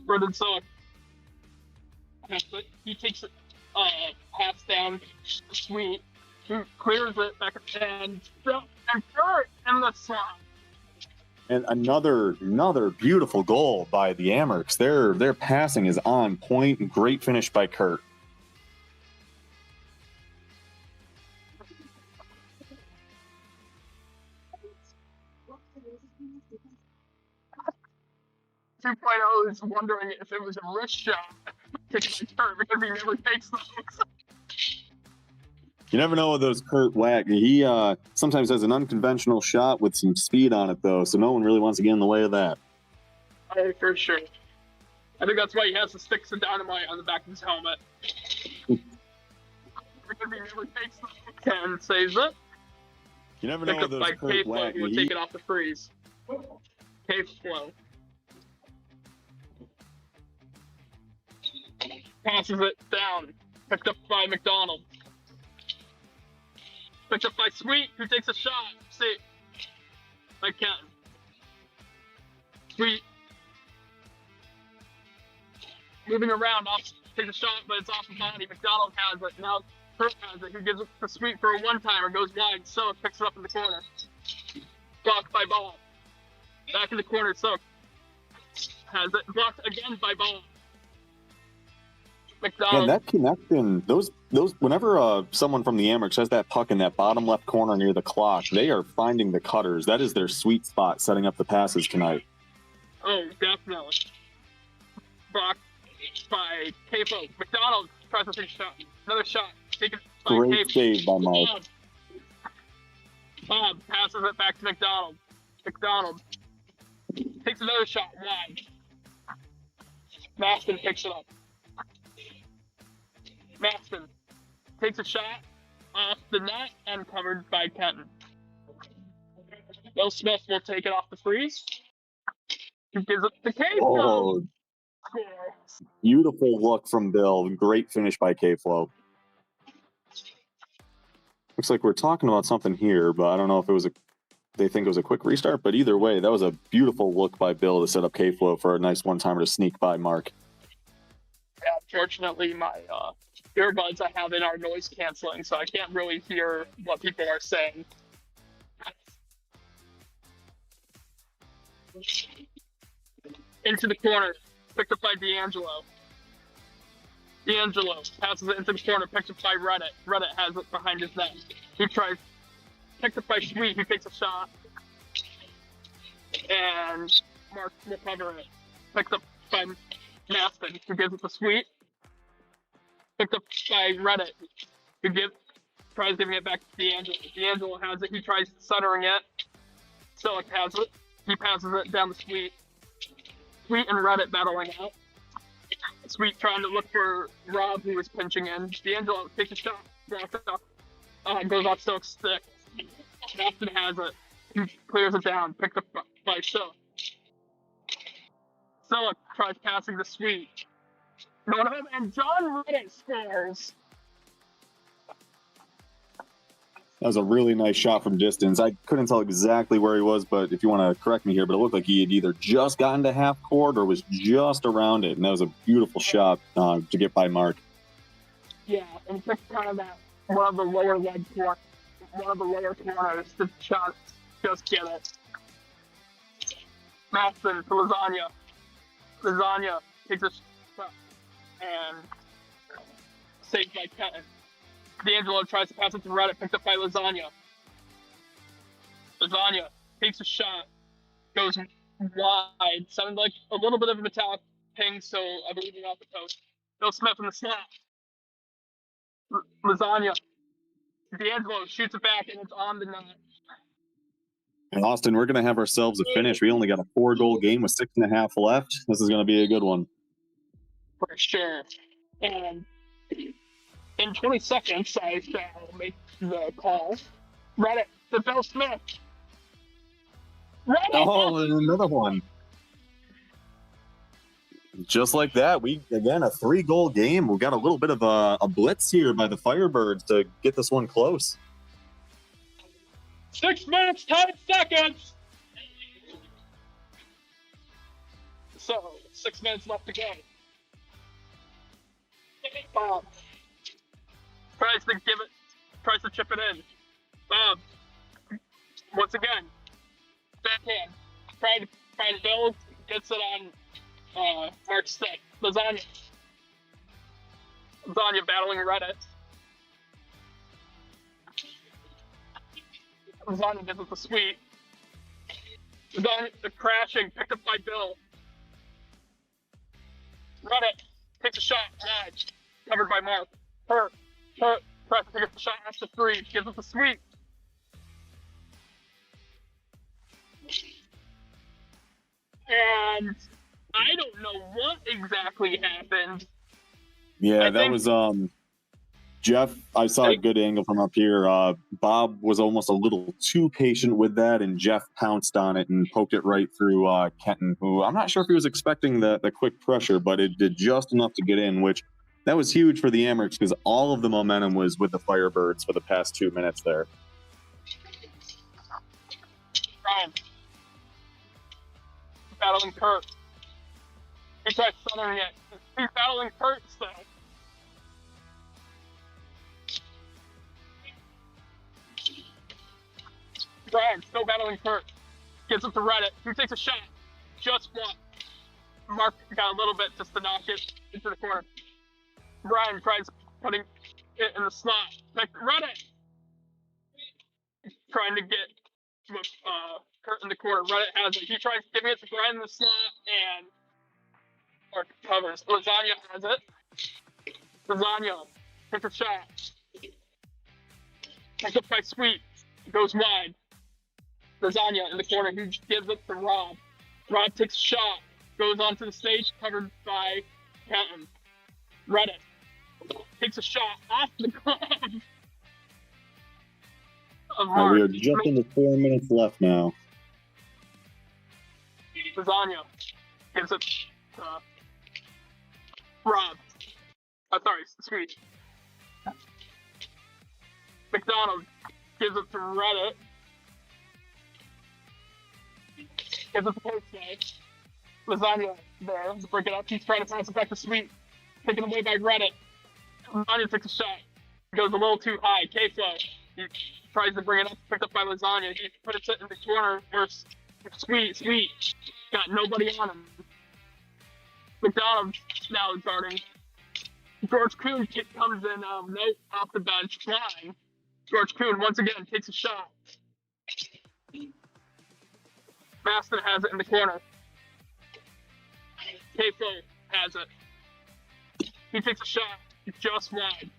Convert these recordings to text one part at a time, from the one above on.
Brendan Sock. He takes it, pass down, sweet. He clears it back and Kurt in the slot. And another beautiful goal by the Amerks. Their passing is on point. Great finish by Kurt. Two is wondering if it was a wrist shot taken by Kurt because he never takes those. You never know with those Kurt Wack. He sometimes has an unconventional shot with some speed on it, though, so no one really wants to get in the way of that. Oh, for sure. I think that's why he has the sticks of dynamite on the back of his helmet. Because he never takes those and saves it. You never know with those like Kurt Wack. He would take it off the freeze. K-Flow. Passes it down. Picked up by McDonald. Picked up by Sweet, who takes a shot. See. By Kenton. Sweet. Moving around, takes a shot, but it's off the body. McDonald has it. Now Kurt has it. He gives it to Sweet for a one-timer. Goes wide. So picks it up in the corner. Blocked by Bob. Back in the corner, so has it. Blocked again by Bob. McDonald. Yeah, that connection, those whenever someone from the Amerks has that puck in that bottom left corner near the clock, they are finding the cutters. That is their sweet spot setting up the passes tonight. Oh, definitely. Blocked by K-Flow. McDonald tries to take a shot. Another shot. Taken by Great save by Mark. Bob passes it back to McDonald. McDonald takes another shot wide. Maston picks it up. Maston takes a shot off the net and covered by Kenton. Bill Smith will take it off the freeze. He gives it to K-Flow. Oh, beautiful look from Bill. Great finish by K-Flow. Looks like we're talking about something here, but I don't know if they think it was a quick restart, but either way, that was a beautiful look by Bill to set up K-Flow for a nice one-timer to sneak by Mark. Yeah, unfortunately, my earbuds I have in are noise canceling, so I can't really hear what people are saying. Into the corner, picked up by D'Angelo. D'Angelo passes it into the corner, picked up by Reddit. Reddit has it behind his net. He tries, picked up by Sweet, he takes a shot. And Mark will cover it. Picked up by Maston, who gives it to Sweet. Picked up by Reddit, who tries giving it back to D'Angelo. D'Angelo has it, he tries centering it. Silic has it, he passes it down the Sweet. Sweet and Reddit battling out. Sweet trying to look for Rob, who was pinching in. D'Angelo takes a shot, walks up, goes off Silk's stick. Maston has it, he clears it down, picked up by Silk. Silk tries passing the Sweet. Going home, and John Reddit scores. That was a really nice shot from distance. I couldn't tell exactly where he was, but if you want to correct me here, but it looked like he had either just gotten to half court or was just around it, and that was a beautiful shot to get by Mark. Yeah, and just kind of that one of the lower leg corners, the shot, just get it. Maston to Lasagna. Lasagna takes a shot and saved by Kenton. D'Angelo tries to pass it to Reddit, picked up by Lasagna. Lasagna takes a shot, goes wide, sounded like a little bit of a metallic ping, so I believe he's off the post. Bill Smith in the slot. Lasagna. D'Angelo shoots it back, and it's on the net. And Austin, we're going to have ourselves a finish. We only got a 4-goal game with 6.5 left. This is going to be a good one. For sure. And in 20 seconds, I shall make the call. Reddit to Bill Smith. Reddit! Oh, and another one. Just like that, again, a 3-goal game. We've got a little bit of a blitz here by the Firebirds to get this one close. 6 minutes, 10 seconds. So, 6 minutes left to go. Bob tries to chip it in. Bob, once again, backhand. Trying to build, gets it on Mark's stick. Lasagna battling Reddit. Lasagna gets it the sweet. Lasagna crashing, picked up by Bill. Reddit takes a shot, wide, covered by Mark. Hurt, tries to pick up the shot after 3, gives it the sweep. And I don't know what exactly happened. Yeah, that was Jeff. I saw a good angle from up here. Bob was almost a little too patient with that, and Jeff pounced on it and poked it right through Kenton, who I'm not sure if he was expecting the quick pressure, but it did just enough to get in, which that was huge for the Amerks because all of the momentum was with the Firebirds for the past 2 minutes there. Ryan battling Kurt. He tries centering it. He's battling Kurt still. Brian still battling Kurt. Gives it to Reddit. Who takes a shot? Just one. Mark got a little bit just to knock it into the corner. Brian tries putting it in the slot. Reddit trying to get with Kurt in the corner. Reddit has it. He tries giving it to Brian in the slot and Mark covers. Lasagna has it. Lasagna takes a shot. Picked up by Sweet. Goes wide. Lasagna in the corner. He gives it to Rob. Rob takes a shot. Goes onto the stage, covered by Kenton. Reddit takes a shot off the glove. We are just under 4 minutes left now. Lasagna gives it to Rob. Sorry, Sweet. McDonald gives it to Reddit. Gives it to Postman. Lasagna there to break it up. He's trying to pass it back to Sweet. Taken away by Reddit. Lasagna takes a shot. Goes a little too high. K-Flow. He tries to bring it up. Picked up by Lasagna. He puts it in the corner. Where's Sweet? Got nobody on him. McDonald now is guarding. George Kuhn comes in off the bench flying. George Kuhn once again takes a shot. Maston has it in the corner. K-Flow has it. He takes a shot just wide.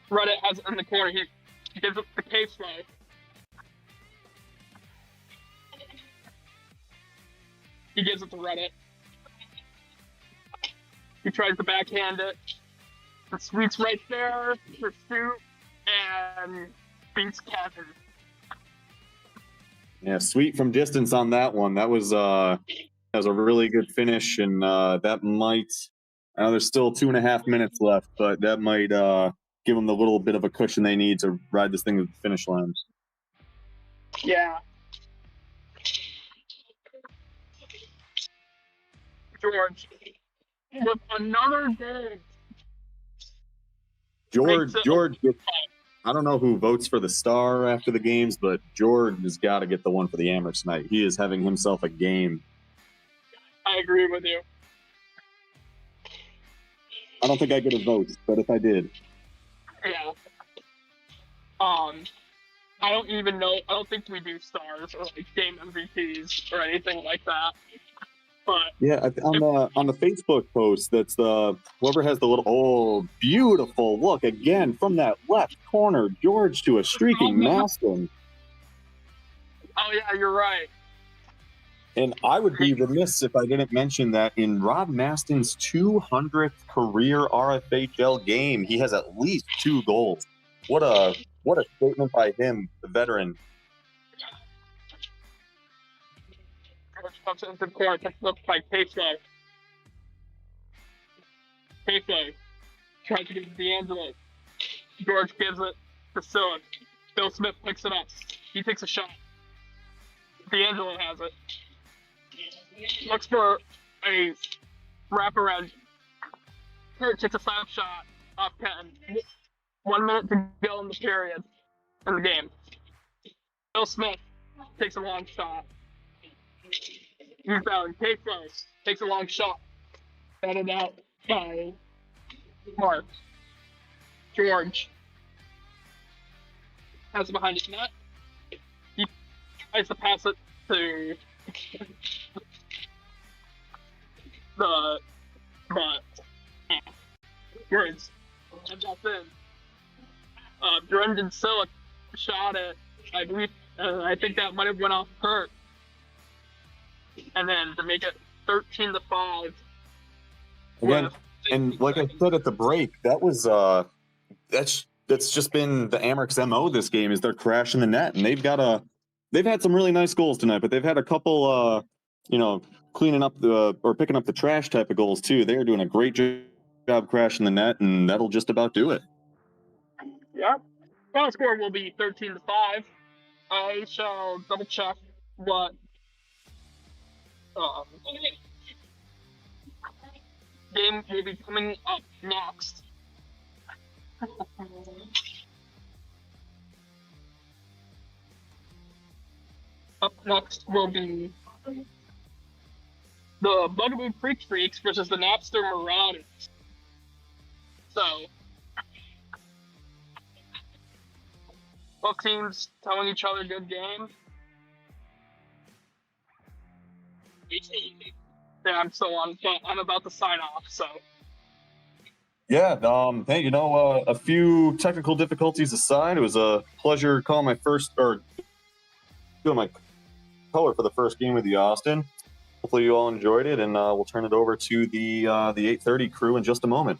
Reddit has it in the corner. He gives it to K-Flow. He gives it to Reddit. He tries to backhand it. The Sweet's right there, pursuit, and beats Kevin. Yeah, Sweet from distance on that one. That was a really good finish, and that might. I know there's still 2.5 minutes left, but that might give them the little bit of a cushion they need to ride this thing to the finish line. Yeah. George with another game. George. I don't know who votes for the star after the games, but George has got to get the one for the Amerks tonight. He is having himself a game. I agree with you. I don't think I get a vote, but if I did. Yeah. I don't even know. I don't think we do stars or like game MVPs or anything like that. But yeah, on the Facebook post, that's whoever has the little beautiful look again from that left corner, George to a streaking Maston. Oh yeah, you're right. And I would be remiss if I didn't mention that in Rob Maston's 200th career RFHL game, he has at least 2 goals. What a statement by him, the veteran. George comes into the corner, gets looked by K-Flow. K-Flow tries to give it to D'Angelo. George gives it to Sillick. Bill Smith picks it up. He takes a shot. D'Angelo has it. looks for a wraparound. Kurt takes a slap shot off 10. 1 minute to go in the period in the game. Bill Smith takes a long shot. Rebound. K-Flow takes a long shot. Batted out by Mark. George has it behind his net. He tries to pass it to the words. And that's in. Brendan Sillick shot it. I believe. I think that might have went off Kurt. And then to make it 13-5. Again, and like I said at the break, that was that's just been the Amerks MO this game is they're crashing the net, and they've had some really nice goals tonight, but they've had a couple cleaning up or picking up the trash type of goals too. They're doing a great job crashing the net, and that'll just about do it. Yeah. Final score will be 13-5. I shall double check what game will be coming up next. Up next will be the Bugaboo Creek Freaks versus the Napster Marauders. So, both teams telling each other good game. Yeah, I'm still on, but I'm about to sign off, so. Yeah, hey, a few technical difficulties aside, it was a pleasure calling doing my color for the first game with you, Austin. Hopefully you all enjoyed it, and we'll turn it over to the 8:30 crew in just a moment.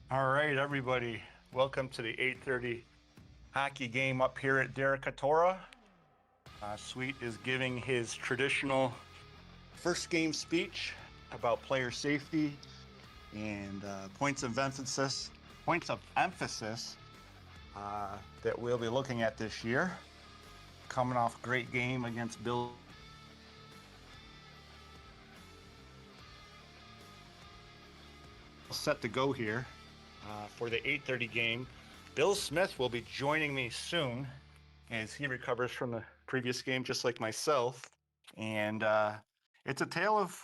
All right, everybody. Welcome to the 8:30 hockey game up here at Derecatora. Sweet is giving his traditional first game speech about player safety and points of emphasis that we'll be looking at this year. Coming off a great game against Bill. Set to go here for the 8:30 game. Bill Smith will be joining me soon as he recovers from the previous game, just like myself. And it's a tale of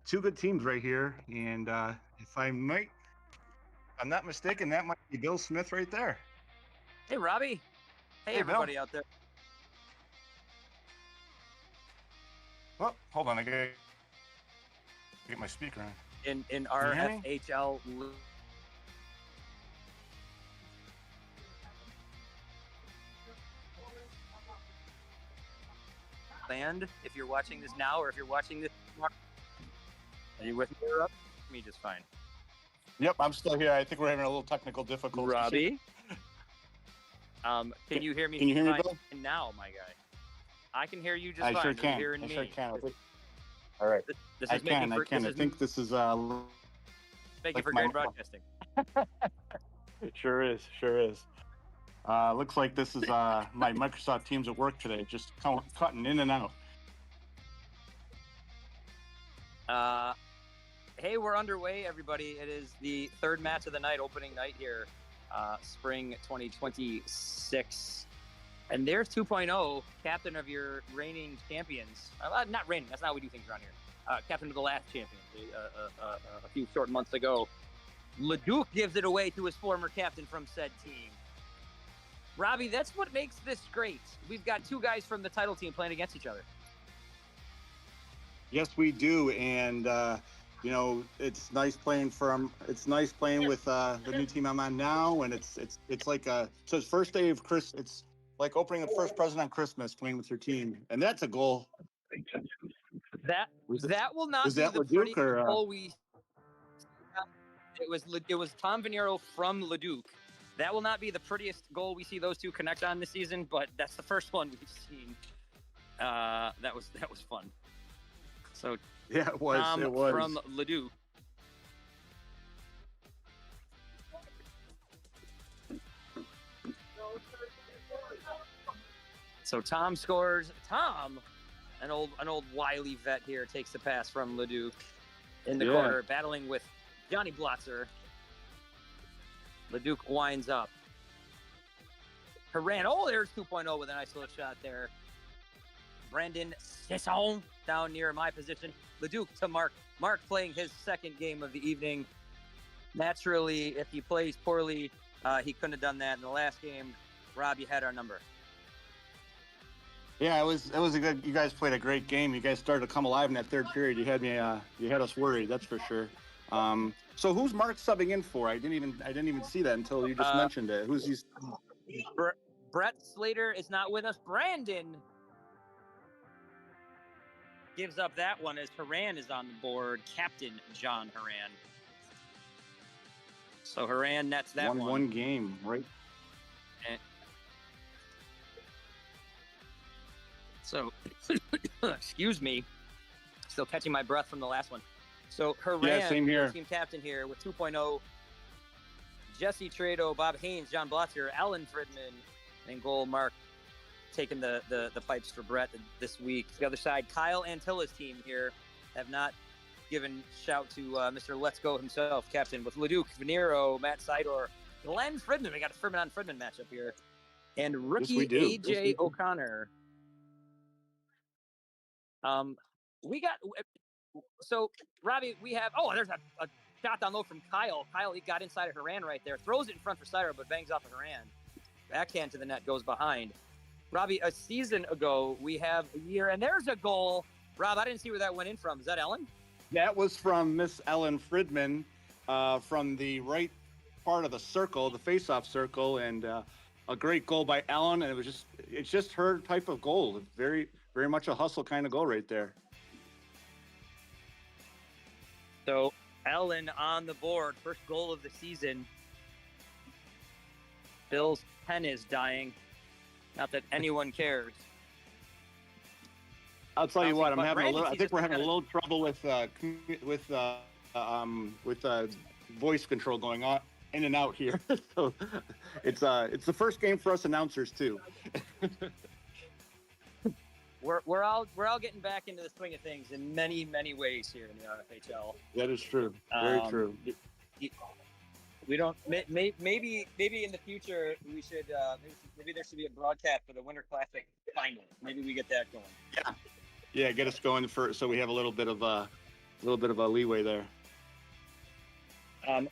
two good teams right here. And if I'm not mistaken, that might be Bill Smith right there. Hey, Robbie. Hey, everybody Bill. out there. Oh, hold on. I gotta get my speaker on. In RFHL land, if you're watching this now or if you're watching this tomorrow. Are you with me, Rob? Me just fine. Yep, I'm still here. I think we're having a little technical difficulty. Robbie? Can you hear me? Can you hear me, Bill? Now, my guy. I can hear you just I fine. sure can. You're hearing I me. sure can. All right. This I is can. I think this is making like for my- great broadcasting. It sure is. Sure is. Looks like this is my Microsoft Teams at work today, just cutting in and out. Hey, we're underway, everybody. It is the third match of the night, opening night here, spring 2026. And there's 2.0, captain of your reigning champions. Not reigning, that's not how we do things around here. Captain of the last champions a few short months ago. Leduc gives it away to his former captain from said team. Robbie, that's what makes this great. We've got two guys from the title team playing against each other. Yes, we do, and it's nice playing with the new team I'm on now, and it's like so it's first day of Christmas. It's like opening the first present on Christmas, playing with your team, and that's a goal. That will not Was be that the Leduc prettiest or, goal we. It was Tom Venero from Leduc. That will not be the prettiest goal we see those two connect on this season, but that's the first one we've seen. That was fun. So Yeah, it was. Tom It was from Leduc. So Tom scores. Tom, an old wily vet here, takes the pass from Leduc in the corner, battling with Johnny Blotzer. Leduc winds up. Haran, there's 2.0 with a nice little shot there. Brandon Sisson down near my position. Leduc to Mark. Mark playing his second game of the evening. Naturally, if he plays poorly, he couldn't have done that in the last game. Rob, you had our number. Yeah, it was a good. You guys played a great game. You guys started to come alive in that third period. You had us worried. That's for sure. So who's Mark subbing in for? I didn't even see that until you just mentioned it. Who's he? Brett Slater is not with us. Brandon gives up that one as Haran is on the board. Captain John Haran. So Haran nets that one. One game, right? So, excuse me, still catching my breath from the last one. So Haran, same here. Team captain here with 2.0. Jesse Trado, Bob Haynes, John Blotzer, Alan Fridman, and goal Mark taking the pipes for Brett this week. The other side, Kyle Antilla's team here have not given shout to Mr. Let's Go himself, captain, with Leduc, Venero, Matt Seidor, Glenn Fridman. We got a Fridman on Fridman matchup here. And rookie AJ O'Connor. We got, so Robbie, we have, there's a shot down low from Kyle. Kyle, he got inside of Haran right there, throws it in front for Seidor, but bangs off of Haran. Backhand to the net, goes behind. Robbie, a season ago, we have a year, and there's a goal. Rob, I didn't see where that went in from. Is that Ellen? That was from Miss Ellen Fridman, from the right part of the circle, the face-off circle, and a great goal by Ellen. And it's just her type of goal. Very, very much a hustle kind of goal right there. So Ellen on the board. First goal of the season. Bill's pen is dying. Not that anyone cares. I'll tell you what, I'm But having a Brandon little. I sees think us we're having a kinda- little trouble with voice control going on in and out here. So it's the first game for us announcers too. We're all getting back into the swing of things in many ways here in the RFHL. That is true. Very true. We don't. Maybe in the future we should. Maybe there should be a broadcast for the Winter Classic final. Maybe we get that going. Yeah, get us going so we have a little bit of a leeway there.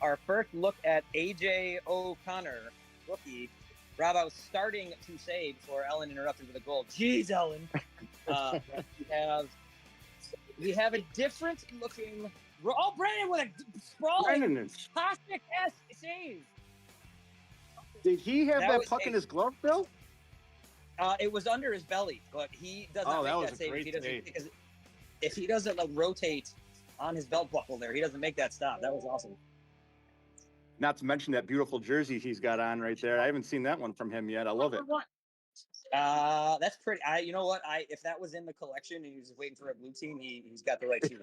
Our first look at AJ O'Connor, rookie. Rob, I was starting to say before Ellen interrupted with a goal. Jeez, Ellen. We have a different looking. Oh, Brandon with a sprawling cosmic save. Did he have that was puck in his glove, Bill? It was under his belly, but he does not make that save. Because if he doesn't rotate on his belt buckle there, he doesn't make that stop. That was awesome. Not to mention that beautiful jersey he's got on right there. I haven't seen that one from him yet. I love it. That's pretty. You know what? If that was in the collection and he was waiting for a blue team, he's got the right shoe.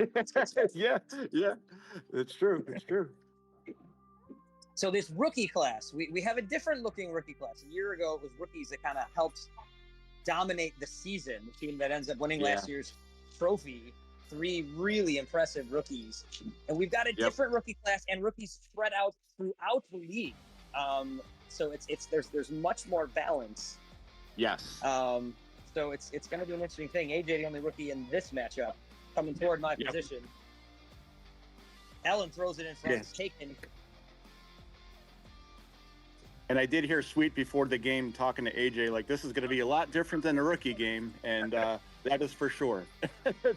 Yeah, it's true. It's true. So this rookie class, we have a different looking rookie class. A year ago, it was rookies that kind of helped dominate the season. The team that ends up winning last year's trophy. 3 really impressive rookies, and we've got a different rookie class and rookies spread out throughout the league. So there's much more balance. Yes. So it's going to be an interesting thing. AJ, the only rookie in this matchup, coming toward my position. Ellen throws it in front. It's taken. And I did hear Sweet before the game talking to AJ, like, this is going to be a lot different than a rookie game. And that is for sure.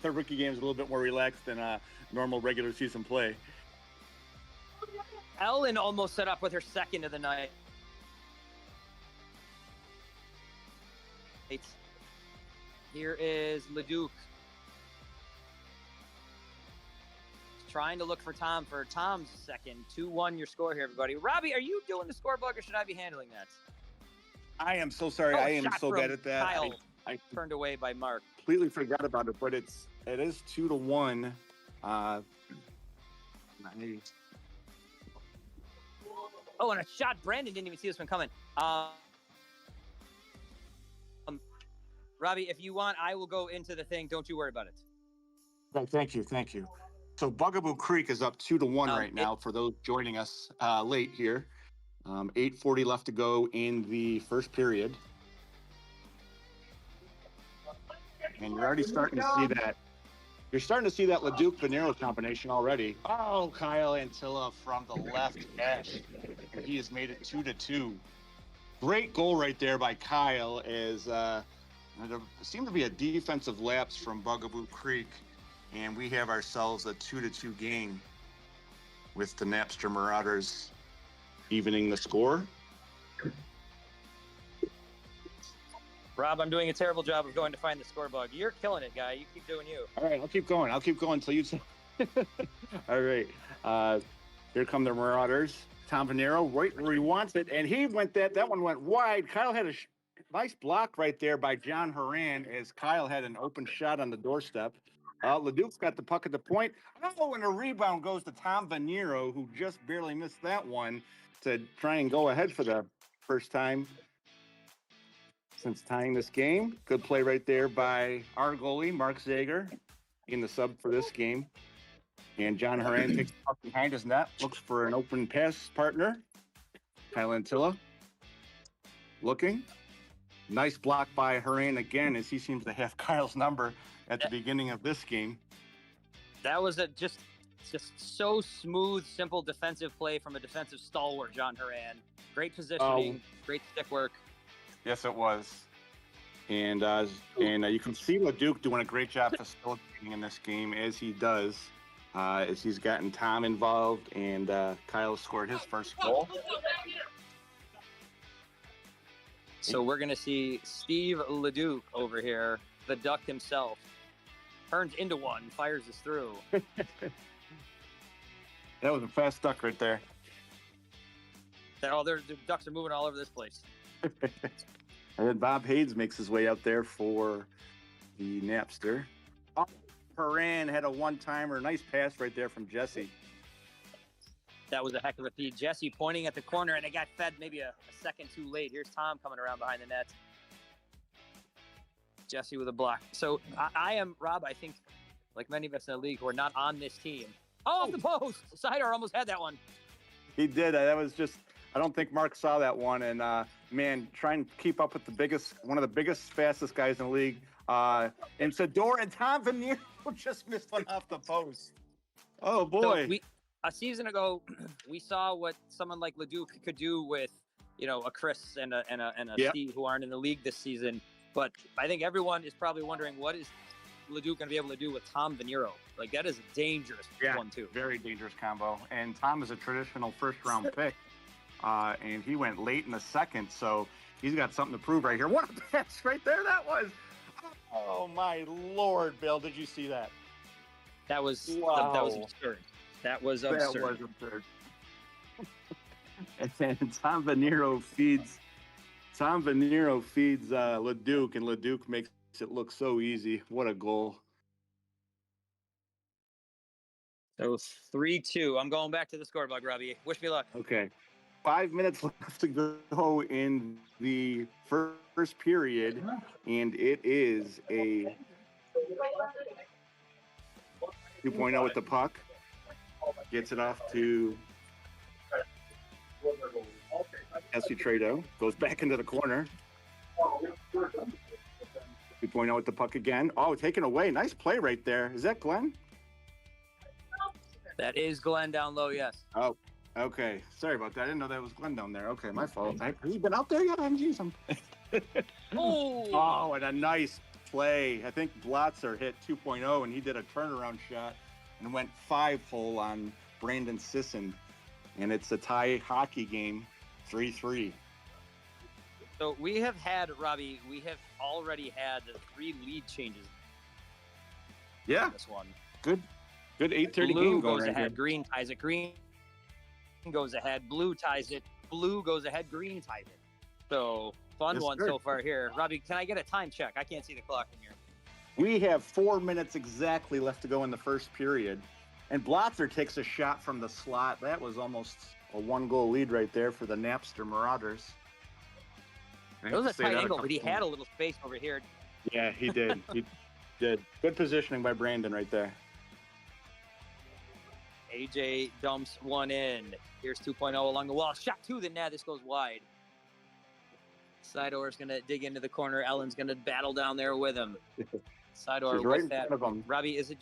The rookie game is a little bit more relaxed than normal regular season play. Ellen almost set up with her second of the night. Here is Leduc. Trying to look for Tom for Tom's second. 2-1 your score here, everybody. Robbie, are you doing the scorebug or should I be handling that? I am so sorry. I am so bad at that. Kyle, I turned away by Mark. Completely forgot about it, but it is 2-1. Oh, and a shot. Brandon didn't even see this one coming. Robbie, if you want, I will go into the thing. Don't you worry about it. Thank you. So Bugaboo Creek is up 2-1 right now for those joining us late here. 8:40 left to go in the first period. And you're already starting to see that. You're starting to see that Leduc Venero combination already. Oh, Kyle Antilla from the left edge. He has made it 2-2. Great goal right there by Kyle as there seemed to be a defensive lapse from Bugaboo Creek. And we have ourselves a 2-2 game with the Napster Marauders evening the score. Rob, I'm doing a terrible job of going to find the score bug. You're killing it, guy. You keep doing you. All right, I'll keep going until you say. All right. Here come the Marauders. Tom Venero right where he wants it. And he went that one went wide. Kyle had a nice block right there by John Horan as Kyle had an open shot on the doorstep. Leduc's got the puck at the point. Oh, and a rebound goes to Tom Venero, who just barely missed that one to try and go ahead for the first time since tying this game. Good play right there by our goalie, Mark Zager, in the sub for this game. And John Horan takes the puck behind his net, looks for an open pass partner. Kyle Antilla looking. Nice block by Horan again, as he seems to have Kyle's number at the beginning of this game. That was just so smooth, simple defensive play from a defensive stalwart, John Horan. Great positioning, great stick work. Yes, it was. And you can see Leduc doing a great job facilitating in this game, as he does, as he's gotten Tom involved, and Kyle scored his first goal. So we're going to see Steve Leduc over here, the Duck himself. Turns into one, fires us through. That was a fast duck right there. The ducks are moving all over this place. And then Bob Hayes makes his way out there for the Napster. Oh, Paran had a one-timer. Nice pass right there from Jesse. That was a heck of a feed. Jesse pointing at the corner, and it got fed maybe a second too late. Here's Tom coming around behind the net. Jesse with a block. So I am, Rob, I think, like many of us in the league who are not on this team. Oh, off the post! Sidor almost had that one. He did. That was just, I don't think Mark saw that one. And, man, trying to keep up with one of the biggest, fastest guys in the league. And Sador and Tom Veneer just missed one off the post. Oh, boy. So a season ago, we saw what someone like Leduc could do with, a Chris and a Yep. Steve who aren't in the league this season. But I think everyone is probably wondering, what is Leduc going to be able to do with Tom Venero? Like, that is a dangerous one, too. Very dangerous combo. And Tom is a traditional first-round pick. And he went late in the second, so he's got something to prove right here. What a pass right there that was. Oh, my Lord, Bill. Did you see that? That was Wow. that was absurd. That was absurd. That was absurd. And then Tom Venero feeds Leduc, and Leduc makes it look so easy. What a goal. So 3-2. I'm going back to the scorebook, Robbie. Wish me luck. Okay. 5 minutes left to go in the first period, and it is a 2.0 with the puck. Gets it off to Jesse Trado. Goes back into the corner. 2.0 with the puck again. Oh, taken away. Nice play right there. Is that Glenn? That is Glenn down low, yes. Oh, okay. Sorry about that. I didn't know that was Glenn down there. Okay, my fault. Has he been out there yet? I haven't seen him. Oh, and a nice play. I think Blotzer hit 2.0, and he did a turnaround shot and went 5-hole on Brandon Sisson. And it's a tie hockey game, 3-3. So we have already had 3 lead changes. Yeah. In this one. Good 8:30 Blue game going goes right ahead, here. green ties it, green goes ahead, blue ties it, blue goes ahead, green ties it. So fun Yes, one sir. so far here. Robbie, can I get a time check? I can't see the clock from here. We have 4 minutes exactly left to go in the first period. And Blotzer takes a shot from the slot. That was almost a 1-goal lead right there for the Napster Marauders. It was a tight angle, but he had a little space over here. Yeah, he did. He did. Good positioning by Brandon right there. AJ dumps one in. Here's 2.0 along the wall. Shot to the net. This goes wide. Sidor's going to dig into the corner. Ellen's going to battle down there with him. Sidor She's right in with that. front of him. Robbie, is it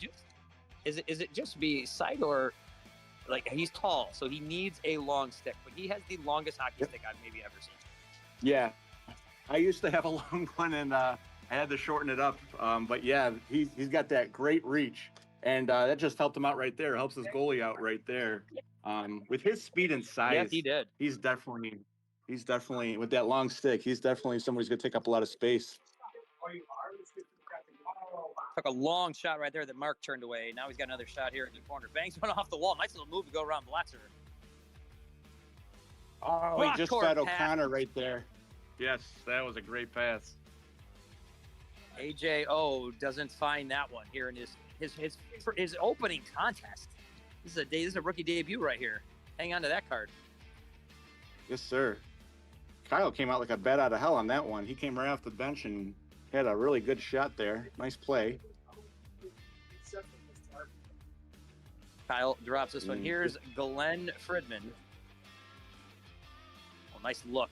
just be Sidor? Like, he's tall, so he needs a long stick, but he has the longest hockey stick I've maybe ever seen. Yeah. I used to have a long one, and I had to shorten it up. But yeah, he's got that great reach. And that just helped him out right there. Helps his goalie out right there. With his speed and size, Yes, he did. He's definitely with that long stick. He's definitely somebody who's gonna take up a lot of space. Took a long shot right there that Mark turned away. Now he's got another shot here in the corner. Bangs one off the wall. Nice little move to go around Blatzer. Oh, he just Cross-court fed pass. O'Connor right there. Yes, that was a great pass. AJO doesn't find that one here in his opening contest. This is a rookie debut right here. Hang on to that card. Yes, sir. Kyle came out like a bat out of hell on that one. He came right off the bench and had a really good shot there. Nice play. Kyle drops this one. Here's Glenn Fridman. Oh, nice look.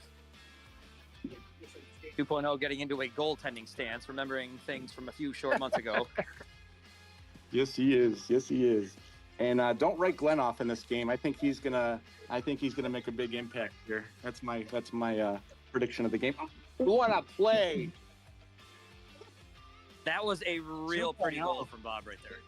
2.0 getting into a goaltending stance, remembering things from a few short months ago. Yes, he is. Yes, he is. And don't write Glenn off in this game. I think he's gonna make a big impact here. That's my prediction of the game. What a play! That was a real pretty goal from Bob right there.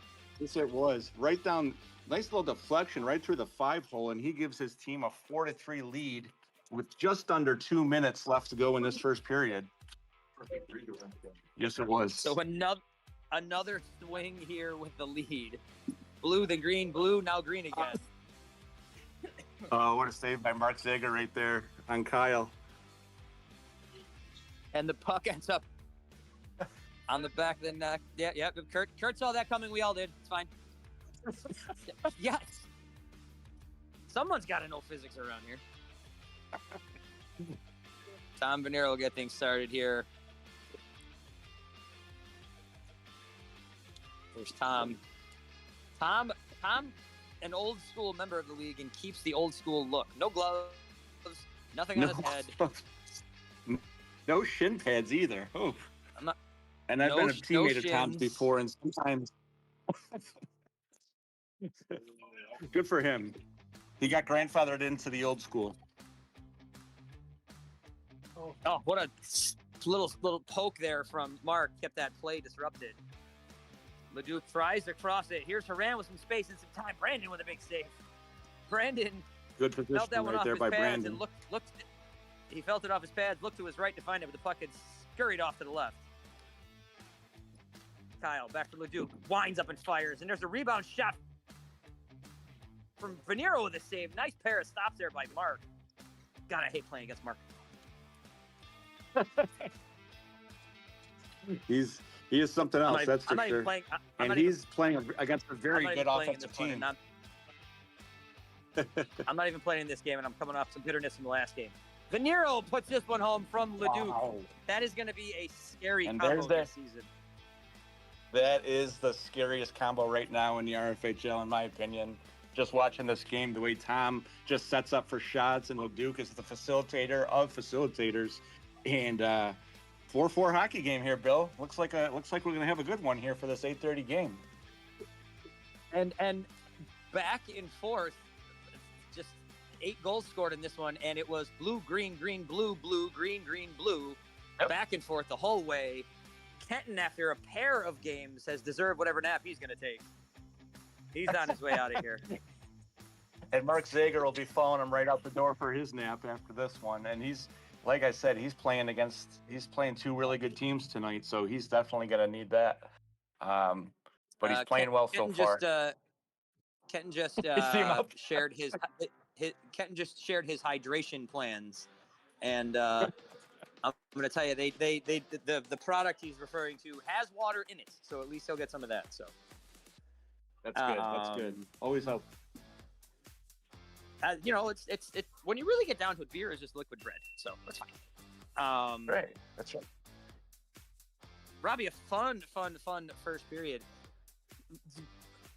Yes, it was. Right down, nice little deflection right through the 5-hole, and he gives his team a 4-3 lead with just under 2 minutes left to go in this first period. Yes, it was. So another swing here with the lead. Blue, then green, blue, now green again. Oh, what a save by Mark Zager right there on Kyle. And the puck ends up on the back of the neck. Yeah. Kurt saw that coming. We all did. It's fine. Yes. Someone's got to know physics around here. Tom Venero will get things started here. There's Tom. Tom, an old school member of the league and keeps the old school look. No gloves, nothing on his head. No shin pads either. Oh. And I've been a teammate of Tom's before, and sometimes good for him. He got grandfathered into the old school. Oh, what a little poke there from Mark. Kept that play disrupted. Leduc tries to cross it. Here's Haran with some space and some time. Brandon with a big save. Brandon good position felt that one right off there his by pads Brandon. and looked. He felt it off his pads, looked to his right to find it, but the puck had scurried off to the left. Kyle back to Leduc. Winds up and fires, and there's a rebound shot from Venero with a save. Nice pair of stops there by Mark. God, I hate playing against Mark. He is something else, that's for sure. And he's playing against a very good offensive team. I'm not even playing in this game, and I'm coming off some bitterness from the last game. Venero puts this one home from Leduc. Wow. That is going to be a scary combo this season. That is the scariest combo right now in the RFHL, in my opinion. Just watching this game, the way Tom just sets up for shots, and Leduc is the facilitator of facilitators. And 4-4 hockey game here, Bill. Looks like we're going to have a good one here for this 8:30 game. And back and forth, just 8 goals scored in this one, and it was blue, green, green, blue, blue, green, green, blue, back and forth the whole way. Kenton, after a pair of games, has deserved whatever nap he's going to take. He's on his way out of here. And Mark Zager will be following him right out the door for his nap after this one. And he's, like I said, he's playing 2 really good teams tonight, so he's definitely going to need that. But he's playing well so far. Kenton just shared his Kenton just shared his hydration plans, and I'm going to tell you, the product he's referring to has water in it, so at least he'll get some of that. So that's good. That's good. Always help. It's when you really get down to it, beer is just liquid bread, so that's fine. Right. That's right. Robbie, a fun first period.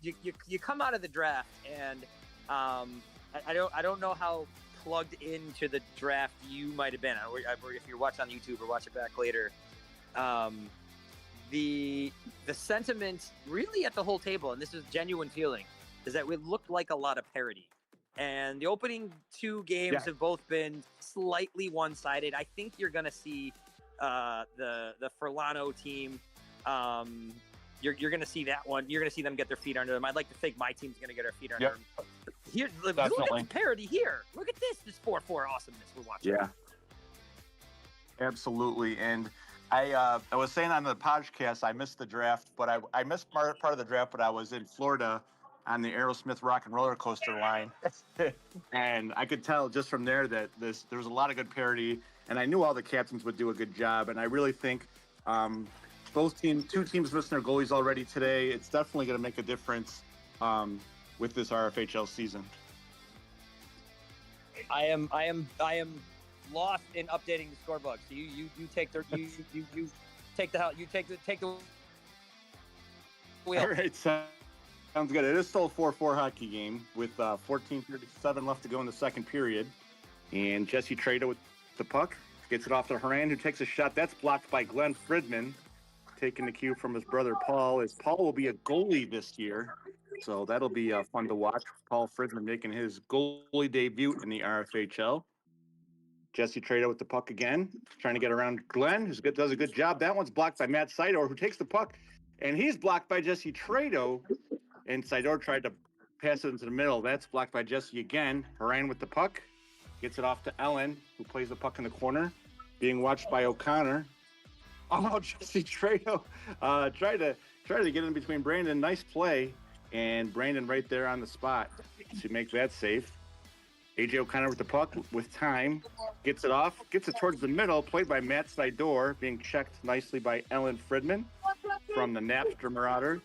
You come out of the draft, and I don't know how plugged into the draft you might have been, or if you're watching on YouTube or watch it back later. The sentiment really at the whole table, and this is genuine feeling, is that it looked like a lot of parity. And the opening 2 games have both been slightly one-sided. I think you're going to see the Furlano team. You're going to see that one. You're going to see them get their feet under them. I'd like to think my team's going to get our feet under them. Here, look at the parity here. Look at this 4-4 awesomeness we're watching. Yeah, absolutely. And I was saying on the podcast, I missed the draft, but I missed part of the draft, but I was in Florida on the Aerosmith Rock and Roller Coaster line. And I could tell just from there that there was a lot of good parity, and I knew all the captains would do a good job. And I really think 2 teams missing their goalies already today. It's definitely going to make a difference with this RFHL season. I am lost in updating the scorebook. So you take the wheel. All right, sounds good. It is still a 4-4 hockey game with 14:37 left to go in the second period, and Jesse Trado with the puck gets it off to Haran, who takes a shot. That's blocked by Glenn Fridman, taking the cue from his brother Paul, as Paul will be a goalie this year. So that'll be fun to watch. Paul Fridman making his goalie debut in the RFHL. Jesse Trado with the puck again, trying to get around Glenn, who does a good job. That one's blocked by Matt Sidor, who takes the puck, and he's blocked by Jesse Trado. And Sidor tried to pass it into the middle. That's blocked by Jesse again. Haran with the puck, gets it off to Ellen, who plays the puck in the corner, being watched by O'Connor. Oh, Jesse Trado tried to get in between Brandon. Nice play. And Brandon right there on the spot to make that save. AJ O'Connor with the puck with time. Gets it off. Gets it towards the middle. Played by Matt Sidor. Being checked nicely by Ellen Fridman from the Napster Marauders.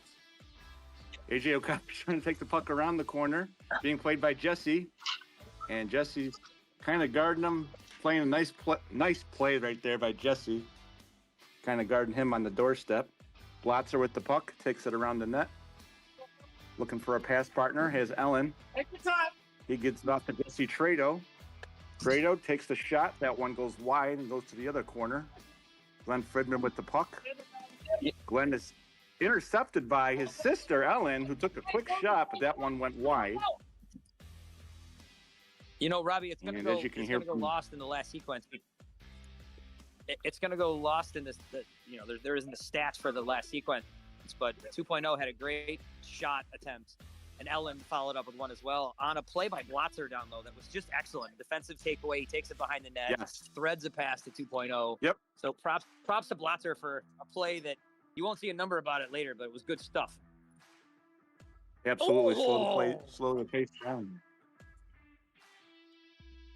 AJ O'Connor trying to take the puck around the corner. Being played by Jesse. And Jesse's kind of guarding him. Playing a nice play right there by Jesse. Kind of guarding him on the doorstep. Blotzer with the puck. Takes it around the net. Looking for a pass partner. Has Ellen. He gets it off to Jesse Trado. Trado takes the shot. That one goes wide and goes to the other corner. Glenn Fridman with the puck. Glenn is intercepted by his sister, Ellen, who took a quick shot, but that one went wide. You know, Robbie, it's going to go lost in the last sequence. It's going to go lost in this. There isn't the stats for the last sequence, but 2.0 had a great shot attempt, and Ellen followed up with one as well on a play by Blotzer down low that was just excellent. Defensive takeaway, he takes it behind the net, threads a pass to 2.0. Yep. So props to Blotzer for a play that you won't see a number about it later, but it was good stuff. Absolutely, slow the pace down.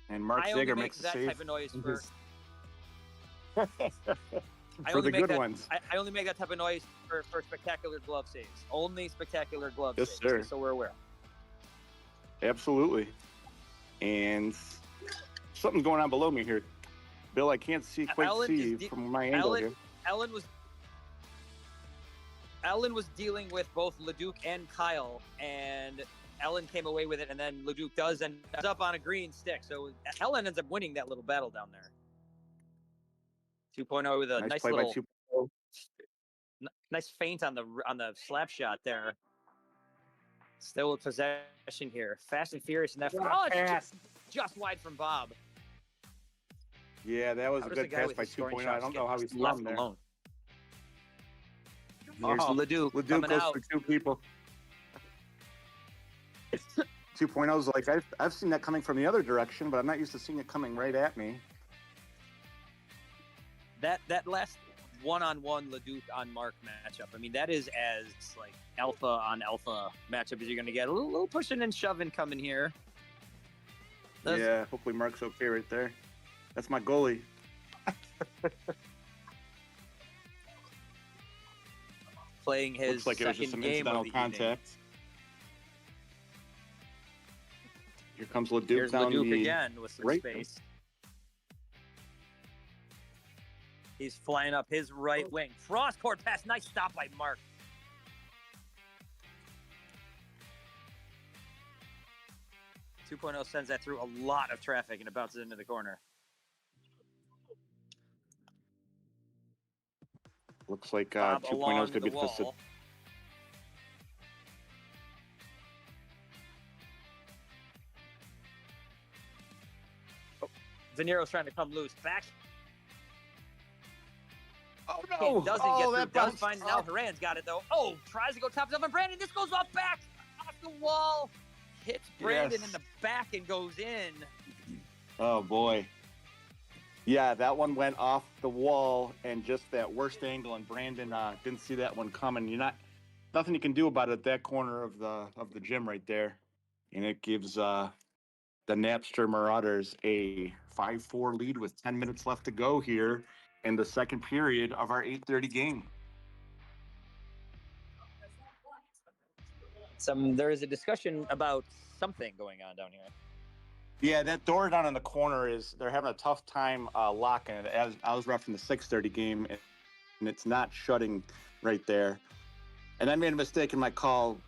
And Mark Zager makes that save. Type of noise for. For the good ones. I only make that type of noise for spectacular glove saves. Only spectacular glove yes, saves. Sir. So we're aware. Absolutely. And something's going on below me here. Bill, I can't see from my angle here. Ellen was dealing with both Leduc and Kyle, and Ellen came away with it, and then Leduc does end up on a green stick. So Ellen ends up winning that little battle down there. 2.0 with a nice play little, by 2.0. Nice feint on the slap shot there. Still with possession here. Fast and furious in that. It's just wide from Bob. Yeah, that was a good pass by 2.0. I don't know how he's left there. Alone. Here's Leduc coming goes out. for two people. 2.0 is like, I've seen that coming from the other direction, but I'm not used to seeing it coming right at me. That last one-on-one Leduc on Mark matchup, I mean, that is as like alpha on alpha matchup as you're going to get. A little pushing and shoving coming here. Yeah, hopefully Mark's okay right there. That's my goalie. Playing his looks like it was just some incidental contact. Here comes Leduc. Here's down Leduc the again with some space. He's flying up his right wing. Cross-court pass. Nice stop by Mark. .0 sends that through a lot of traffic and it bounces into the corner. Looks like 2.0 is going to be the Zaniro's trying to come loose. Back. Oh, no. He doesn't get through. Does find now. Haran's got it, though. Oh, tries to go top shelf. And Brandon, this goes off back. Off the wall. Hits Brandon in the back and goes in. Oh, boy. Yeah, that one went off the wall and just that worst angle, and Brandon didn't see that one coming. Nothing you can do about it at that corner of the gym right there. And it gives the Napster Marauders a 5-4 lead with 10 minutes left to go here in the second period of our 8:30 game. There is a discussion about something going on down here. Yeah, that door down in the corner they're having a tough time locking it. As I was referencing the 6:30 game, and it's not shutting right there. And I made a mistake in my call.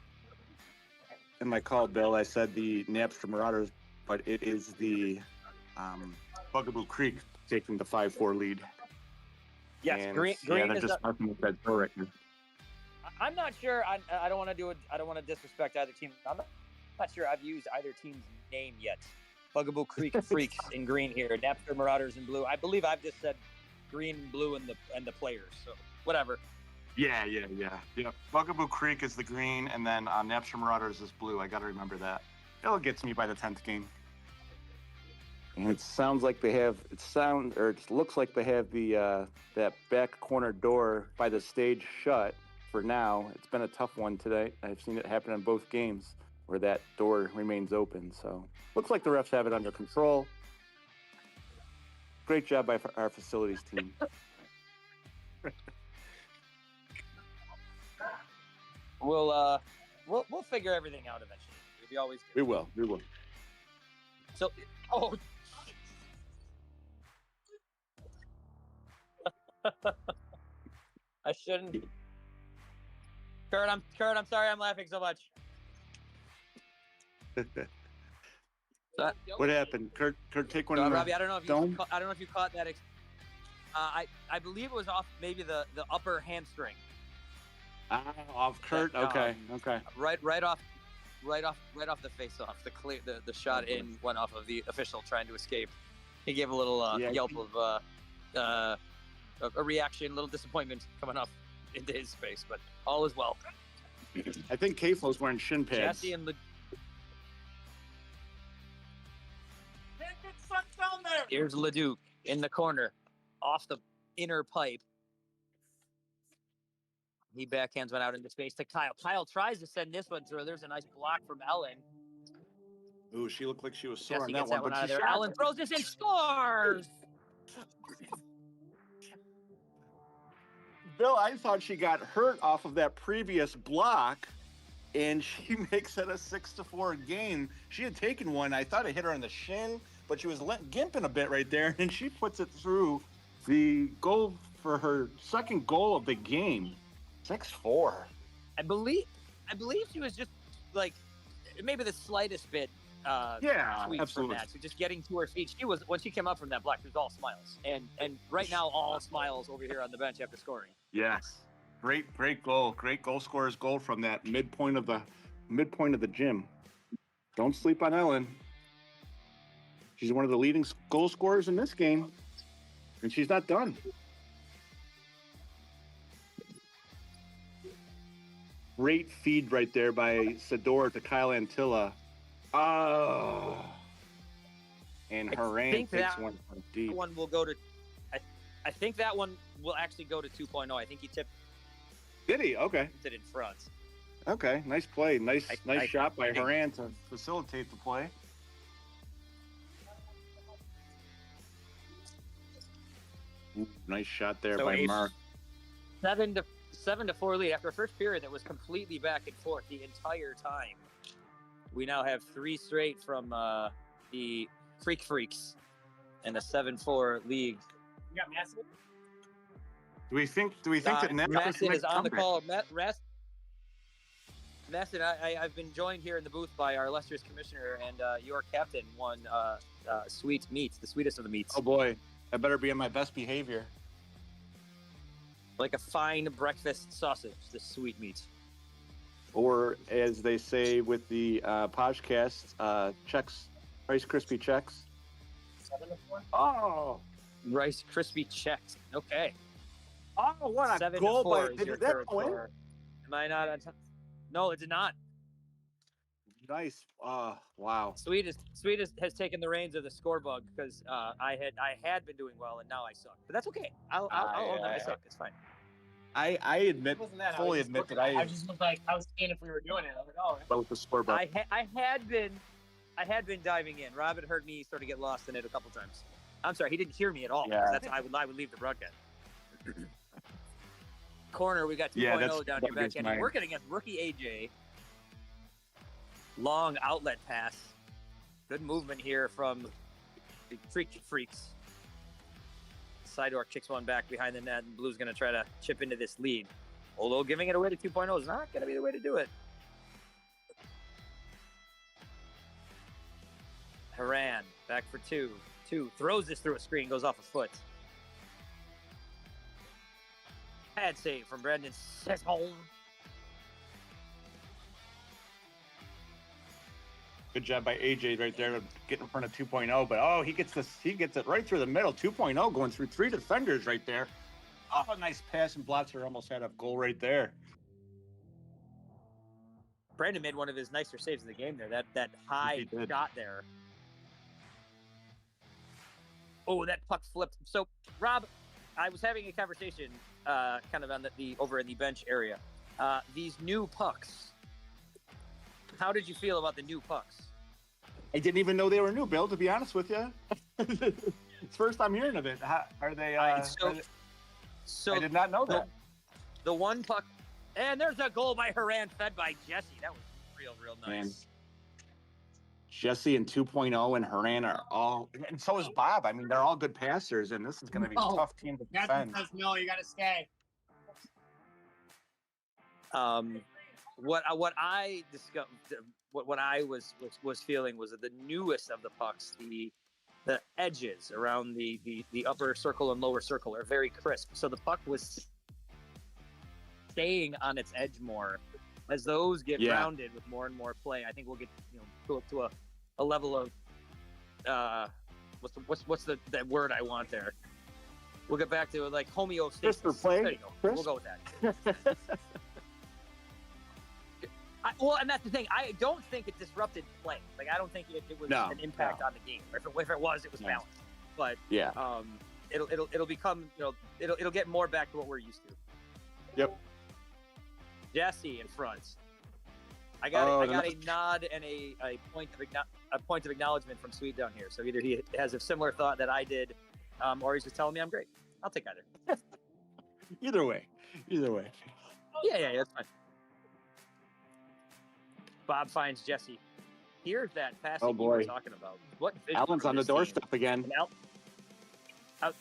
Bill, I said the Napster Marauders, but it is the Bugaboo Creek taking the 5-4 lead. Yes, and, Green they're is just marking with that door right now. I'm not sure. I don't want to do it. I don't want to disrespect either team. I'm not sure I've used either team's name yet. Bugaboo Creek Freaks in green here. Napster Marauders in blue. I believe I've just said green, blue, and the players. So whatever. Yeah. Bugaboo Creek is the green, and then Napster Marauders is blue. I got to remember that. It'll get to me by the 10th game. And it sounds like they have. It looks like they have the that back corner door by the stage shut for now. It's been a tough one today. I've seen it happen in both games. where that door remains open. So looks like the refs have it under control. Great job by our facilities team. We'll figure everything out eventually. We always do. We will. So, oh. I shouldn't. Kurt, I'm sorry I'm laughing so much. What happened? Kurt, take one. Robbie, I don't know if you caught that. I believe it was off maybe the upper hamstring. Off Kurt. Okay. Right off the face off. The shot in went off of the official trying to escape. He gave a little yelp of a reaction, a little disappointment coming off into his face, but all is well. I think K-Flow's wearing shin pads. Jesse and here's Leduc in the corner, off the inner pipe. He backhands one out into space to Kyle. Kyle tries to send this one through. There's a nice block from Ellen. Ooh, she looked like she was sore Jesse on gets that one, out but of she there. shot. Ellen throws this and scores. Bill, I thought she got hurt off of that previous block, and she makes it a 6-4 game. She had taken one. I thought it hit her on the shin, but she was gimping a bit right there, and she puts it through the goal for her second goal of the game. 6-4. I believe she was just like maybe the slightest bit sweet absolutely. from that. So just getting to her feet. She was, when she came up from that block, she was all smiles. And right now all smiles over here on the bench after scoring. Yes. Great goal. Great goal scorer's goal from that midpoint of the gym. Don't sleep on Ellen. She's one of the leading goal scorers in this game, and she's not done. Great feed right there by Sador to Kyle Antilla. Oh. And Haran takes one deep. One will go to. I think that one will actually go to 2.0. I think he tipped. Did he? Okay. It in front. Okay, nice play. Nice shot by Haran to facilitate the play. Ooh, nice shot there by Mark. 7-4 lead after a first period that was completely back and forth the entire time. We now have 3 straight from the Freaks and a 7-4 league. You got Massive? Do we think that Masson is on the call? Masson, I've been joined here in the booth by our illustrious commissioner and your captain. One sweet meat, the sweetest of the meats. Oh boy, I better be on my best behavior. Like a fine breakfast sausage, the sweet meat. Or as they say with the podcast, Chex, Rice Krispie Chex. 7-4? Oh, Rice Krispie Chex. Okay. Oh, what a 7-4 goal by is your did that third win? score. Am I not on time? No, it did not. Nice. Wow. Sweet has taken the reins of the score bug because I had been doing well and now I suck. But that's okay. I'll own that I suck. It's fine. I admit, fully admit that I just was like, I was seeing if we were doing it. I was like, oh. But with the score bug. I had been diving in. Rob had heard me sort of get lost in it a couple times. I'm sorry, he didn't hear me at all. Yeah. I would leave the broadcast. Corner, we got 2.0 down here back end. Working against rookie AJ. Long outlet pass. Good movement here from the Freaks. Sidork kicks one back behind the net, and Blue's going to try to chip into this lead. Although giving it away to 2.0 is not going to be the way to do it. Haran, back for 2. Throws this through a screen, goes off a foot. Bad save from Brandon Sesholm. Good job by AJ right there to get in front of 2.0. But he gets it right through the middle. 2.0 going through 3 defenders right there. Oh, nice pass, and Blotzer almost had a goal right there. Brandon made one of his nicer saves of the game there. That high shot there. Oh, that puck flipped. So, Rob, I was having a conversation kind of on the over in the bench area. These new pucks, How did you feel about the new pucks? I didn't even know they were new, Bill, to be honest with you. It's first I'm hearing of it. How, are they, So I did not know that. The one puck, and there's a goal by Haran fed by Jesse. That was real nice. Man. Jesse and 2.0 and Haran are all, and so is Bob. I mean, they're all good passers, and this is going to be a tough team to defend. Says no, you gotta stay. What I discovered, what I was feeling was that the newest of the pucks, the edges around the upper circle and lower circle are very crisp. So the puck was staying on its edge more. As those get rounded with more and more play, I think we'll get to a level of what's the word I want there. We'll get back to like homeostasis. Crisper play. There you go. We'll go with that. Well, and that's the thing. I don't think it disrupted play. Like, I don't think it was an impact on the game. If it was balanced. But it'll become, it'll get more back to what we're used to. Yep. Jesse in front. I got a nod and a point of acknowledgement from Sweet down here. So either he has a similar thought that I did, or he's just telling me I'm great. I'll take either. Either way. Yeah, that's fine. Bob finds Jesse. Here's that passing you were talking about. What Allen's on the doorstep again.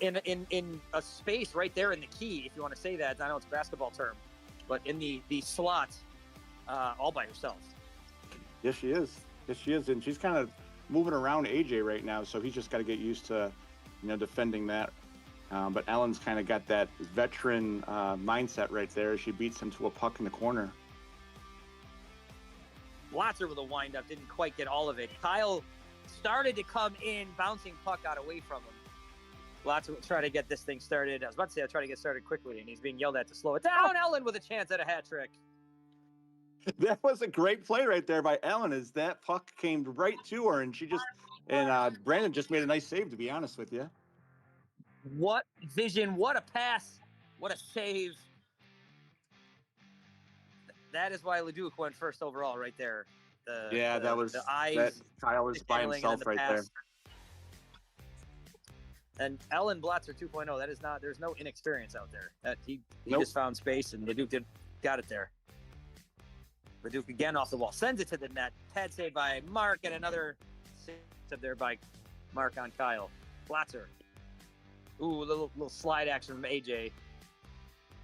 In a space right there in the key, if you want to say that. I know it's a basketball term, but in the slot, all by herself. Yes, she is. And she's kind of moving around AJ right now, so he's just got to get used to, defending that. But Allen's kind of got that veteran mindset right there. She beats him to a puck in the corner. Blotzer with a windup, didn't quite get all of it. Kyle started to come in, bouncing puck out away from him. Blotzer will try to get this thing started. I was about to say I'll try to get started quickly, and he's being yelled at to slow it down. Ellen with a chance at a hat trick. That was a great play right there by Ellen, as that puck came right to her, and Brandon just made a nice save, to be honest with you. What vision, what a pass, what a save. That is why Leduc went first overall right there. The eyes. Kyle was by himself right there. And Ellen Blotzer 2.0, that is not, there's no inexperience out there. That he Nope. just found space, and Leduc got it there. Leduc again off the wall, sends it to the net. Pad save by Mark, and another save there by Mark on Kyle. Blotzer. Ooh, a little slide action from AJ.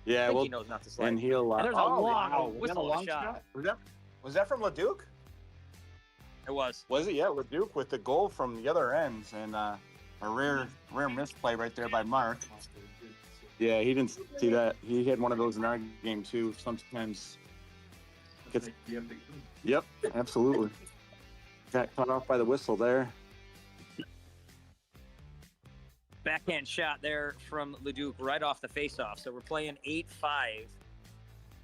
Yeah, he knows not to slide. And he'll. And there's a long whistle shot. Was that from Leduc? It was. Was it? Yeah, Leduc with the goal from the other ends, and a rare misplay right there by Mark. Yeah, he didn't see that. He had one of those in our game too. Sometimes. Yep, absolutely. Got cut off by the whistle there. Backhand shot there from Leduc right off the faceoff. So we're playing 8-5.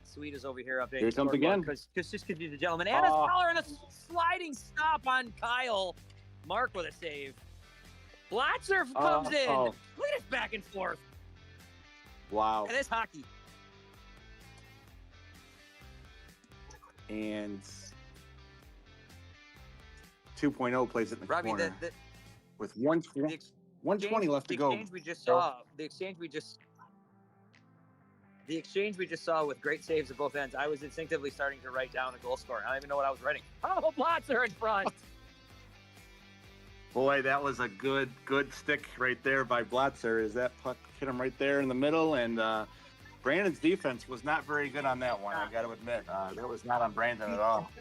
Sweet is over here updating. Here it comes again. Because he's the gentleman. And a scholar and a sliding stop on Kyle. Mark with a save. Blotzer comes in. Look at this back and forth. Wow. And it's hockey. And 2.0 plays it in the Robbie, corner. With 120 left to go. The exchange we just saw with great saves at both ends. I was instinctively starting to write down a goal score. I don't even know what I was writing. Oh, Blotzer in front. Boy, that was a good stick right there by Blotzer, as that puck hit him right there in the middle. And Brandon's defense was not very good on that one, I got to admit. That was not on Brandon at all.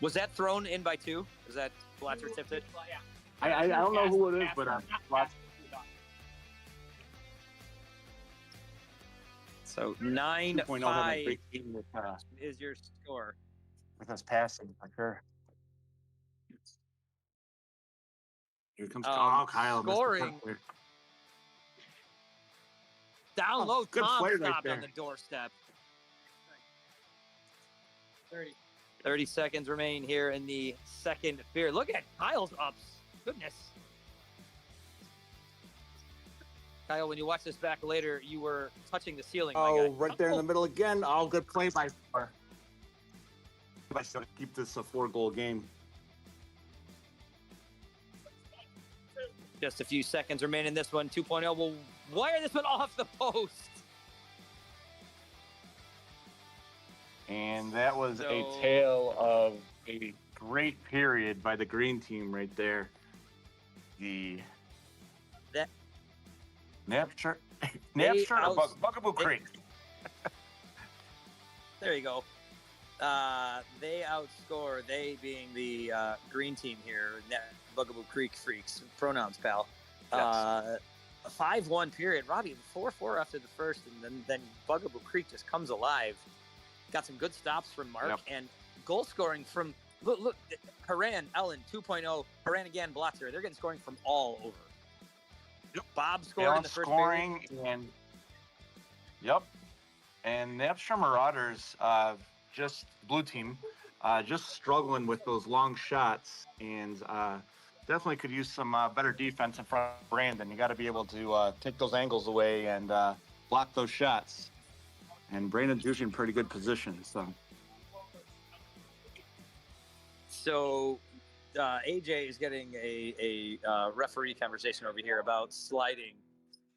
Was that thrown in by two? Was that Blotzer tipped it? Yeah. I don't know who it is, but Blotzer. So 2.0 having a great team with, is your score. with us passing, for sure. Here comes Kyle. Scoring. Down low, good Tom play right stopped there. on the doorstep. 30. 30 seconds remain here in the second period. Look at Kyle's ups. Goodness. Kyle, when you watch this back later, you were touching the ceiling. Right there in the middle again. Good play by to keep this a 4-goal game. Just a few seconds remain in this one. 2.0 will wire this one off the post. And that was So- a tale of a great period by the green team right there. That- Napster They or Bugaboo they- Creek? There you go. They outscore, they being the green team here, Bugaboo Creek Freaks, pronouns, pal. Yes. 5-1 period. Robbie, 4-4 after the first, and then Bugaboo Creek just comes alive. Got some good stops from Mark, Yep. and goal scoring from, look, Haran, Ellen, 2.0, Haran again, Blotzer. They're getting scoring from all over. Yep. Bob scored in the first period. scoring, and the Napster Marauders, just blue team, just struggling with those long shots, and definitely could use some better defense in front of Brandon. You got to be able to take those angles away and block those shots. And Brandon's usually in pretty good position. So AJ is getting a referee conversation over here about sliding.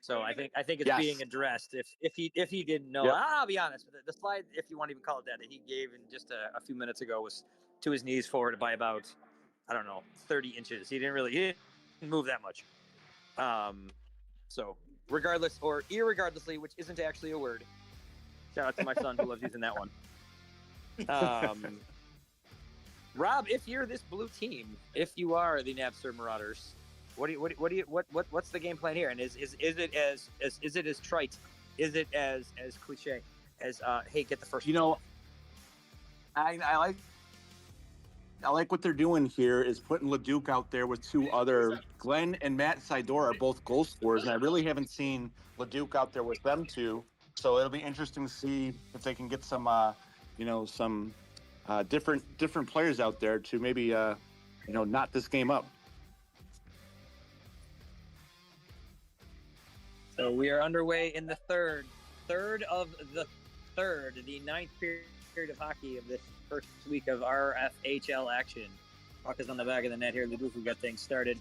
So I think it's Yes. being addressed. If he didn't know, Yep. I'll be honest. The slide, if you want to even call it that he gave in just a few minutes ago was to his knees forward by about, I don't know, 30 inches. He didn't move that much. So regardless or irregardlessly, which isn't actually a word. Shout out to my son who loves using that one. Rob, if you're this blue team, if you are the Napster Marauders, what's the game plan here? And is it as trite? Is it as cliche as hey, get the first? You know, I like what they're doing here is putting LeDuc out there with two other, Glenn and Matt Sidor are both goal scorers, and I really haven't seen LeDuc out there with them two. So it'll be interesting to see if they can get some, different players out there to maybe, knot this game up. So we are underway in the third of the third, the ninth period of hockey of this first week of RFHL action. Puck is on the back of the net here. LeDuc got things started.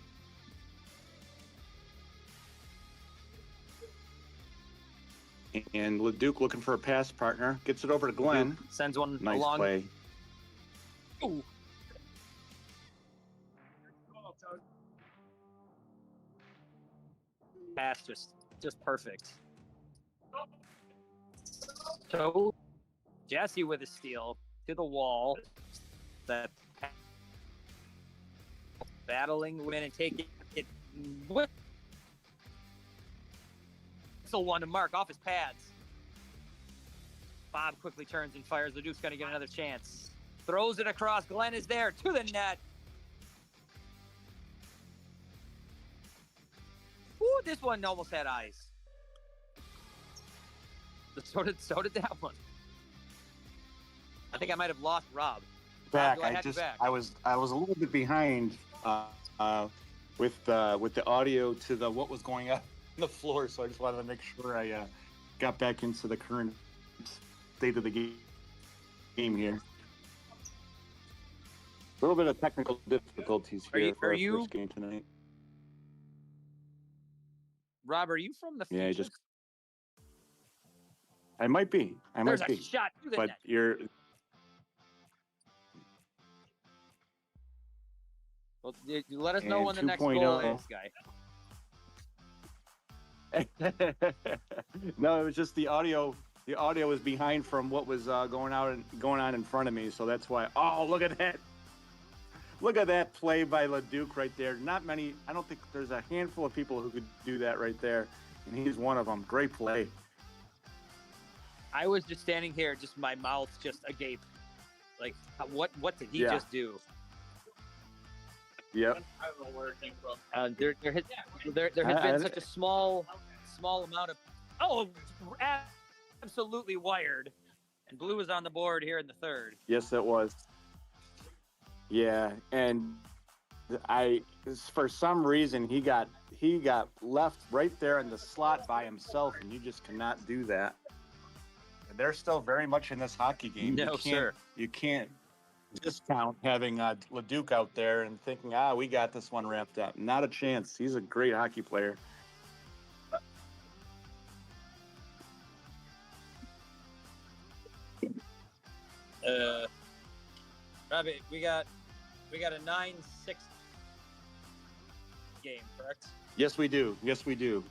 And LeDuc looking for a pass partner, gets it over to Glenn. Sends one Nice along. play. Ooh. Pass just perfect. So Jesse with a steal to the wall. That battling win and take it. What? Still one to Mark off his pads. Bob quickly turns and fires. LeDuc's going to get another chance. Throws it across. Glenn is there to the net. Ooh, this one almost had eyes. So did that one. I think I might have lost Rob. Back. Rob, do I have you back? I was a little bit behind with the audio to the what was going on the floor, so I just wanted to make sure I got back into the current state of the game here. A little bit of technical difficulties here for our first game tonight. Rob, are you from the Yeah, Fuchsians? I might be. There's a shot to the But net. you're. Well, you let us know And when the next 2.0. goal is, guy. No, it was just the audio. The audio was behind from what was going on in front of me, so that's why. Oh, look at that! Look at that play by LeDuc right there. Not many. I don't think there's a handful of people who could do that right there, and he's one of them. Great play. I was just standing here, just my mouth just agape. Like, what did he Yeah. just do? Yep. I don't know where it came from. There has been such a small amount of absolutely wired, and blue is on the board here in the third. Yes, it was. Yeah, and for some reason he got left right there in the slot by himself, and you just cannot do that. And they're still very much in this hockey game. No, sir. You can't discount having LeDuc out there and thinking, we got this one wrapped up. Not a chance. He's a great hockey player. Robbie, we got a 9-6 game, correct? Yes, we do. Yes, we do.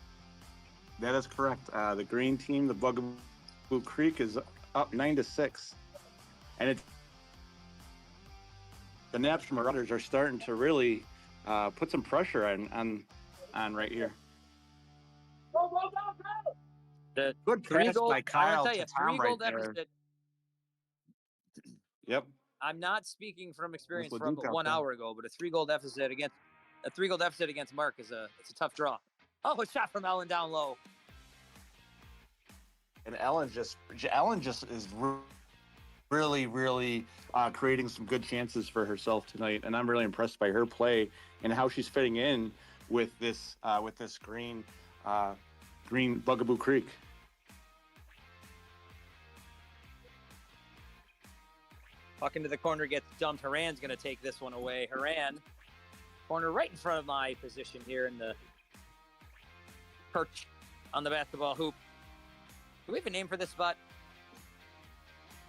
That is correct. The green team, the Bugaboo Creek, is up 9-6, and the Napster Marauders are starting to really put some pressure on right here. The Good three pass goal, by Kyle I want to to tell you, Tom right 3-goal there. deficit. Yep. I'm not speaking from experience With from LeDuc out 1 there. hour ago, but a 3-goal deficit against Mark it's a tough draw. Oh, a shot from Ellen down low. And Ellen just is really creating some good chances for herself tonight, and I'm really impressed by her play and how she's fitting in with this green Bugaboo Creek. Puck into the corner, gets dumped. Haran's going to take this one away. Haran, corner right in front of my position here in the perch on the basketball hoop. Do we have a name for this spot?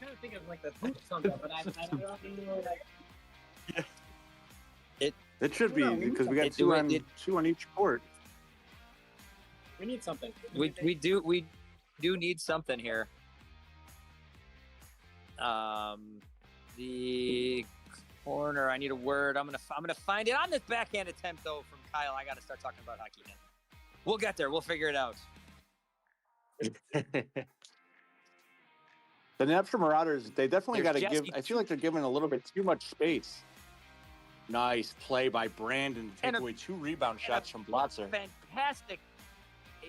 I'm trying to think of like the hoop something, but I don't know. It should be, because we got two on each court. We need something. We do need something here. The corner. I need a word. I'm gonna find it on this backhand attempt though from Kyle. I got to start talking about hockey now. We'll get there. We'll figure it out. The Napster Marauders, they definitely got There's to give. Jesse. I feel like they're giving a little bit too much space. Nice play by Brandon to take away 2 rebound shots from Blotzer. A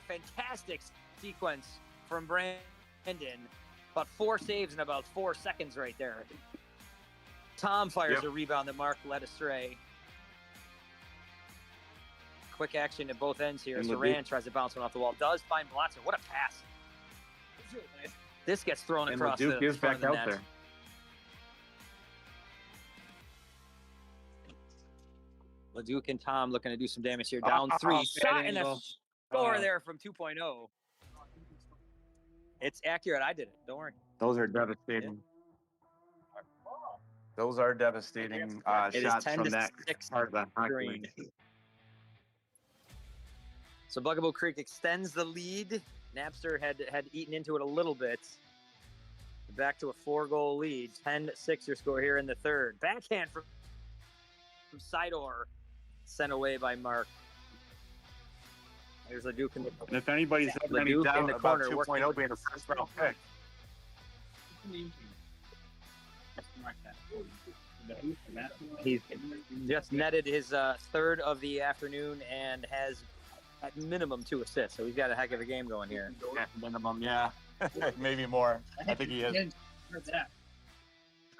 fantastic sequence from Brandon. About 4 saves in about 4 seconds right there. Tom fires a rebound that Mark led astray. Quick action at both ends here. Saran tries to bounce one off the wall. Does find Blotzer. What a pass. Really nice. This gets thrown And across LeDuc the is front back of the out net. there. LeDuc and Tom looking to do some damage here. Down 3. Shot and a score there from 2.0. It's accurate. I did it. Don't worry. Those are devastating. Those are devastating It is shots 10 from to that 6 part of the hockey green. league. So Bugaboo Creek extends the lead. Napster had eaten into it a little bit. Back to a 4-goal lead. 10-6 your score here in the third. Backhand from Sidor. Sent away by Mark. There's LeDuc in the And if anybody's having any LeDuc in doubt the about corner, 2.0 being a first round pick, he's just netted his third of the afternoon and has at minimum 2 assists. So he's got a heck of a game going here. at minimum, yeah, maybe more. I think he is. Heard that.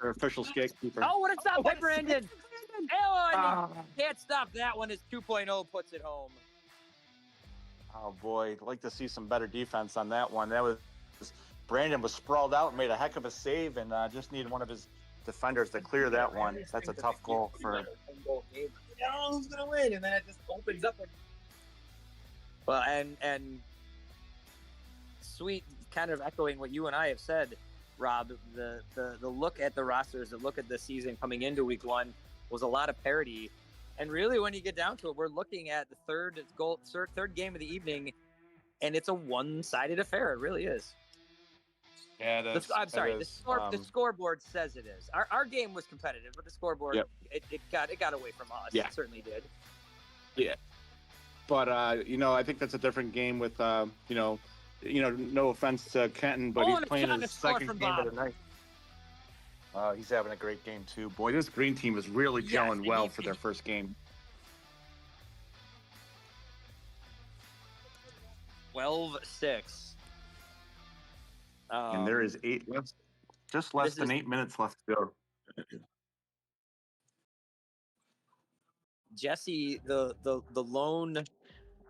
Our official scapekeeper. Oh, what a stop by Brandon! Oh, and he can't stop that one as 2.0 puts it home. Oh boy, I'd like to see some better defense on that one. That was Brandon was sprawled out and made a heck of a save, and just needed one of his defenders to clear that one. That's a tough goal for. I don't know who's gonna win, and then it just opens up. Well, and sweet, kind of echoing what you and I have said, Rob. The look at the rosters, the look at the season coming into week 1 was a lot of parity. And really, when you get down to it, we're looking at the third game of the evening, and it's a one-sided affair. It really is. Yeah, I'm sorry. The scoreboard says it is. Our game was competitive, but the scoreboard it got away from us. Yeah. It certainly did. Yeah, but I think that's a different game with no offense to Kenton, but he's playing his second game of the night. He's having a great game too. Boy, this green team is really gelling well for their first game. 12-6. And there is just less than 8 minutes left to go. Jesse, the lone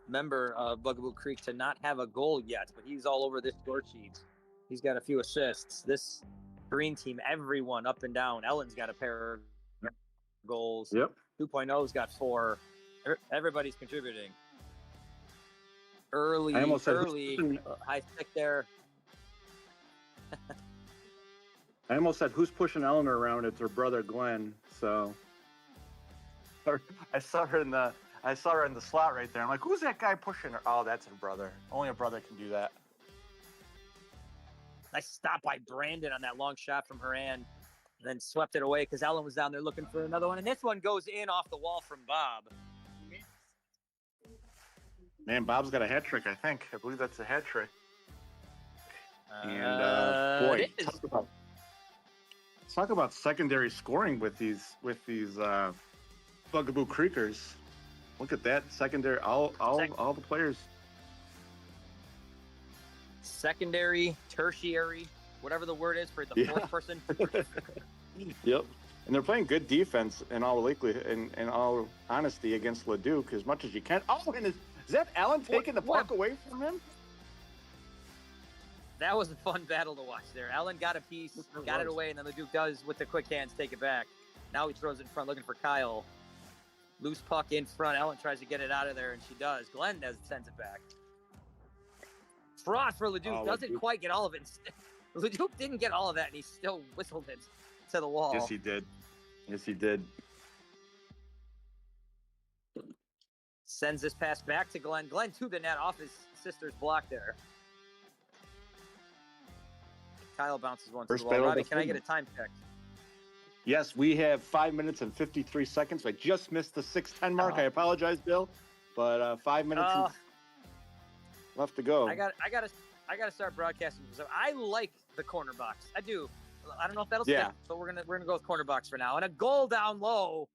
member of Bugaboo Creek to not have a goal yet, but he's all over this score sheet. He's got a few assists. This Green team, everyone up and down. Ellen's got a pair of goals. Yep. 2.0's got 4. Everybody's contributing. Early, I almost said high stick there. I almost said, who's pushing Eleanor around? It's her brother Glenn. So I saw her in the slot right there. I'm like, who's that guy pushing her? Oh, that's her brother. Only a brother can do that. Nice stop by Brandon on that long shot from Horan. Then swept it away because Ellen was down there looking for another one. And this one goes in off the wall from Bob. Man, Bob's got a hat trick, I think. I believe that's a hat trick. And boy, it is. talk about secondary scoring with these Bugaboo Creekers. Look at that secondary. All the players. Secondary, tertiary, whatever the word is for the fourth person. Yep. And they're playing good defense in all honesty against Leduc as much as you can. Oh, and is that Allen taking the puck away from him? That was a fun battle to watch there. Allen got a piece, got it away, and then Leduc does with the quick hands take it back. Now he throws it in front looking for Kyle. Loose puck in front. Allen tries to get it out of there, and she does. Glenn sends it back. Fraud for Leduc. Doesn't quite get all of it. Leduc didn't get all of that, and he still whistled it to the wall. Yes, he did. Yes, he did. Sends this pass back to Glenn. Glenn to the net off his sister's block there. Kyle bounces one to the wall. Robbie, can I get a time check? Yes, we have 5 minutes and 53 seconds. I just missed the 6:10 mark. I apologize, Bill, but 5 minutes left to go. I got to start broadcasting. So I like the corner box. I do. I don't know if that'll stick, but we're gonna go with corner box for now. And a goal down low.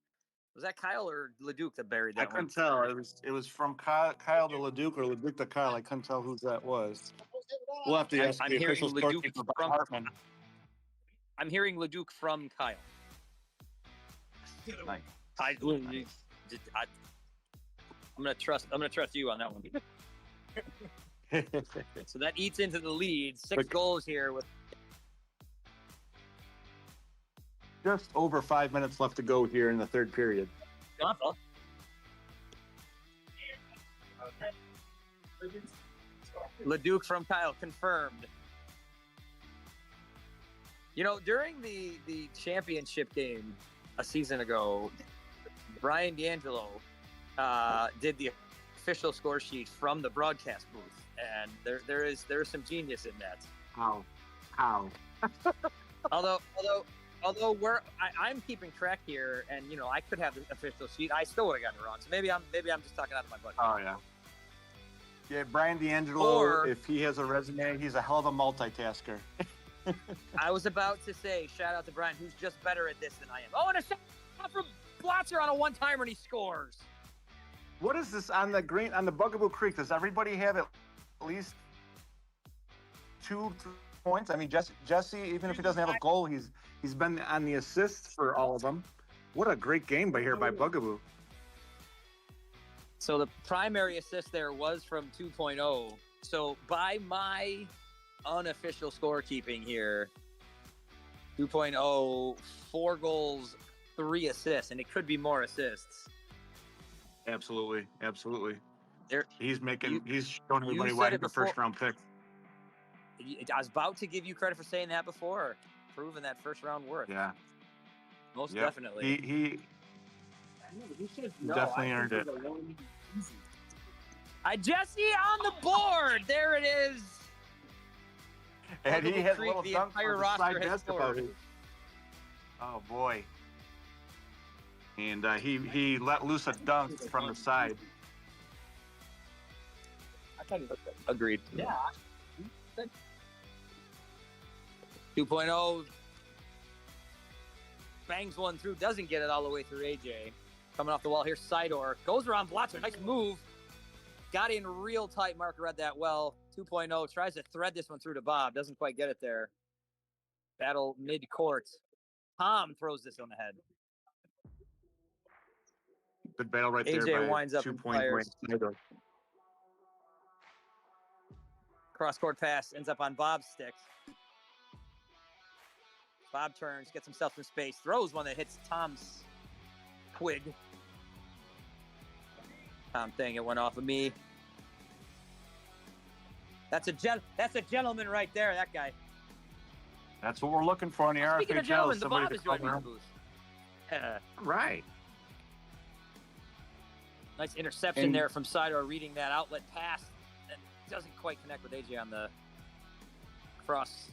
Was that Kyle or Leduc that buried that I couldn't tell. It was from Kyle to Leduc or Leduc to Kyle. I couldn't tell who that was. We'll have to ask the official scorekeeper from Hartman. I'm hearing Leduc from Kyle. Nice. I'm gonna trust you on that one. So that eats into the lead. 6 goals here with just over 5 minutes left to go here in the third period. Leduc from Kyle confirmed. You know, during the championship game a season ago, Brian D'Angelo did the official score sheet from the broadcast booth, and there is some genius in that. How? Although I'm keeping track here, and you know I could have the official sheet, I still would have gotten it wrong. So maybe I'm just talking out of my butt. Oh yeah. Yeah, Brian D'Angelo, if he has a resume, he's a hell of a multitasker. I was about to say, shout out to Brian, who's just better at this than I am. Oh, and a shot from Blotzer on a one-timer, and he scores. What is this on the Bugaboo Creek? Does everybody have at least 2 points? I mean, Jesse, even if he doesn't have a goal, he's been on the assists for all of them. What a great game by Bugaboo. So the primary assist there was from 2.0. So by my unofficial scorekeeping here, 2.0, 4 goals, 3 assists, and it could be more assists. Absolutely. He's showing You everybody said why it he's the before. first round pick. I was about to give you credit for saying that before, proving that first round worth. Yeah. Most definitely. He definitely earned it. Jesse on the board. There it is. And he had a little the dunk entire for the roster side has basketball. scored. Oh boy. And he let loose a dunk from the side. Agreed. Yeah. 2.0 bangs one through, doesn't get it all the way through. AJ coming off the wall here. Sidor goes around Blotzer. Nice move. Got in real tight. Mark read that well. 2.0 tries to thread this one through to Bob. Doesn't quite get it there. Battle mid-court. Tom throws this on the head. Good battle right AJ there by winds up 2-point and fires. Cross-court pass ends up on Bob's stick. Bob turns, gets himself some space, throws one that hits Tom's twig. Tom thing, it went off of me. That's a gentleman right there, that guy. That's what we're looking for in the RFHL. Speaking of gentlemen, the somebody Bob to is joining come the booth. Right. Nice interception And- there from Sidor, reading that outlet pass. And doesn't quite connect with AJ on the cross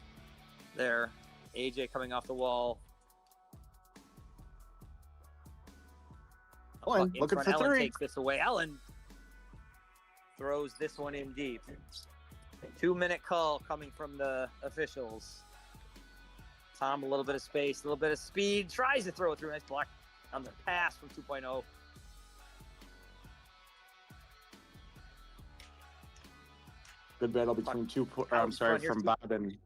there. AJ coming off the wall. Ellen, In looking front, for Ellen three. takes this away. Ellen throws this one in deep. 2-minute call coming from the officials. Tom, a little bit of space, a little bit of speed, tries to throw it through. Nice block on the pass from 2.0. Good battle between from Bob and.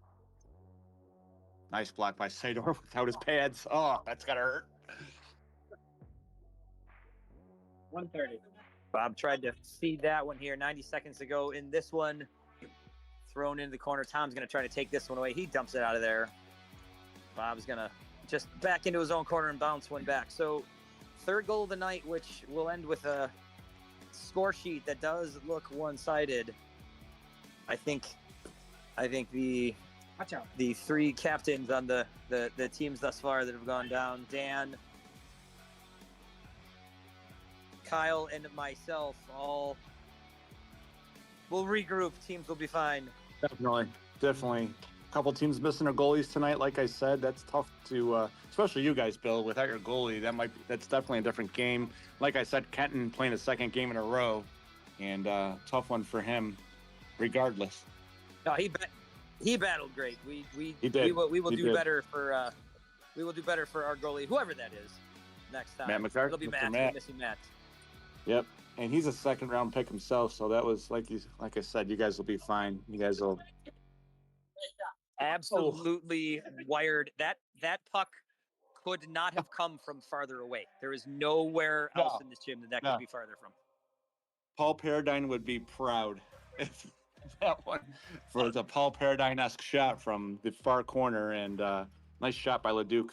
Nice block by Sador without his pads. Oh, that's gotta hurt. 130. Bob tried to feed that one here 90 seconds to go in this one. Thrown into the corner. Tom's going to try to take this one away. He dumps it out of there. Bob's going to just back into his own corner and bounce one back. So, third goal of the night, which will end with a score sheet that does look one-sided. I think the Watch out. the three captains on the teams thus far that have gone down, Dan, Kyle, and myself, all will regroup. Teams will be fine. Definitely. A couple teams missing their goalies tonight. Like I said, that's tough to, especially you guys, Bill. Without your goalie, that's definitely a different game. Like I said, Kenton playing a second game in a row, and tough one for him, regardless. No, he battled great. He did. We will He do did. better for our goalie, whoever that is, next time. Matt McCarthy. It'll be Mr. Matt. Matt. We're missing Matt. Yep. And he's a second round pick himself, so that was like I said, you guys will be fine. You guys will. Absolutely wired. That puck could not have come from farther away. There is nowhere else in this gym that No. could be farther from. Paul Paradine would be proud if that one for the Paul Paradine-esque shot from the far corner, and nice shot by Leduc.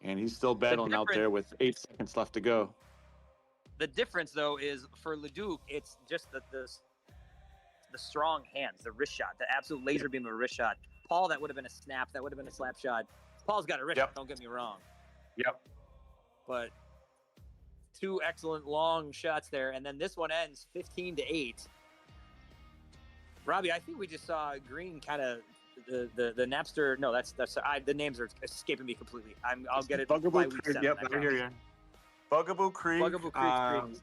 And he's still battling out there with 8 seconds left to go. The difference, though, is for Leduc, it's just the strong hands, the wrist shot, the absolute laser beam of a wrist shot. Paul, that would have been a snap. That would have been a slap shot. Paul's got a wrist shot, don't get me wrong. Yep. But two excellent long shots there. And then this one ends 15-8. Robbie, I think we just saw Green kind of the Napster. No, that's the names are escaping me completely. I'll get it by Bugaboo week Creek. 7. Yep, I hear you. Bugaboo Creek. Bugaboo Creek.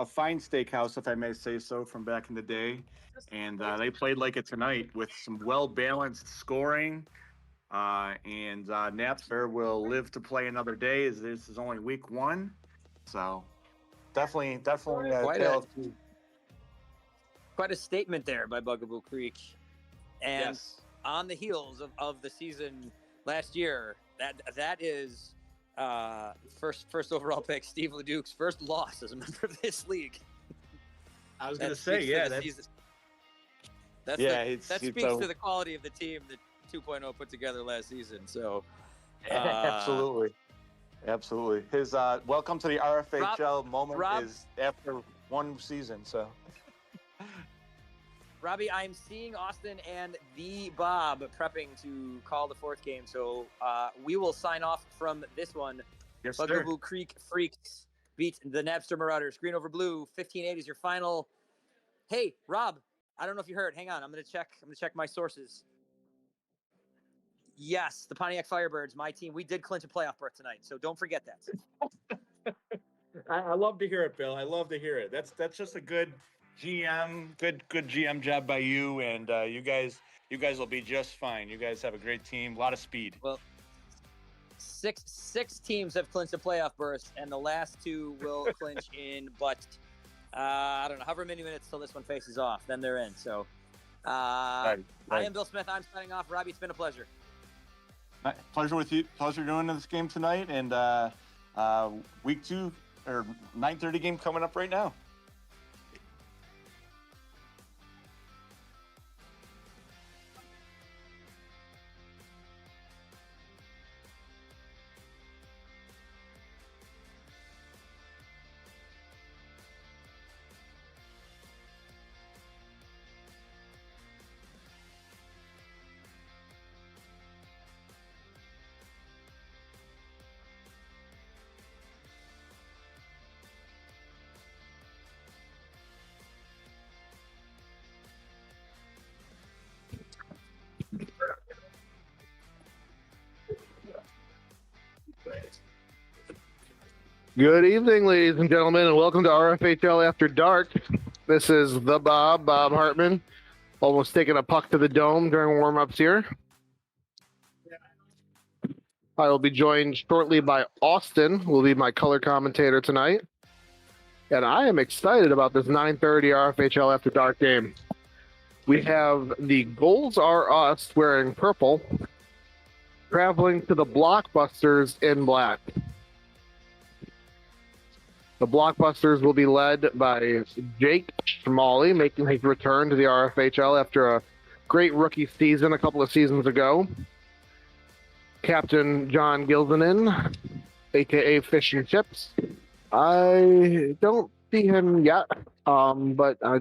A fine steakhouse, if I may say so, from back in the day. And they played like it tonight with some well-balanced scoring. And Napster will live to play another day, as this is only week 1. So definitely Quite a statement there by Bugaboo Creek. And yes. on the heels of the season last year, that is first overall pick, Steve Leduc's first loss as a member of this league. I was going to That say, speaks yeah, to the that's, season. That it's speaks to the quality of the team that 2.0 put together last season. So absolutely. His welcome to the RFHL moment Rob, is after one season. So, Robbie, I'm seeing Austin and the Bob prepping to call the 4th game. So we will sign off from this one. yes, sir. Bugaboo Creek Freaks beat the Napster Marauders. Green over blue. 15-8 is your final. Hey, Rob, I don't know if you heard. Hang on. I'm going to check my sources. Yes, the Pontiac Firebirds, my team. We did clinch a playoff berth tonight, so don't forget that. I love to hear it, Bill. I love to hear it. That's just a good GM, good GM job by you, and you guys will be just fine. You guys have a great team, a lot of speed. Well, six teams have clinched a playoff berth, and the last 2 will clinch in, but I don't know, however many minutes till this one faces off, then they're in. So Right. I am Bill Smith. I'm signing off. Robbie, it's been a pleasure. Pleasure with you. Pleasure doing this game tonight, and week 2 or 9:30 game coming up right now. Good evening, ladies and gentlemen, and welcome to RFHL After Dark. This is the Bob Hartman, almost taking a puck to the dome during warm-ups here. I will be joined shortly by Austin, who will be my color commentator tonight. And I am excited about this 9:30 RFHL After Dark game. We have the Goals Are Us wearing purple, traveling to the Blockbusters in black. The Blockbusters will be led by Jake Schmalley, making his return to the RFHL after a great rookie season a couple of seasons ago. Captain John Gilzanen, aka Fish and Chips. I don't see him yet, but I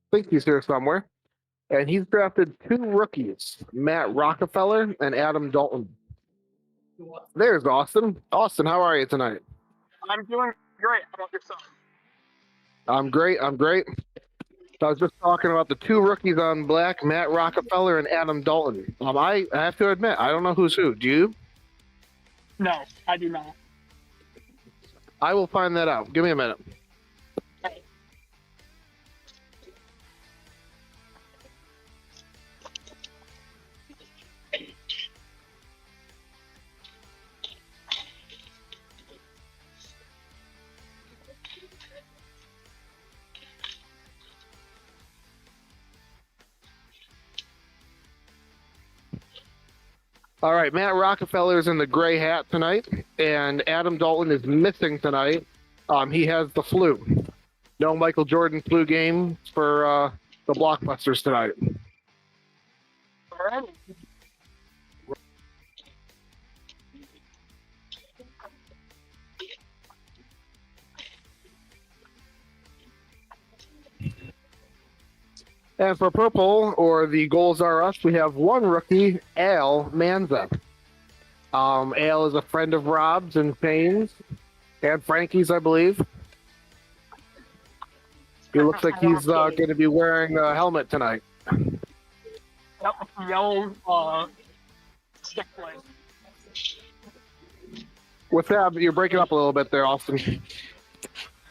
think he's here somewhere. And he's drafted 2 rookies, Matt Rockefeller and Adam Dalton. There's Austin. Austin, how are you tonight? I'm doing great. How about yourself? I'm great. I was just talking about the 2 rookies on black, Matt Rockefeller and Adam Dalton. I have to admit, I don't know who's who. Do you? No, I do not. I will find that out. Give me a minute. All right, Matt Rockefeller is in the gray hat tonight, and Adam Dalton is missing tonight. He has the flu. No Michael Jordan flu game for the Blockbusters tonight. All right. And for purple, or the Goals Are Us, we have 1 rookie, Al Manza. Al is a friend of Rob's and Shane's, and Frankie's, I believe. He looks like he's going to be wearing a helmet tonight. Yep, yellow stick blade. What's that? You're breaking up a little bit there, Austin.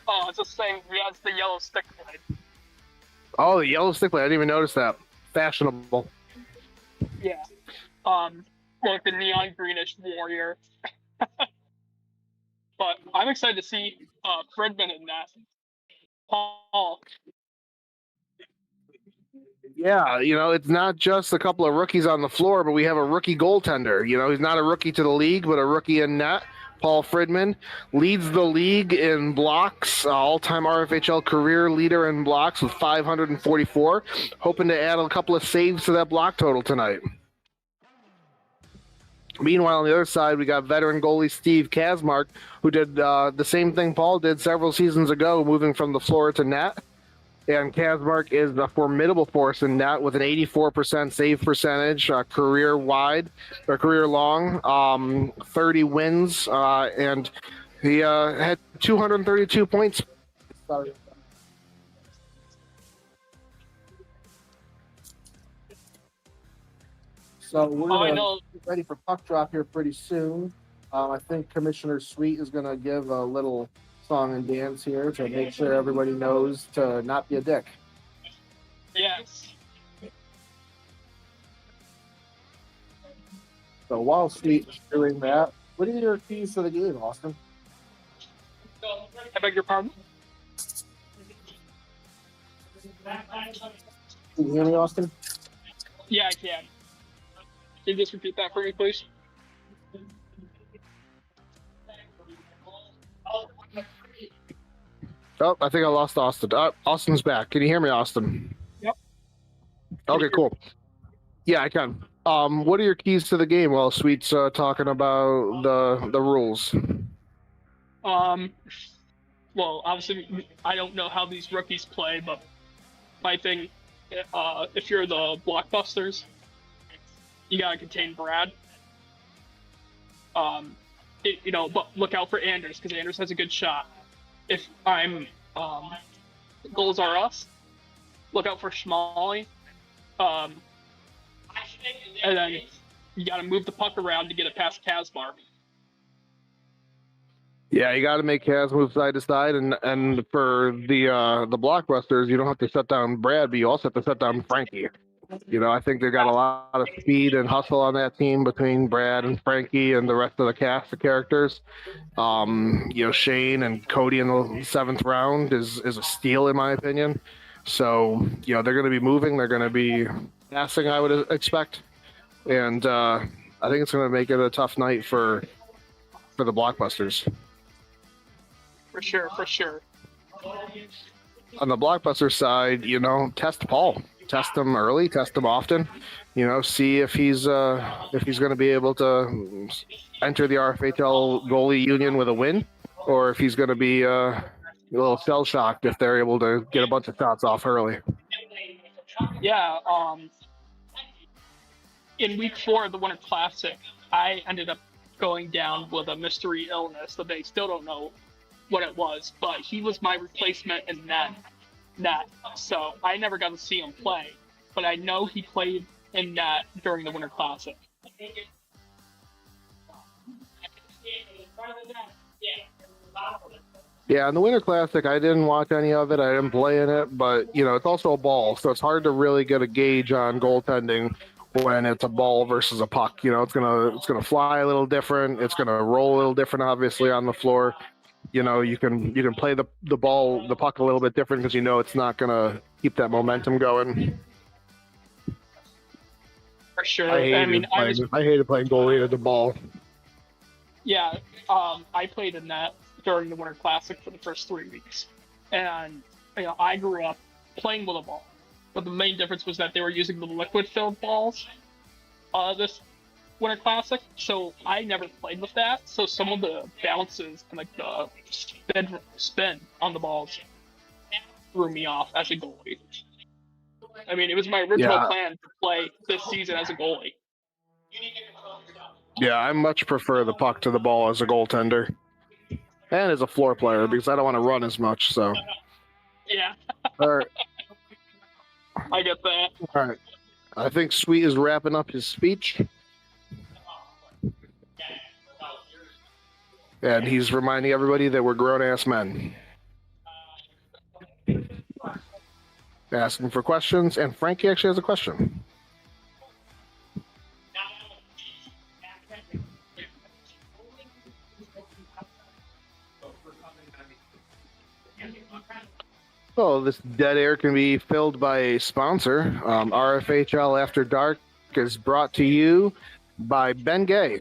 Oh, I was just saying he has the yellow stick blade. Oh, the yellow stick blade. I didn't even notice that. Fashionable. Yeah. Like the neon greenish warrior. But I'm excited to see Fredman in that. Paul. Yeah, it's not just a couple of rookies on the floor, but we have a rookie goaltender. He's not a rookie to the league, but a rookie in net. Paul Fridman leads the league in blocks, all-time RFHL career leader in blocks with 544. Hoping to add a couple of saves to that block total tonight. Meanwhile, on the other side, we got veteran goalie Steve Kazmark, who did the same thing Paul did several seasons ago, moving from the floor to net. And Kazmark is a formidable force in net with an 84% save percentage, career long, 30 wins, and he had 232 points. Sorry. So we're going to get ready for puck drop here pretty soon. I think Commissioner Sweet is going to give a little song and dance here to make sure everybody knows to not be a dick. Yes. So while Sweet is doing that, what are your keys to the game, Austin? I beg your pardon? Can you hear me, Austin? Yeah, I can. Can you just repeat that for me, please? Oh, I think I lost Austin. Austin's back. Can you hear me, Austin? Yep. Okay, cool. Yeah, I can. What are your keys to the game while Sweet's talking about the rules? Well, obviously, I don't know how these rookies play, but my thing, if you're the Blockbusters, you gotta contain Brad. But look out for Anders, because Anders has a good shot. If I'm Goals Are Us, look out for Schmalley. And then you got to move the puck around to get it past Kazmark. Yeah, you got to make Kaz move side to side, and for the blockbusters, you don't have to shut down Brad, but you also have to shut down Frankie. I think they've got a lot of speed and hustle on that team between Brad and Frankie and the rest of the cast of characters. Shane and Cody in the seventh round is a steal in my opinion. So they're going to be moving, they're going to be passing, I would expect, and I think it's going to make it a tough night for the blockbusters. For sure. On the blockbuster side, test Paul, test him early, test him often, see if he's going to be able to enter the RFHL goalie union with a win, or if he's going to be a little shell shocked if they're able to get a bunch of shots off early. Yeah. In week 4 of the Winter Classic, I ended up going down with a mystery illness that they still don't know what it was, but he was my replacement in net. So I never got to see him play, but I know he played in net during the Winter Classic. Yeah, in the Winter Classic, I didn't watch any of it. I didn't play in it, but it's also a ball, so it's hard to really get a gauge on goaltending when it's a ball versus a puck. It's gonna fly a little different. It's gonna roll a little different, obviously, on the floor. You can play the puck a little bit different because it's not gonna keep that momentum going. For sure. I hated playing goalie at the ball. Yeah, I played in that during the Winter Classic for the first 3 weeks, and I grew up playing with a ball, but the main difference was that they were using the liquid-filled balls this Winter Classic, so I never played with that. So some of the bounces and like the spin on the balls threw me off as a goalie. I mean, it was my original plan to play this season as a goalie. Yeah, I much prefer the puck to the ball as a goaltender and as a floor player because I don't want to run as much. So yeah, all right, I get that. All right, I think Sweet is wrapping up his speech. And he's reminding everybody that we're grown-ass men. Asking for questions, and Frankie actually has a question. So this dead air can be filled by a sponsor. RFHL After Dark is brought to you by Ben Gay.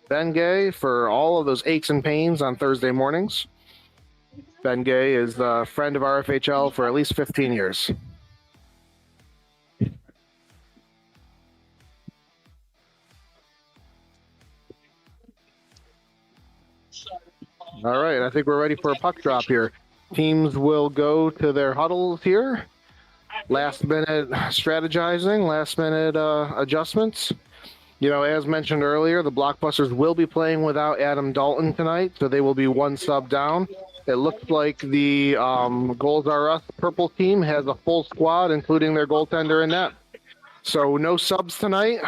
Ben Gay for all of those aches and pains on Thursday mornings. Ben Gay is a friend of RFHL for at least 15 years. All right, I think we're ready for a puck drop here. Teams will go to their huddles here. Last minute strategizing, last minute adjustments. As mentioned earlier, the Blockbusters will be playing without Adam Dalton tonight, so they will be one sub down. It looks like the Goals R Us purple team has a full squad, including their goaltender in net. So no subs tonight.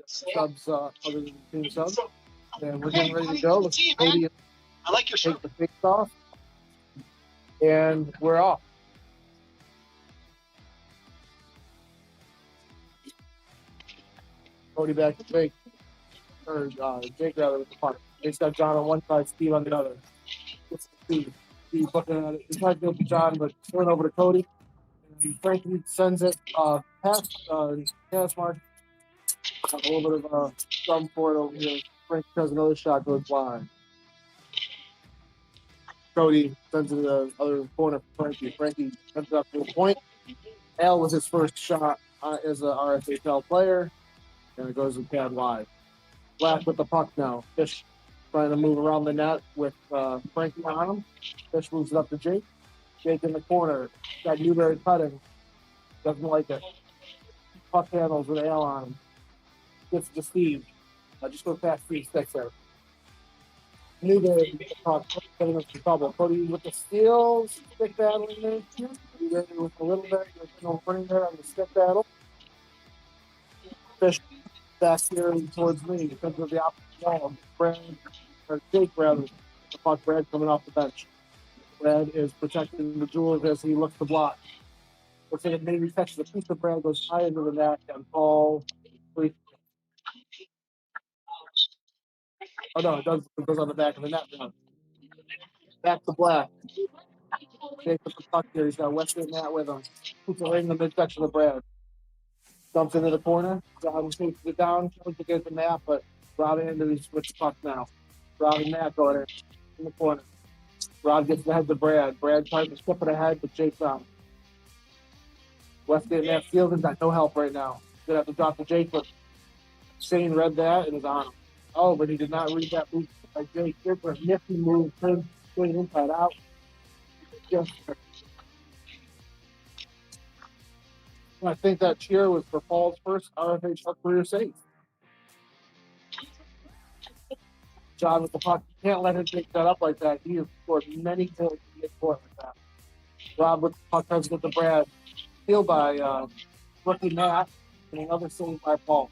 Subs other than team subs. And we're getting ready to go. Let's I like your shirt. take the face off. And we're off. Cody back to Jake. Or Jake rather with the puck. Jake's got John on one side, Steve on the other. It's Steve. Steve looking at it. He's trying to go to John, but turn over to Cody. And Frankie sends it past mark. A little bit of thumb for it over here. Frankie has another shot, goes blind. Cody sends it to the other corner for Frankie. Frankie sends it up to the point. Al was his first shot as an RFHL player. And it goes with pad wide. Black with the puck now. Fish trying to move around the net with Frankie on him. Fish moves it up to Jake. Jake in the corner. Got Newberry cutting. Doesn't like it. Puck handles with Al on him. Gets to Steve. Just go past Steve sticks there. Newberry with the puck. Getting him some trouble. Cody with the steal. Stick battle in there. Newberry with a little bit. There's no running there on the stick battle. Fish back here towards me because of the opposite wall. Brand or Jake rather. The puck, Brad coming off the bench. Brad is protecting the jewels as he looks to block. Looks like it maybe catches a piece of Brad, goes high into the net, and Paul. Oh no, it goes on the back of the net now. Back to Black. Jake with the puck here. He's got Wesley and Matt with him. Puts it right in the midsection of Brad. Dumps into the corner. Robin takes it down, tries to get the Matt, but Robin into the switch puck now. Rob and Matt go in the corner. Rob gets the head to Brad. Brad tries to skip it ahead, but Jake's on. Wesley and Matt Fields got no help right now. Gonna have to drop to Jake, but Shane read that and is on him. Oh, but he did not read that move by Jake. Jake was a nifty move, turning inside out. Just, I think that cheer was for Paul's first RFHL career save. John with the puck. You can't let him pick that up like that. He has scored many goals in the court like that. Rob with the puck comes with the Brad. Steal by rookie Matt and another save by Paul.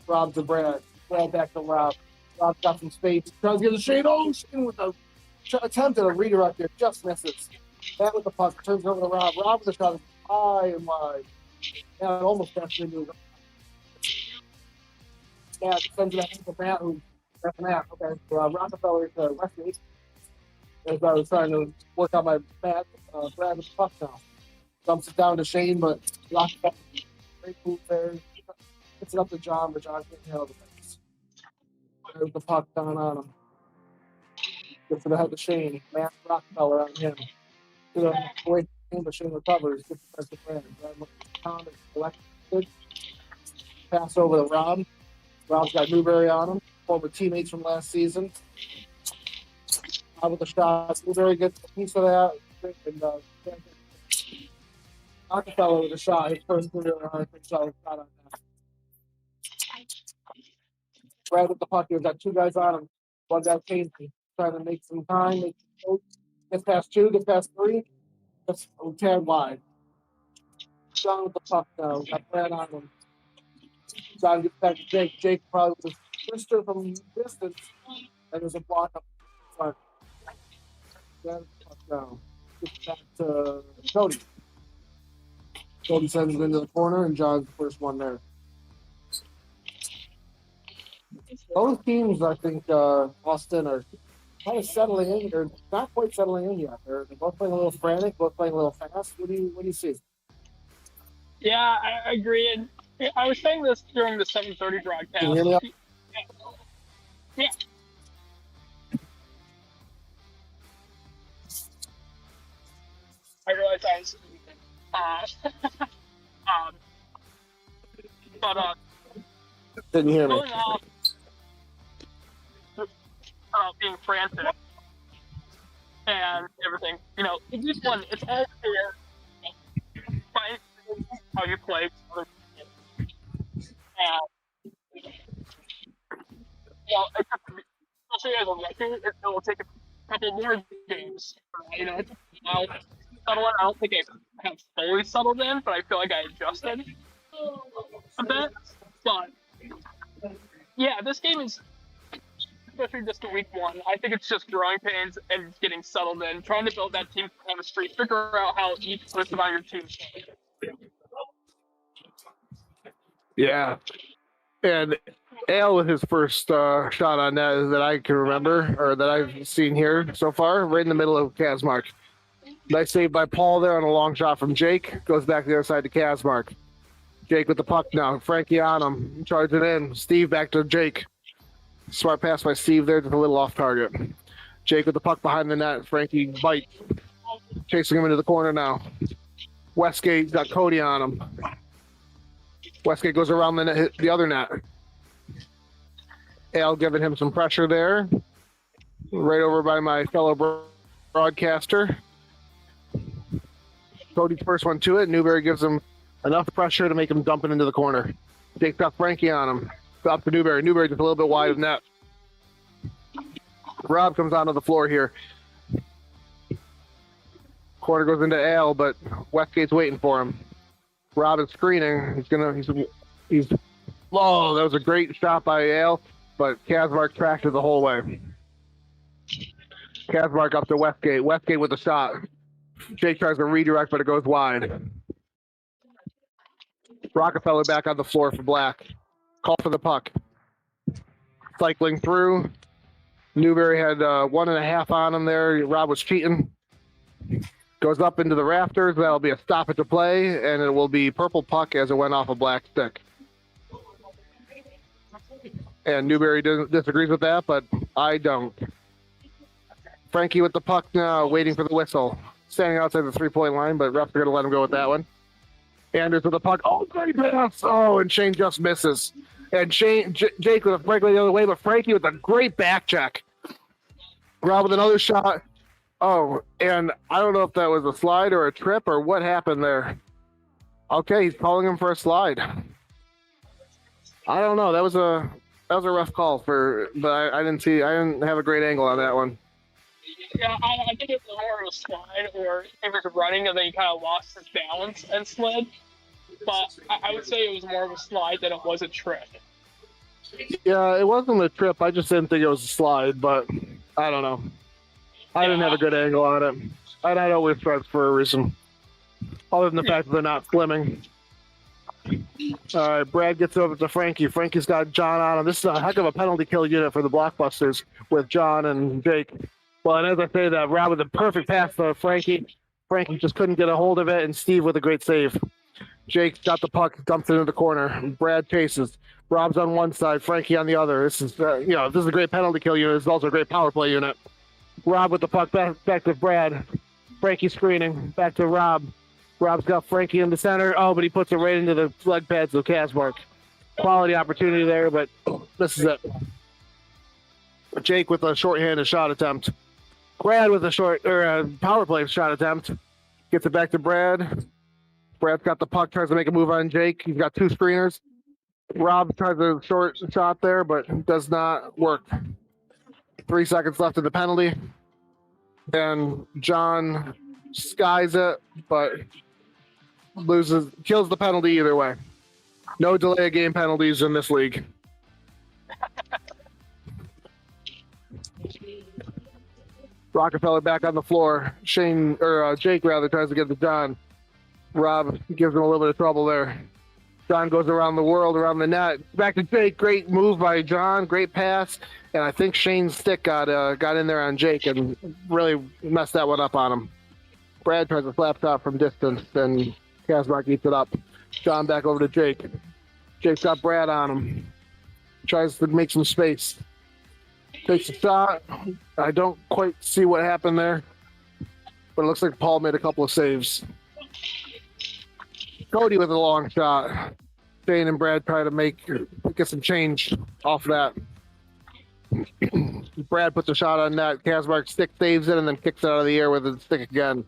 Rob to Brad. Brad back to Rob. Rob's got some space. Tries to get a Shane. Oh, Shane with a attempt at a redirect there. Just misses. Matt with the puck. Turns over to Rob. Rob with the shot high and wide. Now it almost passed into Matt sends it ahead to Matt, who that's Matt. Okay. Rockefeller to Wesley. As I was trying to work on my Matt, Brad with the puck now. Dumps it down to Shane, but Rockefeller, great move there. Gets it up to John, but John can't handle the things. There's the puck down on him. Gets it ahead to Shane. Matt Rockefeller on him. To the away from him, but Shane recovers. Gets it back to Brad. Brad looks at Tom and collected. Pass over to Rob. Rob's got Newberry on him. Former teammates from last season. Rob with the shot. Newberry gets a piece of that. And Rockefeller with a shot. His first career shot on that. Brad with the puck. He's got two guys on him. One guy changing. Trying to make some time. Gets past two. Gets past three. That's a tad wide. John with the puck now. Got Brad on him. John gets back to Jake. Jake probably was twister from distance. And there's a block up front. Then puck down. Gets back to Cody. Cody sends it into the corner, and John's the first one there. Both teams, I think, Austin, are kind of settling in. They're not quite settling in yet. They're both playing a little frantic, both playing a little fast. What do you see? Yeah, I agree. And I was saying this during the 7:30 broadcast. Can you hear me? Yeah. I realized I was. But Didn't hear me. going off being frantic and everything, in this one, it's all fair. Find how you play. And, especially as a rookie, it will take a couple more games. It took a while to settle in. I don't think I have fully settled in, but I feel like I adjusted a bit. But, yeah, this game is, especially just in week one, I think it's just growing pains and getting settled in, trying to build that team chemistry, figure out how each person on your team plays. Yeah. And Al with his first shot on net that I can remember, or that I've seen here so far, right in the middle of Kazmark. Nice save by Paul there on a long shot from Jake. Goes back to the other side to Kazmark. Jake with the puck now. Frankie on him. Charging in. Steve back to Jake. Smart pass by Steve there, just a little off target. Jake with the puck behind the net. Frankie bites. Chasing him into the corner now. Westgate's got Cody on him. Westgate goes around the other net. Al giving him some pressure there. Right over by my fellow broadcaster. Cody's first one to it. Newberry gives him enough pressure to make him dump it into the corner. Jake's got Frankie on him. Up to Newberry. Newberry just a little bit wide of net. Rob comes onto the floor here. Corner goes into Al, but Westgate's waiting for him. Rob is screening. He's oh, that was a great shot by Al. but Kazmark tracked it the whole way. Kazmark up to Westgate. Westgate with the shot. Jake tries to redirect, but it goes wide. Rockefeller back on the floor for Black. Call for the puck. Cycling through. Newberry had 1.5 on him there. Rob was cheating. Goes up into the rafters. That'll be a stoppage of play, and it will be purple puck as it went off a black stick. And Newberry disagrees with that, but I don't. Frankie with the puck now, waiting for the whistle. Standing outside the three-point line, but refs are going to let him go with that one. Anders with the puck. Oh, great pass. Oh, and Shane just misses. And Jake with a breakaway the other way, but Frankie with a great back check. Rob with another shot. Oh, and I don't know if that was a slide or a trip or what happened there. Okay, he's calling him for a slide. I don't know. That was a rough call but I didn't have a great angle on that one. Yeah, I think it was more of a slide, or if it was running and then he kind of lost his balance and slid. But I would say it was more of a slide than it was a trip. Yeah, it wasn't a trip. I just didn't think it was a slide, but I don't know. I didn't have a good angle on it. And I know we're friends for a reason. Other than the fact that they're not slimming. All right, Brad gets over to Frankie. Frankie's got John on him. This is a heck of a penalty kill unit for the Blockbusters with John and Jake. Well, and as I say that, Rob with a perfect pass to Frankie. Frankie just couldn't get a hold of it, and Steve with a great save. Jake got the puck, dumps it into the corner. Brad chases. Rob's on one side, Frankie on the other. This is, this is a great penalty kill unit. It's also a great power play unit. Rob with the puck back to Brad. Frankie screening. Back to Rob. Rob's got Frankie in the center. Oh, but he puts it right into the leg pads of Kazmark. Quality opportunity there, but this is it. Jake with a shorthanded shot attempt. Brad with a power play shot attempt. Gets it back to Brad. Brad's got the puck, tries to make a move on Jake. He's got two screeners. Rob tries a short shot there, but does not work. 3 seconds left in the penalty. And John skies it, but kills the penalty either way. No delay of game penalties in this league. Rockefeller back on the floor. Jake rather tries to get to John. Rob gives him a little bit of trouble there. John goes around the world, around the net. Back to Jake. Great move by John. Great pass. And I think Shane's stick got in there on Jake and really messed that one up on him. Brad tries a slap shot from distance, and Kazmark eats it up. John back over to Jake. Jake's got Brad on him. Tries to make some space. Takes a shot. I don't quite see what happened there, but it looks like Paul made a couple of saves. Cody with a long shot. Shane and Brad try to get some change off that. Brad puts a shot on that. Kazmark stick saves it and then kicks it out of the air with a stick again.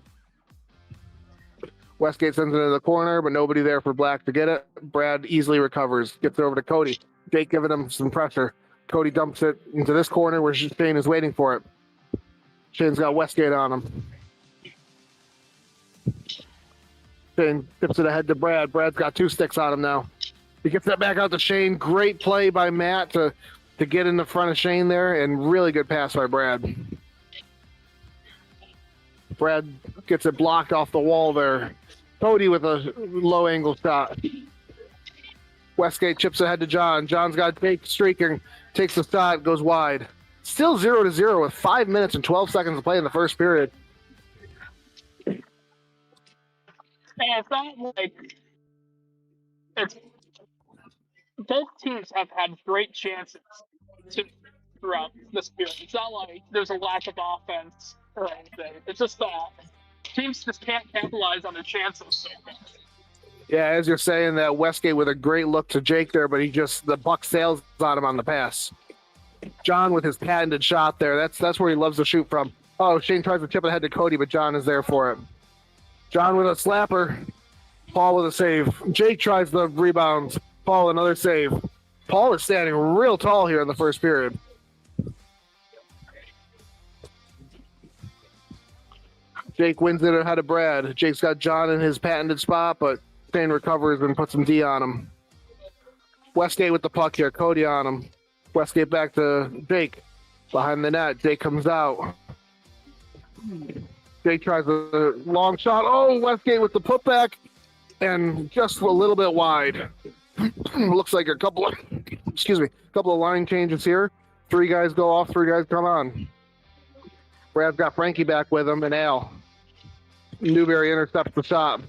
Westgate sends it into the corner, but nobody there for Black to get it. Brad easily recovers, gets it over to Cody. Jake giving him some pressure. Cody dumps it into this corner where Shane is waiting for it. Shane's got Westgate on him. Shane tips it ahead to Brad. Brad's got 2 sticks on him now. He gets that back out to Shane. Great play by Matt to get in the front of Shane there, and really good pass by Brad. Brad gets it blocked off the wall there. Cody with a low angle shot. Westgate chips ahead to John. John's got Jake streaking. Takes the shot, goes wide. Still 0-0 with 5 minutes and 12 seconds to play in the first period. And it's not like both teams have had great chances throughout this period. It's not like there's a lack of offense or anything. It's just that teams just can't capitalize on their chances so far. Yeah, as you're saying that, Westgate with a great look to Jake there, but the buck sails on him on the pass. John with his patented shot there. That's where he loves to shoot from. Oh, Shane tries to tip it ahead to Cody, but John is there for it. John with a slapper. Paul with a save. Jake tries the rebounds. Paul another save. Paul is standing real tall here in the first period. Jake wins it ahead of Brad. Jake's got John in his patented spot, but Shane recovers and puts some D on him. Westgate with the puck here. Cody on him. Westgate back to Jake. Behind the net, Jake comes out. Jake tries a long shot. Oh, Westgate with the putback. And just a little bit wide. Looks like a couple of line changes here. 3 guys go off, 3 guys come on. Brad's got Frankie back with him and Al. Newberry intercepts the shot.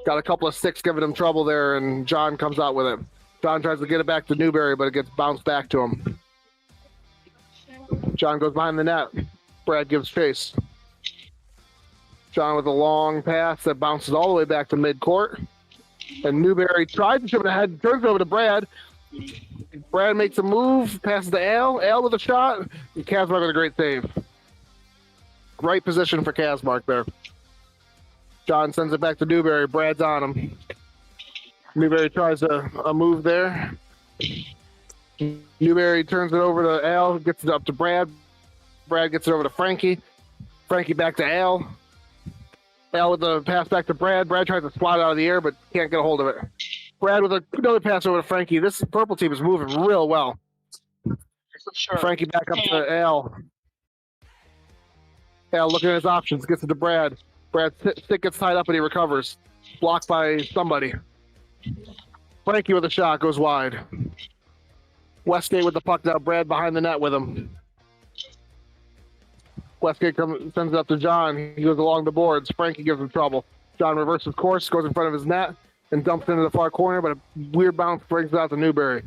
Got a couple of sticks giving him trouble there, and John comes out with it. John tries to get it back to Newberry, but it gets bounced back to him. John goes behind the net. Brad gives chase. John with a long pass that bounces all the way back to midcourt. And Newberry tries to chip it ahead, turns it over to Brad. Brad makes a move, passes to Al. Al with a shot. And Kazmark with a great save. Right position for Kazmark there. John sends it back to Newberry. Brad's on him. Newberry tries a move there. Newberry turns it over to Al, gets it up to Brad. Brad gets it over to Frankie. Frankie back to Al. Al with the pass back to Brad. Brad tries to slide out of the air, but can't get a hold of it. Brad with another pass over to Frankie. This purple team is moving real well. Sure. Frankie back up to Al. Al looking at his options, gets it to Brad. Brad's stick gets tied up and he recovers. Blocked by somebody. Frankie with a shot goes wide. Westgate with the puck now. Brad behind the net with him. Westgate sends it up to John. He goes along the boards. Frankie gives him trouble. John reverses course, goes in front of his net, and dumps into the far corner, but a weird bounce brings it out to Newberry.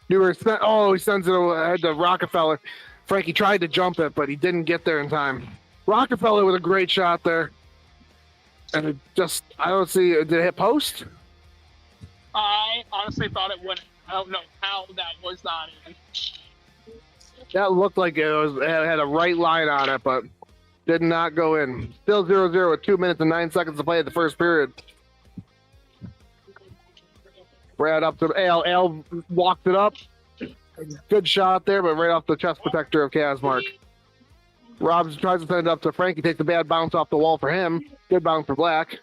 Newberry he sends it ahead to Rockefeller. Frankie tried to jump it, but he didn't get there in time. Rockefeller with a great shot there. And it just, I don't see, did it hit post? I honestly thought it went. I don't know how that was not in. That looked like it had a right line on it, but did not go in. Still 0-0 with 2 minutes and 9 seconds to play at the first period. Brad up to Al. Al walked it up. Good shot there, but right off the chest protector of Kazmark. Robbs tries to send it up to Frankie. Takes a bad bounce off the wall for him. Good bounce for Black.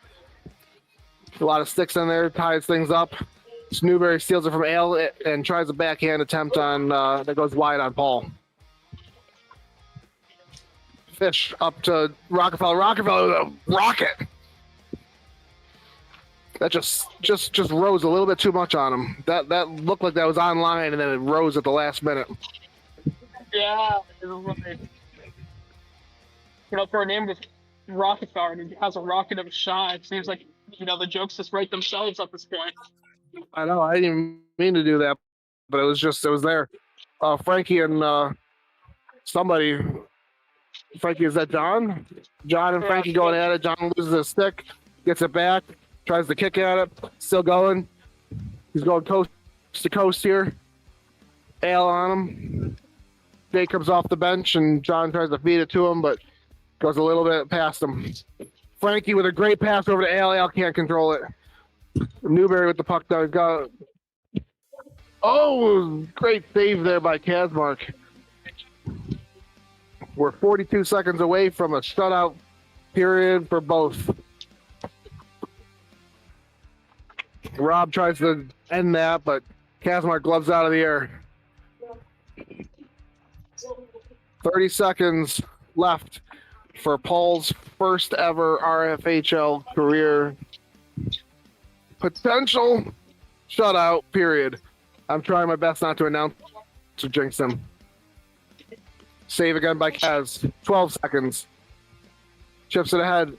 A lot of sticks in there, ties things up. Newberry steals it from Al and tries a backhand attempt on that goes wide on Paul. Fish up to Rockefeller. Rockefeller with a rocket. That just rose a little bit too much on him. That looked like that was on line, and then it rose at the last minute. Yeah, it was like, for a name with Rockefeller, and he has a rocket of a shot. It seems like the jokes just write themselves at this point. I know. I didn't even mean to do that, but it was there. Frankie and somebody. Frankie, is that John? John and Frankie going at it. John loses his stick, gets it back, tries to kick at it, still going. He's going coast to coast here. Al on him. Jake comes off the bench, and John tries to feed it to him, but goes a little bit past him. Frankie with a great pass over to Al. Al can't control it. Newberry with the puck down. He's got great save there by Kazmark. We're 42 seconds away from a shutout period for both. Rob tries to end that, but Kazmark gloves out of the air. 30 seconds left for Paul's first ever RFHL career potential shutout period. I'm trying my best not to announce to jinx him. Save again by Kaz. 12 seconds. Chips it ahead.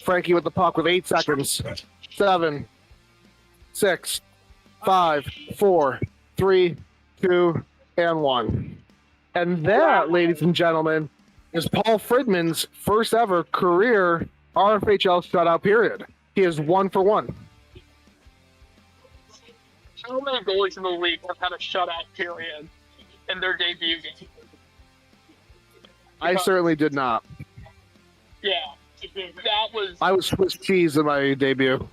Frankie with the puck with 8 seconds. 7, 6, 5, 4, 3, 2, and 1. And that, ladies and gentlemen, is Paul Fridman's first ever career RFHL shutout period. He is 1 for 1. How many goalies in the league have had a shutout period in their debut game? I certainly did not. Yeah, that was. I was Swiss cheese in my debut.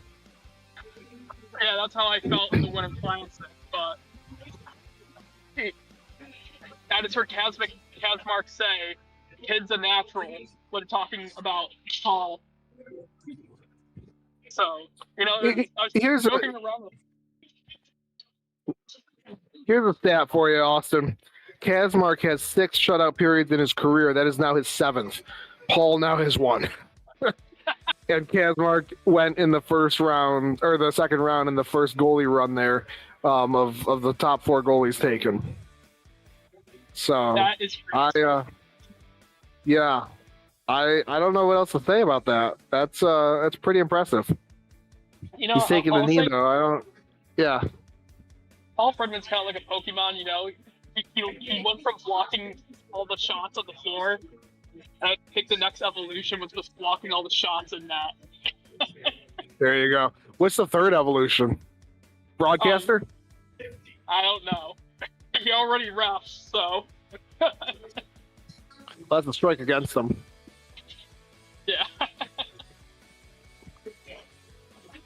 Yeah, that's how I felt in the Winter Classic. But that is for Kazmark say, "Kid's a natural" when talking about Paul. So I was joking around. Here's a stat for you, Austin. Kazmark has 6 shutout periods in his career. That is now his 7th. Paul now has 1. And Kazmark went in the first round, or the second round in the first goalie run there of the top 4 goalies taken. So That is crazy. I don't know what else to say about that. That's pretty impressive. You know, He's taking the knee though. Yeah. Paul Fredman's kind of like a Pokemon, you know. He went from blocking all the shots on the floor, and I think the next evolution was just blocking all the shots in that. There you go. What's the third evolution? Broadcaster? I don't know. He already refs, so. That's a strike against them. Yeah.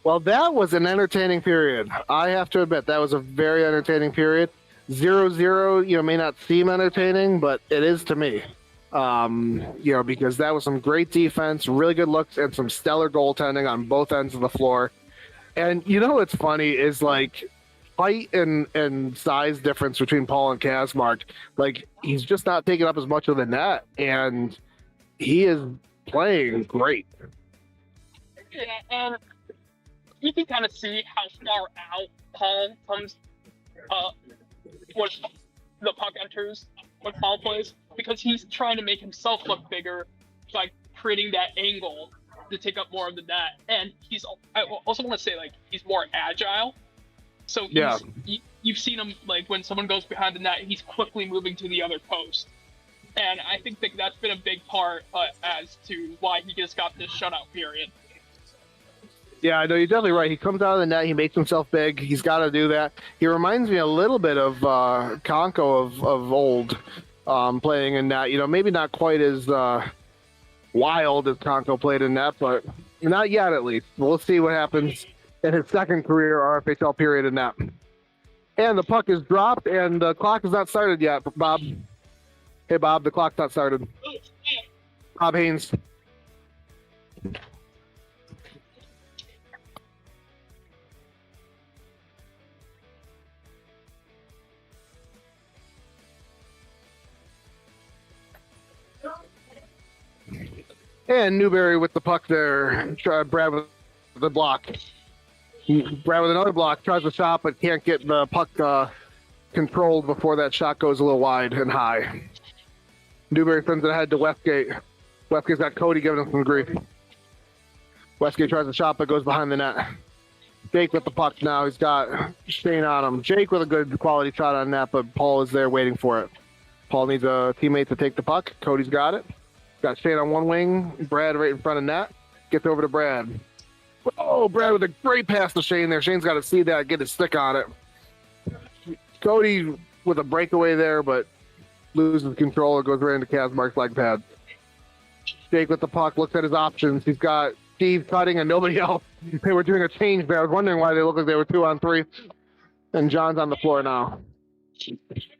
Well, that was an entertaining period. I have to admit, that was a very entertaining period. 0-0, may not seem entertaining, but it is to me. Because that was some great defense, really good looks, and some stellar goaltending on both ends of the floor. And what's funny is like height and size difference between Paul and Kazmark. Like, he's just not taking up as much of the net, and he is playing great. Yeah, and you can kind of see how far out Paul comes when the puck enters, when Paul plays, because he's trying to make himself look bigger by creating that angle to take up more of the net. And I also want to say, like, he's more agile. So you've seen him, like, when someone goes behind the net, he's quickly moving to the other post. And I think that's been a big part as to why he just got this shutout period. Yeah, I know, you're definitely right. He comes out of the net, he makes himself big. He's got to do that. He reminds me a little bit of Konko of old, playing in net. Maybe not quite as wild as Konko played in net, but not yet at least. We'll see what happens in his second career RFHL period in net. And the puck is dropped, and the clock is not started yet, Bob. Hey, Bob, the clock's not started. Bob Haynes. And Newberry with the puck there. Brad with the block. Brad with another block. Tries the shot, but can't get the puck controlled before that shot goes a little wide and high. Newberry sends it ahead to Westgate. Westgate's got Cody giving him some grief. Westgate tries the shot, but goes behind the net. Jake with the puck now. He's got Shane on him. Jake with a good quality shot on that, but Paul is there waiting for it. Paul needs a teammate to take the puck. Cody's got it. Got Shane on one wing. Brad right in front of net. Gets over to Brad. Oh, Brad with a great pass to Shane there. Shane's got to see that, get his stick on it. Cody with a breakaway there, but loses control. It goes right into Kazmark's leg pad. Jake with the puck, looks at his options. He's got Steve cutting and nobody else. They were doing a change there. I was wondering why they looked like they were 2-on-3. And John's on the floor now.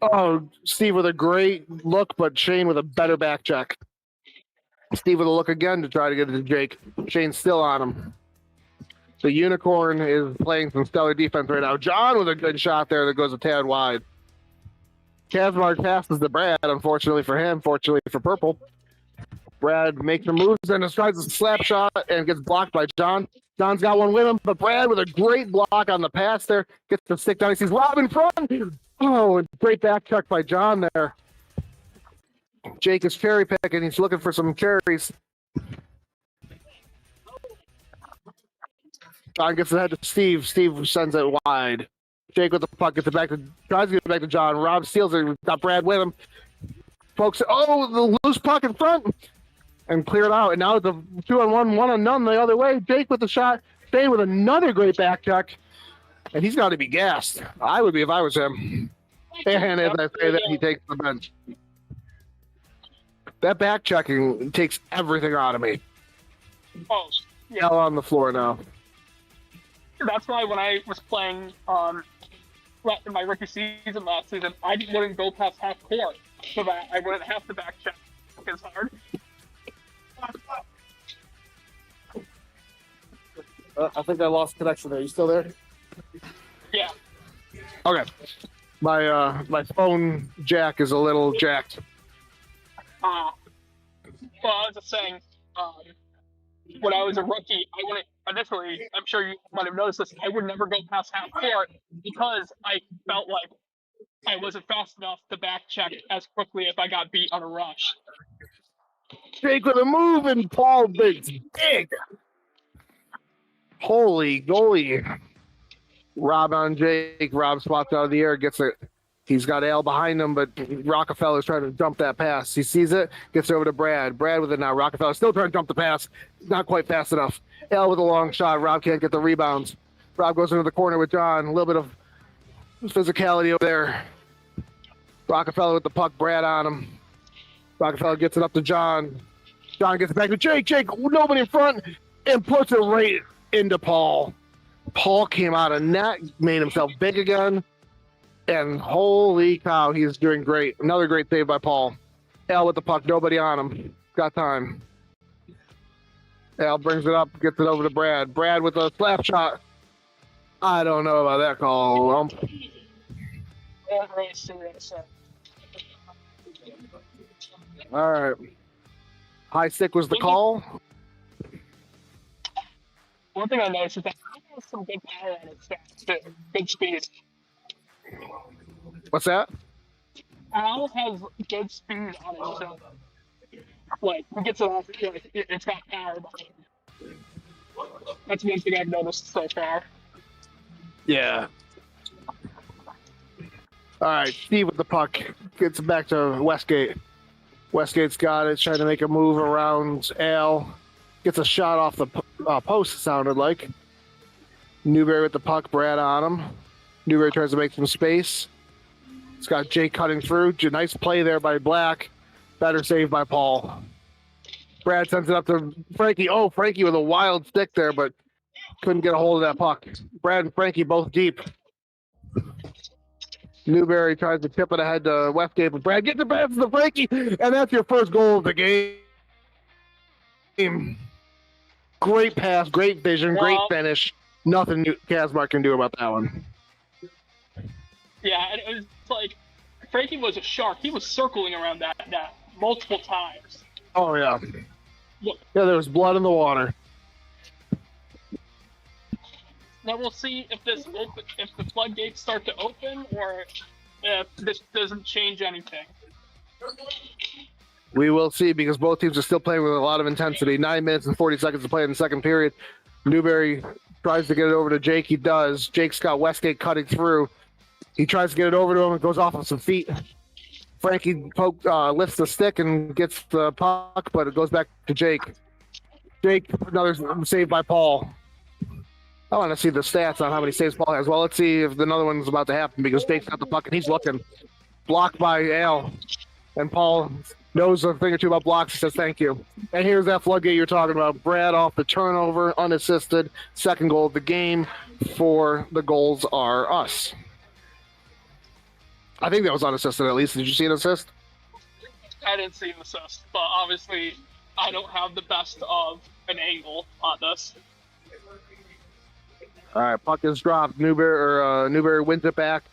Oh, Steve with a great look, but Shane with a better back check. Steve with a look again to try to get it to Jake. Shane's still on him. The Unicorn is playing some stellar defense right now. John with a good shot there that goes a tad wide. Kazmark passes to Brad, unfortunately for him, fortunately for Purple. Brad makes some moves and tries a slap shot and gets blocked by John. John's got one with him, but Brad with a great block on the pass there. Gets the stick down. He sees Rob in front. Oh, great back check by John there. Jake is cherry picking. He's looking for some cherries. John gets it ahead to Steve. Steve sends it wide. Jake with the puck gets it back to, tries to get it back to John. Rob steals it. Got Brad with him. Folks, the loose puck in front and clear it out. And now it's a 2-on-1, 1-on-none the other way. Jake with the shot. Shane with another great back check. And he's got to be gassed. I would be if I was him. And as I say that, he takes the bench. That back checking takes everything out of me. Oh, yeah. Hell on the floor now. That's why when I was playing in my rookie season last season, I wouldn't go past half court so that I wouldn't have to back check as hard. I think I lost connection there. You still there? Yeah. Okay. My phone jack is a little jacked. Well, I was just saying, when I was a rookie, I wouldn't initially. I'm sure you might have noticed this. I would never go past half court because I felt like I wasn't fast enough to back check as quickly if I got beat on a rush. Jake with a move and Paul bigs big. Holy goalie. Rob on Jake. Rob spots out of the air, gets it. He's got Al behind him, but Rockefeller's trying to dump that pass. He sees it, gets over to Brad. Brad with it now. Rockefeller still trying to dump the pass. Not quite fast enough. Al with a long shot. Rob can't get the rebounds. Rob goes into the corner with John. A little bit of physicality over there. Rockefeller with the puck. Brad on him. Rockefeller gets it up to John. John gets it back to Jake. Jake, nobody in front, and puts it right into Paul. Paul came out of net, made himself big again. And holy cow, he's doing great. Another great save by Paul. Al with the puck, nobody on him. Got time. Al brings it up, gets it over to Brad. Brad with a slap shot. I don't know about that call. All right. High stick was the call. One thing I noticed is that he has some good power on his stats too. Good speed. What's that? Al has good speed on it, so like he gets it off. Like, it's got power behind it. That's one thing I've noticed so far. Yeah. All right, Steve with the puck gets it back to Westgate. Westgate's got it, trying to make a move around Al. Gets a shot off the post, it sounded like. Newberry with the puck, Brad on him. Newberry tries to make some space. It's got Jake cutting through. Nice play there by Black. Better save by Paul. Brad sends it up to Frankie. Oh, Frankie with a wild stick there, but couldn't get a hold of that puck. Brad and Frankie both deep. Newberry tries to tip it ahead to Westgate, but Brad gets the pass to Frankie, and that's your first goal of the game. Great pass, great vision, great finish. Nothing Kazmar can do about that one. Yeah, and it was like Frankie was a shark. He was circling around that net multiple times. Oh yeah. Yeah, there was blood in the water. Now we'll see if if the floodgates start to open, or if this doesn't change anything. We will see, because both teams are still playing with a lot of intensity. 9 minutes and 40 seconds to play in the second period. Newberry tries to get it over to Jake. He does. Jake's got Westgate cutting through. He tries to get it over to him. It goes off of some feet. Frankie lifts the stick and gets the puck, but it goes back to Jake. Jake, another save by Paul. I want to see the stats on how many saves Paul has. Well, let's see if another one's about to happen, because Jake's got the puck and he's looking. Blocked by Al. And Paul knows a thing or two about blocks. He says, thank you. And here's that floodgate you're talking about. Brad off the turnover, unassisted. Second goal of the game. For the goals are us. I think that was unassisted at least. Did you see an assist? I didn't see an assist, but obviously I don't have the best of an angle on this. All right, puck is dropped. Newberry wins it back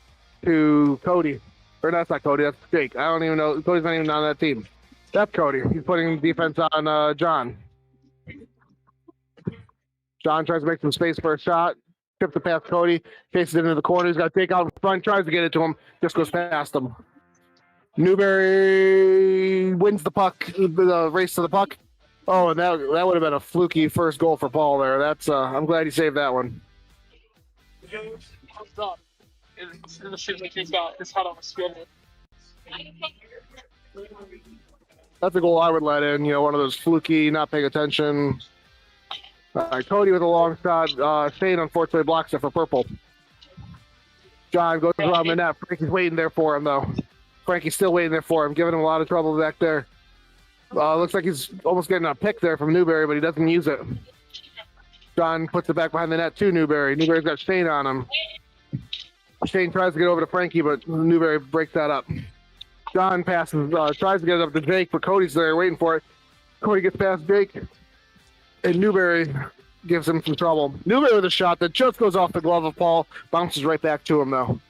to Cody. Or that's not Cody, that's Jake. I don't even know. Cody's not even on that team. That's Cody. He's putting defense on John. John tries to make some space for a shot. Tips the pass Cody. Chases it into the corner. He's got to take out in front. Tries to get it to him. Just goes past him. Newberry wins the puck. The race to the puck. Oh, and that would have been a fluky first goal for Paul there. That's I'm glad he saved that one. Thumbs up. It seems like he's got his head on a swivel. That's a goal I would let in. One of those fluky, not paying attention. Cody with a long shot. Shane unfortunately blocks it for purple. John goes around the net. Frankie's waiting there for him, though. Frankie's still waiting there for him, giving him a lot of trouble back there. Looks like he's almost getting a pick there from Newberry, but he doesn't use it. John puts it back behind the net to Newberry. Newberry's got Shane on him. Shane tries to get over to Frankie, but Newberry breaks that up. John passes, tries to get it up to Jake, but Cody's there waiting for it. Cody gets past Jake, and Newberry gives him some trouble. Newberry with a shot that just goes off the glove of Paul, bounces right back to him, though.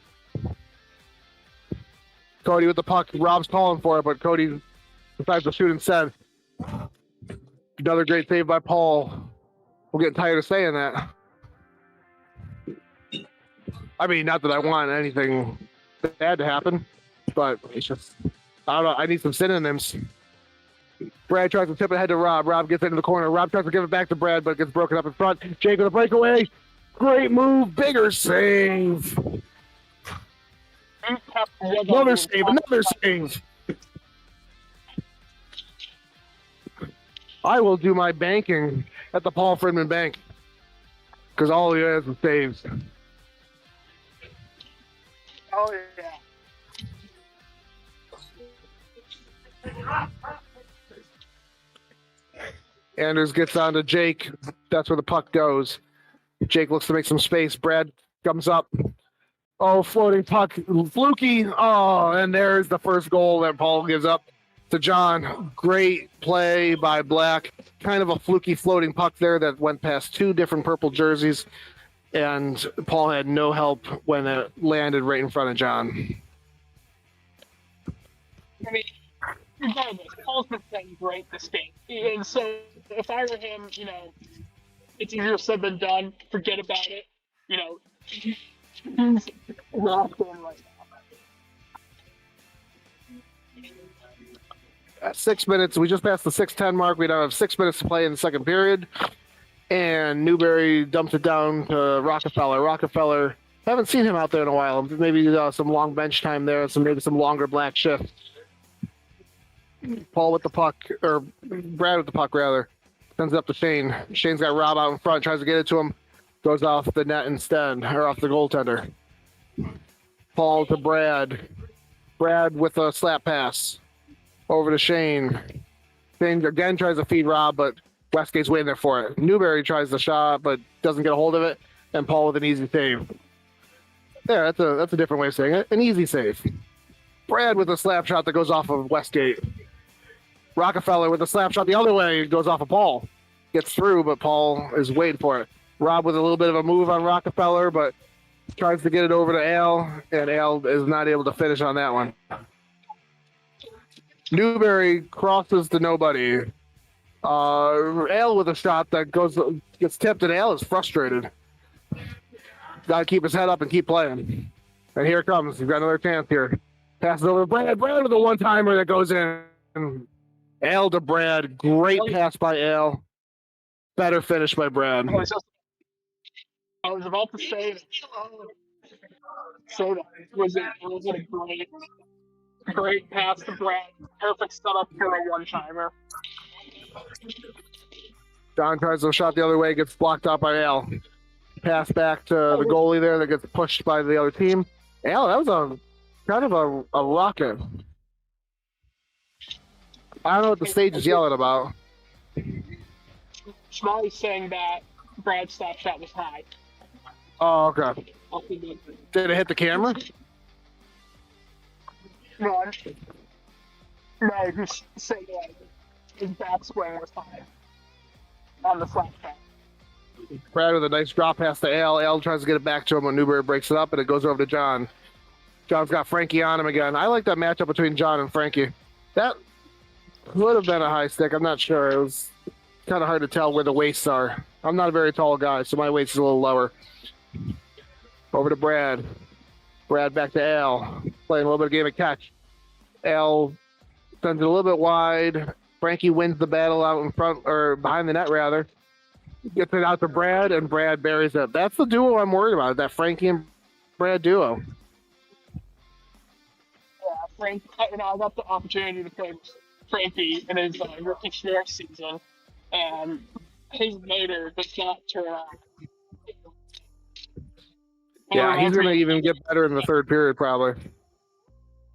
Cody with the puck. Rob's calling for it, but Cody decides to shoot instead. Another great save by Paul. We're getting tired of saying that. I mean, not that I want anything bad to happen, but it's just, I don't know. I need some synonyms. Brad tries to tip it ahead to Rob. Rob gets into the corner. Rob tries to give it back to Brad, but gets broken up in front. Jake with a breakaway. Great move. Bigger save. Another save. Another save. I will do my banking at the Paul Fridman Bank because all he has is saves. Oh, yeah. Anders gets on to Jake. That's where the puck goes. Jake looks to make some space. Brad comes up. Oh, floating puck. Fluky. Oh, and there's the first goal that Paul gives up to John. Great play by Black. Kind of a fluky floating puck there that went past two different purple jerseys. And Paul had no help when it landed right in front of John. I mean, regardless, Paul's been playing great this game. And so if I were him, you know, it's easier said than done. Forget about it. You know, he's locked in right now. At 6 minutes, we just passed the 6:10 mark. We now have 6 minutes to play in the second period. And Newberry dumps it down to Rockefeller. Rockefeller, haven't seen him out there in a while. Maybe some long bench time there, maybe some longer Black shift. Paul with the puck, or Brad with the puck rather, sends it up to Shane. Shane's got Rob out in front, tries to get it to him, goes off the net instead, or off the goaltender. Paul to Brad. Brad with a slap pass over to Shane. Shane again tries to feed Rob, but Westgate's waiting there for it. Newberry tries the shot, but doesn't get a hold of it, and Paul with an easy save. There, that's a different way of saying it. An easy save. Brad with a slap shot that goes off of Westgate. Rockefeller with a slap shot the other way, goes off of Paul. Gets through, but Paul is waiting for it. Rob with a little bit of a move on Rockefeller, but tries to get it over to Al, and Al is not able to finish on that one. Newberry crosses to nobody. Al with a shot that gets tipped, and Al is frustrated. Got to keep his head up and keep playing. And here it comes. He's got another chance here. Passes over to Brad. Brad with a one-timer that goes in. Al to Brad. Great pass by Al. Better finish by Brad. I was about to say that. So was it a great pass to Brad? Perfect setup for a one-timer. John tries to shot the other way, gets blocked out by Al. Pass back to the goalie there that gets pushed by the other team. Al, that was kind of a rocket. I don't know what the stage is yelling about. Schmally's saying that Brad's slap shot was high. Oh, okay. Did it hit the camera? No, he's saying like his backswing was high on the slap shot. Brad with a nice drop pass to Al. Al tries to get it back to him when Newberry breaks it up, and it goes over to John. John's got Frankie on him again. I like that matchup between John and Frankie. That would have been a high stick. I'm not sure. It was kind of hard to tell where the waists are. I'm not a very tall guy, so my waist is a little lower. Over to Brad. Brad back to Al. Playing a little bit of game of catch. Al sends it a little bit wide. Frankie wins the battle out in front, or behind the net rather. Gets it out to Brad, and Brad buries it. That's the duo I'm worried about, that Frankie and Brad duo. Yeah, Frank. I got the opportunity to play Frankie in his rookie share season, and his motor does not turn on. Yeah, he's going to even get better in the third period, probably.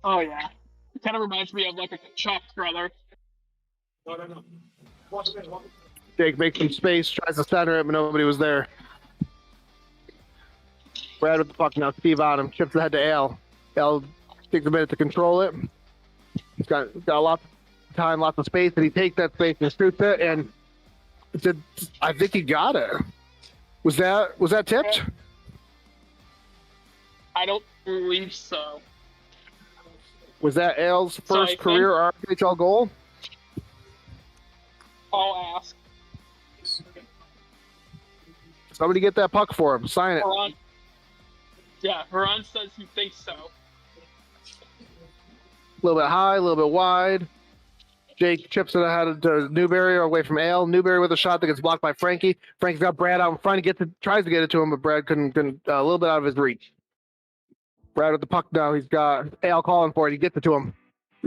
Oh, yeah. It kind of reminds me of like a Chuck brother. Jake makes some space, tries to center it, but nobody was there. Brad with the puck now. Steve on him. Chips ahead to Al. Al takes a minute to control it. He's got a lot of time, lots of space, and he takes that space and shoots it, and I think he got it. Was that tipped? I don't believe so. Was that Al's So I first think- career RFHL goal? I'll ask. Somebody get that puck for him. Sign it. Haran. Yeah, Haran says he thinks so. A little bit high, a little bit wide. Jake chips it ahead to Newberry away from Ale. Newberry with a shot that gets blocked by Frankie. Frankie's got Brad out in front. Tries to get it to him, but Brad couldn't a little bit out of his reach. Brad with the puck now. He's got Ale calling for it. He gets it to him.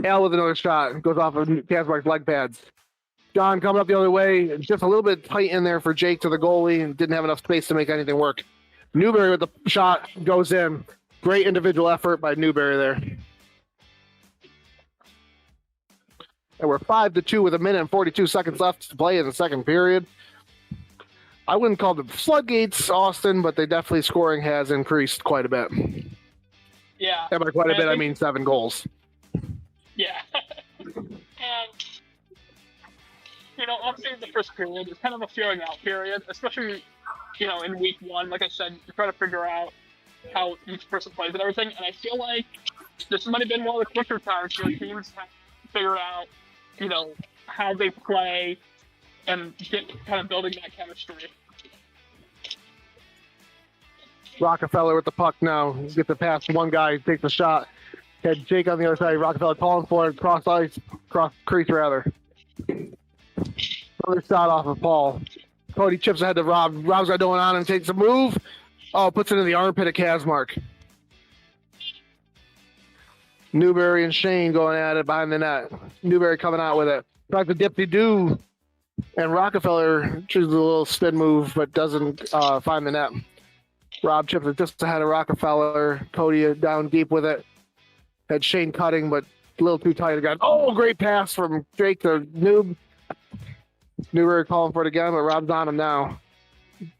Ale with another shot. Goes off of Kazmark's leg pads. John coming up the other way. Just a little bit tight in there for Jake to the goalie and didn't have enough space to make anything work. Newberry with the shot goes in. Great individual effort by Newberry there. And we're 5-2 with 1 minute and 42 seconds left to play in the second period. I wouldn't call them floodgates, Austin, but they definitely scoring has increased quite a bit. Yeah. And by quite a And bit, I think- mean 7 goals. Yeah. And, obviously the first period is kind of a feeling out period, especially, in week 1. Like I said, you try to figure out how each person plays and everything. And I feel like this might have been one of the quicker times where teams have figured out, how they play and get kind of building that chemistry. Rockefeller with the puck now. Gets it past one guy, takes a shot. Had Jake on the other side. Rockefeller calling for it. Cross crease rather. Another shot off of Paul. Cody chips ahead to Rob. Rob's got going on and takes a move. Oh, puts it in the armpit of Kazmark. Newberry and Shane going at it behind the net. Newberry coming out with it. Back to Dipsy-Doo. And Rockefeller chooses a little spin move, but doesn't find the net. Rob chips it just ahead of Rockefeller. Cody down deep with it. Had Shane cutting, but a little too tight again. Oh, great pass from Jake to Noob. Newberry calling for it again, but Rob's on him now.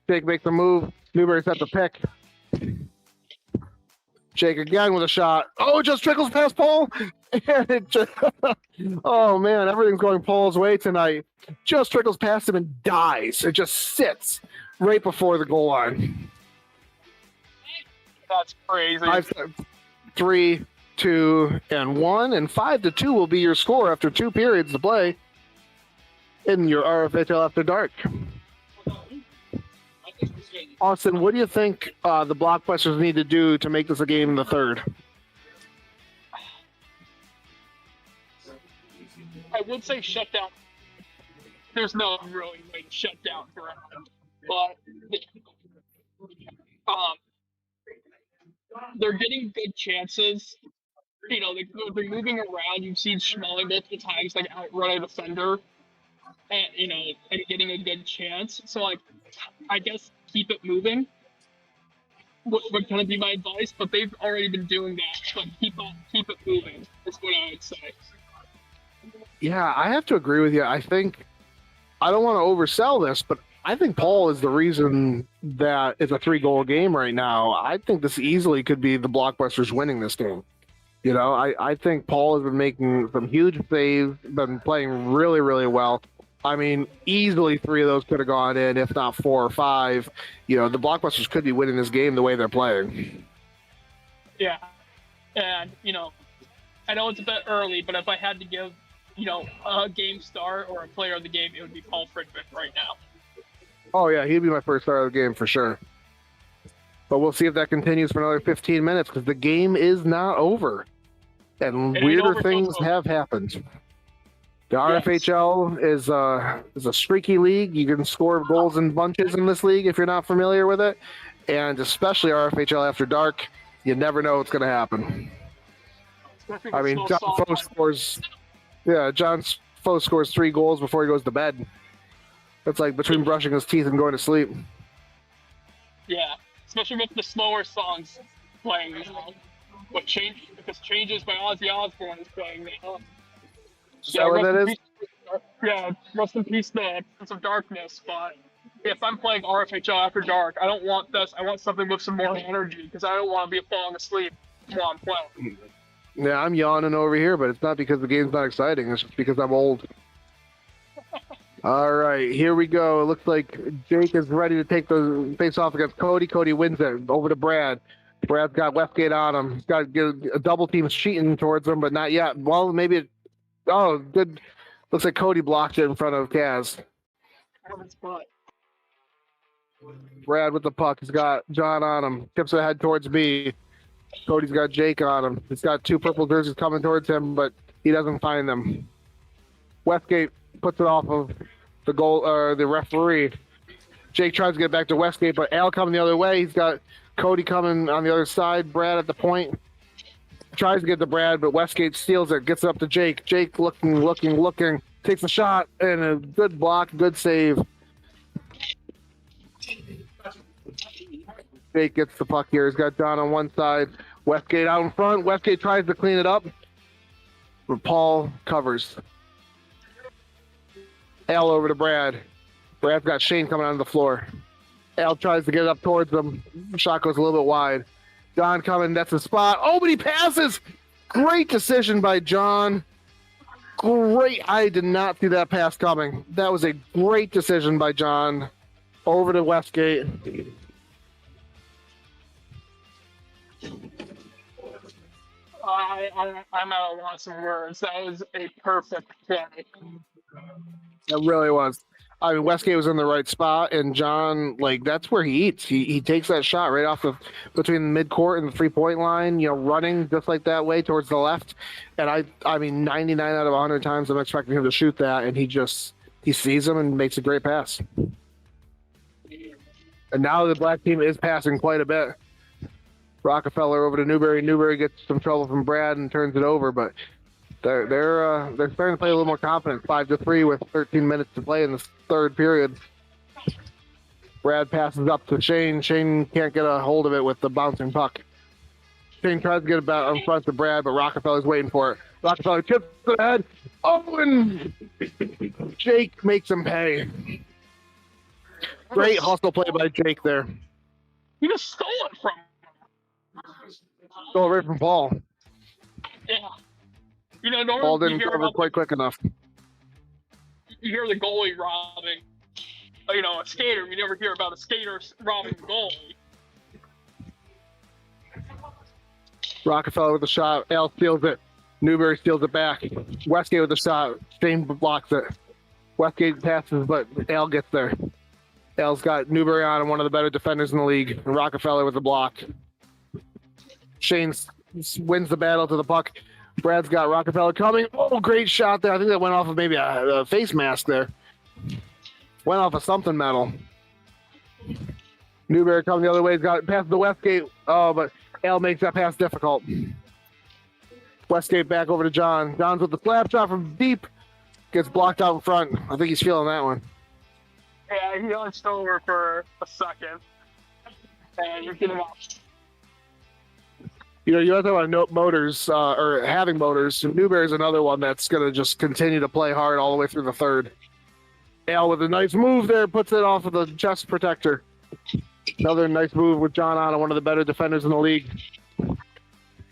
Jake makes the move. Newberry sets the pick. Jake again with a shot. Oh, it just trickles past Paul. And it just, oh, man, everything's going Paul's way tonight. Just trickles past him and dies. It just sits right before the goal line. That's crazy. 3, 2, and 1. And 5-2 will be your score after 2 periods to play in your RFHL After Dark. Austin, what do you think the Blockbusters need to do to make this a game in the third? I would say shut down. There's no really way to shut down Brown, but they're getting good chances. They're moving around. You've seen Schmeling multiple times outrun a defender, and and getting a good chance. So I guess keep it moving would kind of be my advice. But they've already been doing that. But keep it moving. Is what I would say. Yeah, I have to agree with you. I think I don't want to oversell this, but I think Paul is the reason that it's a 3-goal game right now. I think this easily could be the Blockbusters winning this game. I think Paul has been making some huge saves, been playing really, really well. I mean, easily 3 of those could have gone in, if not 4 or 5. The Blockbusters could be winning this game the way they're playing. Yeah, and I know it's a bit early, but if I had to give a game star or a player of the game, it would be Paul Fridman right now. Oh, yeah, he'd be my first star of the game for sure. But we'll see if that continues for another 15 minutes because the game is not over. And It ain't weirder over till things it's over. have happened. The RFHL is a streaky league. You can score goals in bunches in this league if you're not familiar with it. And especially RFHL After Dark, you never know what's going to happen. Especially I with mean, Snow John Foe scores 3 goals before he goes to bed. That's like between brushing his teeth and going to sleep. Yeah, especially with the slower songs playing now. Because Changes by Ozzy Osbourne is playing now. Is that what that is? Rest in peace, the Prince of Darkness. But if I'm playing RFHL After Dark, I don't want this. I want something with some more energy because I don't want to be falling asleep while I'm playing. Yeah, I'm yawning over here, but it's not because the game's not exciting. It's just because I'm old. All right, here we go. It looks like Jake is ready to take the face off against Cody. Cody wins it over to Brad. Brad's got Westgate on him. He's got to get a double team cheating towards him, but not yet. Well, maybe it. Oh, good. Looks like Cody blocked it in front of Kaz. Brad with the puck. He's got John on him. Tips ahead towards B. Cody's got Jake on him. He's got two purple jerseys coming towards him, but he doesn't find them. Westgate puts it off of the goal or the referee. Jake tries to get back to Westgate, but Al coming the other way. He's got Cody coming on the other side. Brad at the point. Tries to get to Brad, but Westgate steals it. Gets it up to Jake. Jake looking. Takes a shot and a good block, good save. Jake gets the puck here. He's got John on one side. Westgate out in front. Westgate tries to clean it up, but Paul covers. Al over to Brad. Brad's got Shane coming onto the floor. Al tries to get it up towards him. Shot goes a little bit wide. John coming, that's the spot. Oh, but he passes! Great decision by John. Great. I did not see that pass coming. That was a great decision by John. Over to Westgate. I'm at a loss of words. That was a perfect play. It really was. I mean, Westgate was in the right spot, and John, like, that's where he eats. He takes that shot right off of between the midcourt and the 3-point line, you know, running just like that way towards the left. And I mean, 99 out of 100 times I'm expecting him to shoot that, and he sees him and makes a great pass. And now the black team is passing quite a bit. Rockefeller over to Newberry. Newberry gets some trouble from Brad and turns it over, but they're starting to play a little more confident. 5-3 with 13 minutes to play in the third period. Brad passes up to Shane. Shane can't get a hold of it with the bouncing puck. Shane tries to get it back in front to Brad, but Rockefeller's waiting for it. Rockefeller chips it ahead. Oh, and Jake makes him pay. Great hustle play by Jake there. You just stole it from him. Stole it right from Paul. Yeah. You know, normally Paul didn't cover quite quick enough. You hear the goalie robbing, you know, a skater. You never hear about a skater robbing the goalie. Rockefeller with a shot. Al steals it. Newberry steals it back. Westgate with a shot. Shane blocks it. Westgate passes, but Al gets there. Al's got Newberry on him, one of the better defenders in the league. And Rockefeller with a block. Shane wins the battle to the puck. Brad's got Rockefeller coming. Oh, great shot there. I think that went off of maybe a face mask there. Went off of something metal. Newberry coming the other way. He's got past the Westgate. Oh, but Al makes that pass difficult. Westgate back over to John. John's with the slap shot from deep. Gets blocked out in front. I think he's feeling that one. Yeah, he only stole over for a second. And you're getting off. You know, you have to talk about motors, or having motors. Newberry's another one that's going to just continue to play hard all the way through the third. Al with a nice move there, puts it off of the chest protector. Another nice move with John on, one of the better defenders in the league.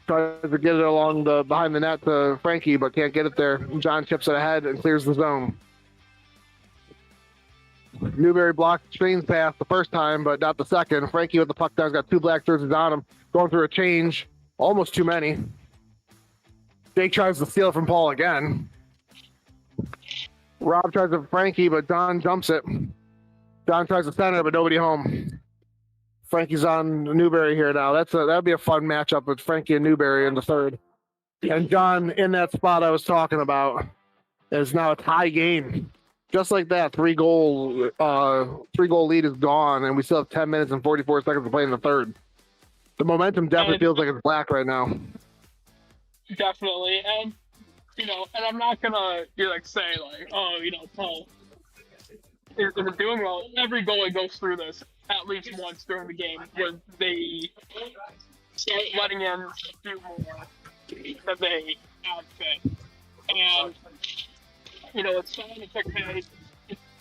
Tries to get it along the behind the net to Frankie, but can't get it there. John chips it ahead and clears the zone. Newberry blocked Shane's pass the first time, but not the second. Frankie with the puck down, has got two black jerseys on him, going through a change. Almost too many. Jake tries to steal it from Paul again. Rob tries to Frankie, but Don jumps it. Don tries to center, but nobody home. Frankie's on Newberry here now. That'd be a fun matchup with Frankie and Newberry in the third. And John in that spot I was talking about is now a tie game. Just like that, three goal lead is gone, and we still have 10 minutes and 44 seconds to play in the third. The momentum definitely feels like it's black right now. Definitely, and you know, and I'm not gonna say like, oh, you know, Paul is doing well. Every goalie goes through this at least once during the game, where they start letting in a few more that they outfit, and you know, it's fine. It's okay.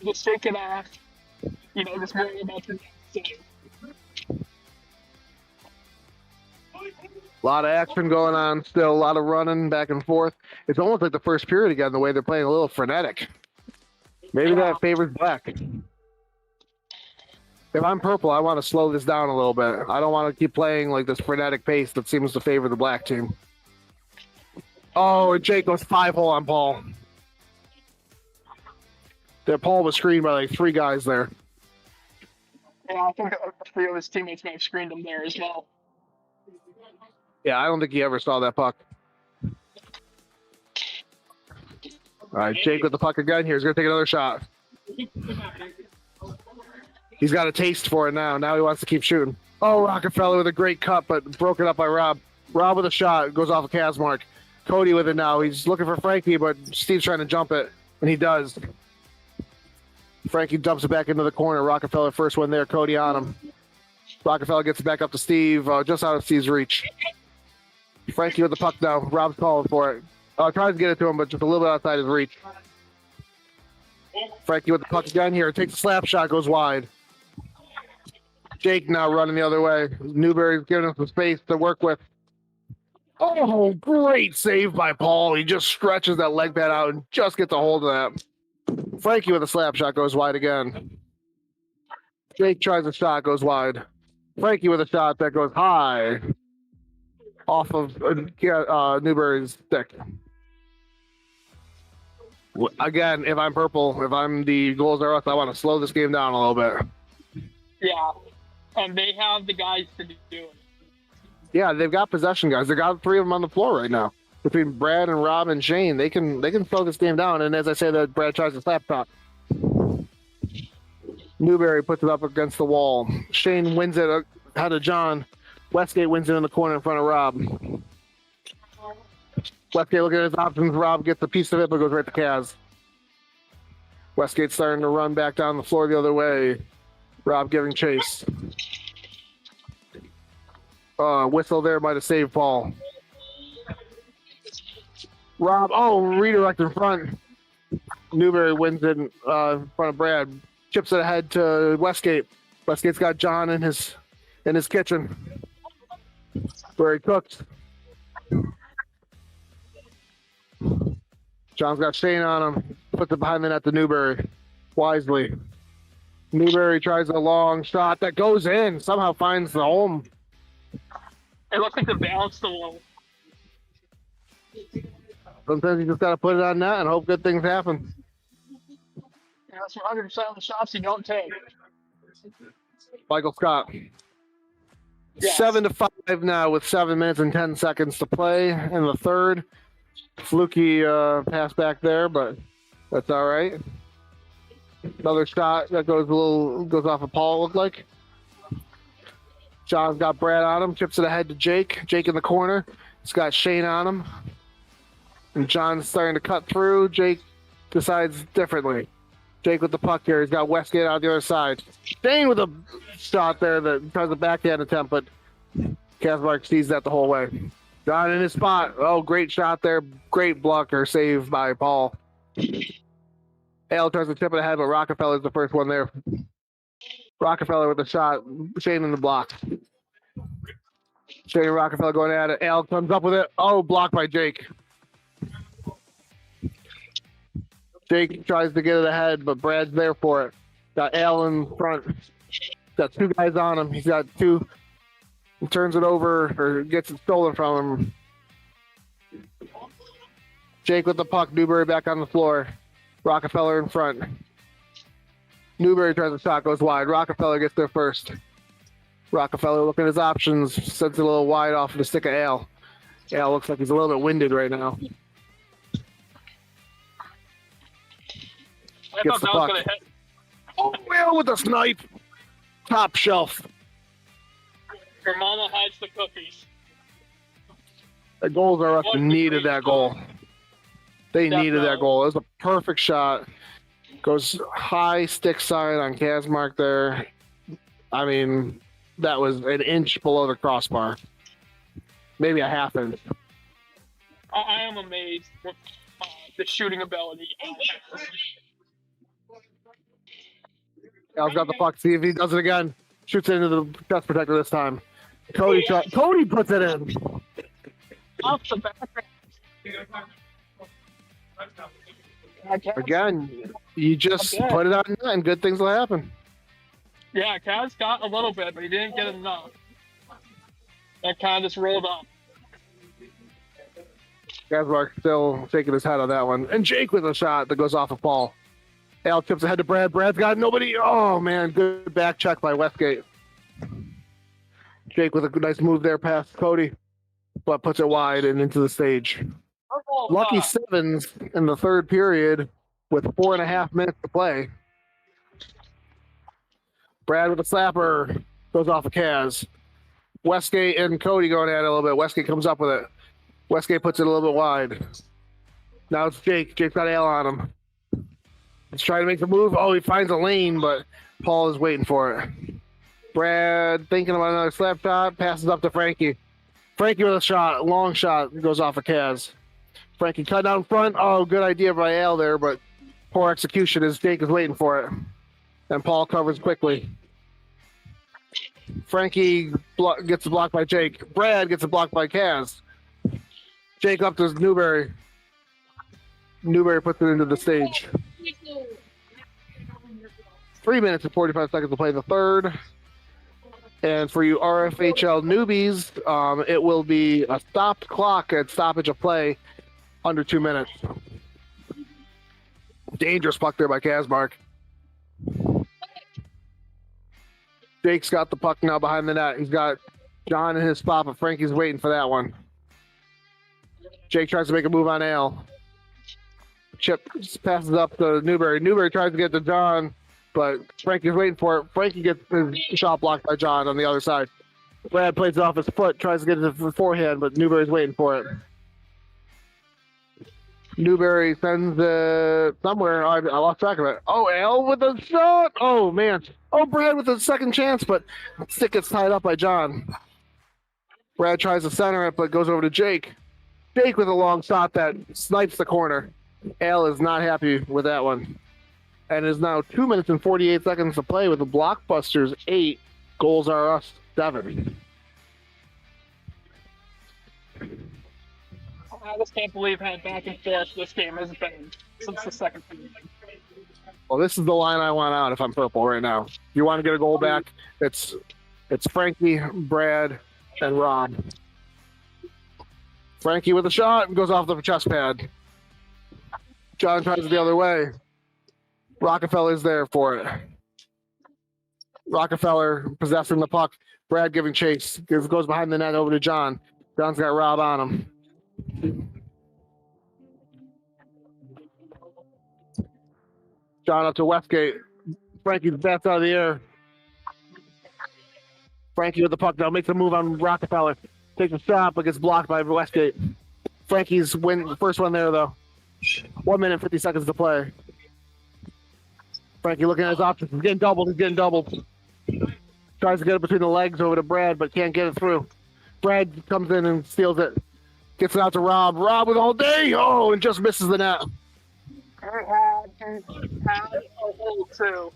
Just shake it off. You know, just worry about the next save. A lot of action going on still, a lot of running back and forth. It's almost like the first period again, the way they're playing, a little frenetic. Maybe that favors black. If I'm purple, I want to slow this down a little bit. I don't want to keep playing like this frenetic pace that seems to favor the black team. Oh, and Jake goes 5-hole on Paul. That Paul was screened by like 3 guys there. Yeah, I think a few of his teammates may have screened him there as well. Yeah, I don't think he ever saw that puck. All right, Jake with the puck again here. He's going to take another shot. He's got a taste for it now. Now he wants to keep shooting. Oh, Rockefeller with a great cut, but broken up by Rob. Rob with a shot. Goes off a Kaz mark. Cody with it now. He's looking for Frankie, but Steve's trying to jump it, and he does. Frankie dumps it back into the corner. Rockefeller first one there. Cody on him. Rockefeller gets it back up to Steve, just out of Steve's reach. Frankie with the puck now. Rob's calling for it. Tries to get it to him, but just a little bit outside his reach. Frankie with the puck again here. Takes a slap shot, goes wide. Jake now running the other way. Newberry's giving him some space to work with. Oh, great save by Paul. He just stretches that leg pad out and just gets a hold of that. Frankie with a slap shot goes wide again. Jake tries a shot, goes wide. Frankie with a shot that goes high off of Newberry's stick. Again, if I'm purple, if I'm the goals are us, I want to slow this game down a little bit. Yeah, and they have the guys to do it. Yeah, they've got possession guys. They got 3 of them on the floor right now. Between Brad and Rob and Shane, they can slow this game down. And as I say, that Brad tries to slap top. Newberry puts it up against the wall. Shane wins it out of John. Westgate wins it in the corner in front of Rob. Westgate looking at his options. Rob gets a piece of it, but goes right to Kaz. Westgate's starting to run back down the floor the other way. Rob giving chase. Whistle there might have saved Paul. Rob, redirect in front. Newberry wins it in front of Brad. Chips it ahead to Westgate. Westgate's got John in his kitchen where he cooks. John's got Shane on him. Puts it behind the net to Newberry. Wisely. Newberry tries a long shot that goes in. Somehow finds the home. It looks like the balance the wall. Sometimes you just got to put it on net and hope good things happen. Yeah, that's 100% of the shots you don't take. Michael Scott. Yes. 7-5 now with 7 minutes and 10 seconds to play in the third. Fluky pass back there, but that's all right. Another shot that goes off of Paul, looked like. John's got Brad on him, chips it ahead to Jake. Jake in the corner. He's got Shane on him. And John's starting to cut through. Jake decides differently. Jake with the puck here. He's got Westgate on the other side. Shane with a shot there that tries a backhand attempt, but Kazmark sees that the whole way. John in his spot. Oh, great shot there. Great blocker save by Paul. Ale tries to tip it ahead, but Rockefeller's the first one there. Rockefeller with a shot. Shane in the block. Shane and Rockefeller going at it. Ale comes up with it. Oh, blocked by Jake. Jake tries to get it ahead, but Brad's there for it. Got Ale in front. Got 2 guys on him. He's got 2. He turns it over or gets it stolen from him. Jake with the puck. Newberry back on the floor. Rockefeller in front. Newberry tries a shot, goes wide. Rockefeller gets there first. Rockefeller looking at his options, sends it a little wide off the stick of Ale. Ale looks like he's a little bit winded right now. I Gets thought the that was puck. going to hit. Oh, Ale with a snipe. Top shelf. Your mama hides the cookies. The goals are up. Needed that goal. They needed that goal. It was a perfect shot. Goes high stick side on Kazmark there. I mean, that was an inch below the crossbar. Maybe a half inch. I am amazed with the shooting ability. Al's got the puck. See if he does it again. Shoots it into the chest protector this time. Cody puts it in. Off the back. Again, you just put it out and good things will happen. Yeah, Kaz got a little bit, but he didn't get enough. That kind of just rolled up. Kazmark still shaking his head on that one. And Jake with a shot that goes off of Paul. Al tips ahead to Brad. Brad's got nobody. Oh, man. Good back check by Westgate. Jake with a nice move there past Cody, but puts it wide and into the stage. Lucky sevens in the third period with 4.5 minutes to play. Brad with a slapper goes off of Kaz. Westgate and Cody going at it a little bit. Westgate comes up with it. Westgate puts it a little bit wide. Now it's Jake. Jake's got Al on him. He's trying to make the move. Oh, he finds a lane, but Paul is waiting for it. Brad thinking about another slap shot, passes up to Frankie. Frankie with a shot, long shot, goes off of Kaz. Frankie cut out in front. Oh, good idea by Al there, but poor execution as Jake is waiting for it. And Paul covers quickly. Frankie gets a block by Jake. Brad gets a block by Kaz. Jake up to Newberry. Newberry puts it into the stage. 3 minutes and 45 seconds to play the third. And for you RFHL newbies, it will be a stopped clock at stoppage of play under 2 minutes. Dangerous puck there by Kazmark. Jake's got the puck now behind the net. He's got John in his spot, but Frankie's waiting for that one. Jake tries to make a move on Al. Chip passes up to Newberry. Newberry tries to get to John, but Frankie's waiting for it. Frankie gets his shot blocked by John on the other side. Brad plays it off his foot, tries to get it to the forehand, but Newberry's waiting for it. Newberry sends it somewhere. I lost track of it. Oh, Al with a shot. Oh, man. Oh, Brad with a second chance, but stick gets tied up by John. Brad tries to center it, but goes over to Jake. Jake with a long shot that snipes the corner. Al is not happy with that one. And it is now 2 minutes and 48 seconds to play with the Blockbusters 8, Goals Are Us 7. I just can't believe how back and forth this game has been since the second period. Well, this is the line I want out if I'm purple right now. If you want to get a goal back, it's Frankie, Brad, and Rob. Frankie with a shot goes off the chest pad. John tries it the other way. Rockefeller's there for it. Rockefeller possessing the puck. Brad giving chase. Goes behind the net over to John. John's got Rob on him. John up to Westgate. Frankie bats out of the air. Frankie with the puck now makes a move on Rockefeller. Takes a shot but gets blocked by Westgate. Frankie's first one there though. 1 minute 50 seconds to play. Frankie looking at his options. He's getting doubled. Tries to get it between the legs over to Brad, but can't get it through. Brad comes in and steals it. Gets it out to Rob. Rob with all day. Oh, and just misses the net. Had a hole too.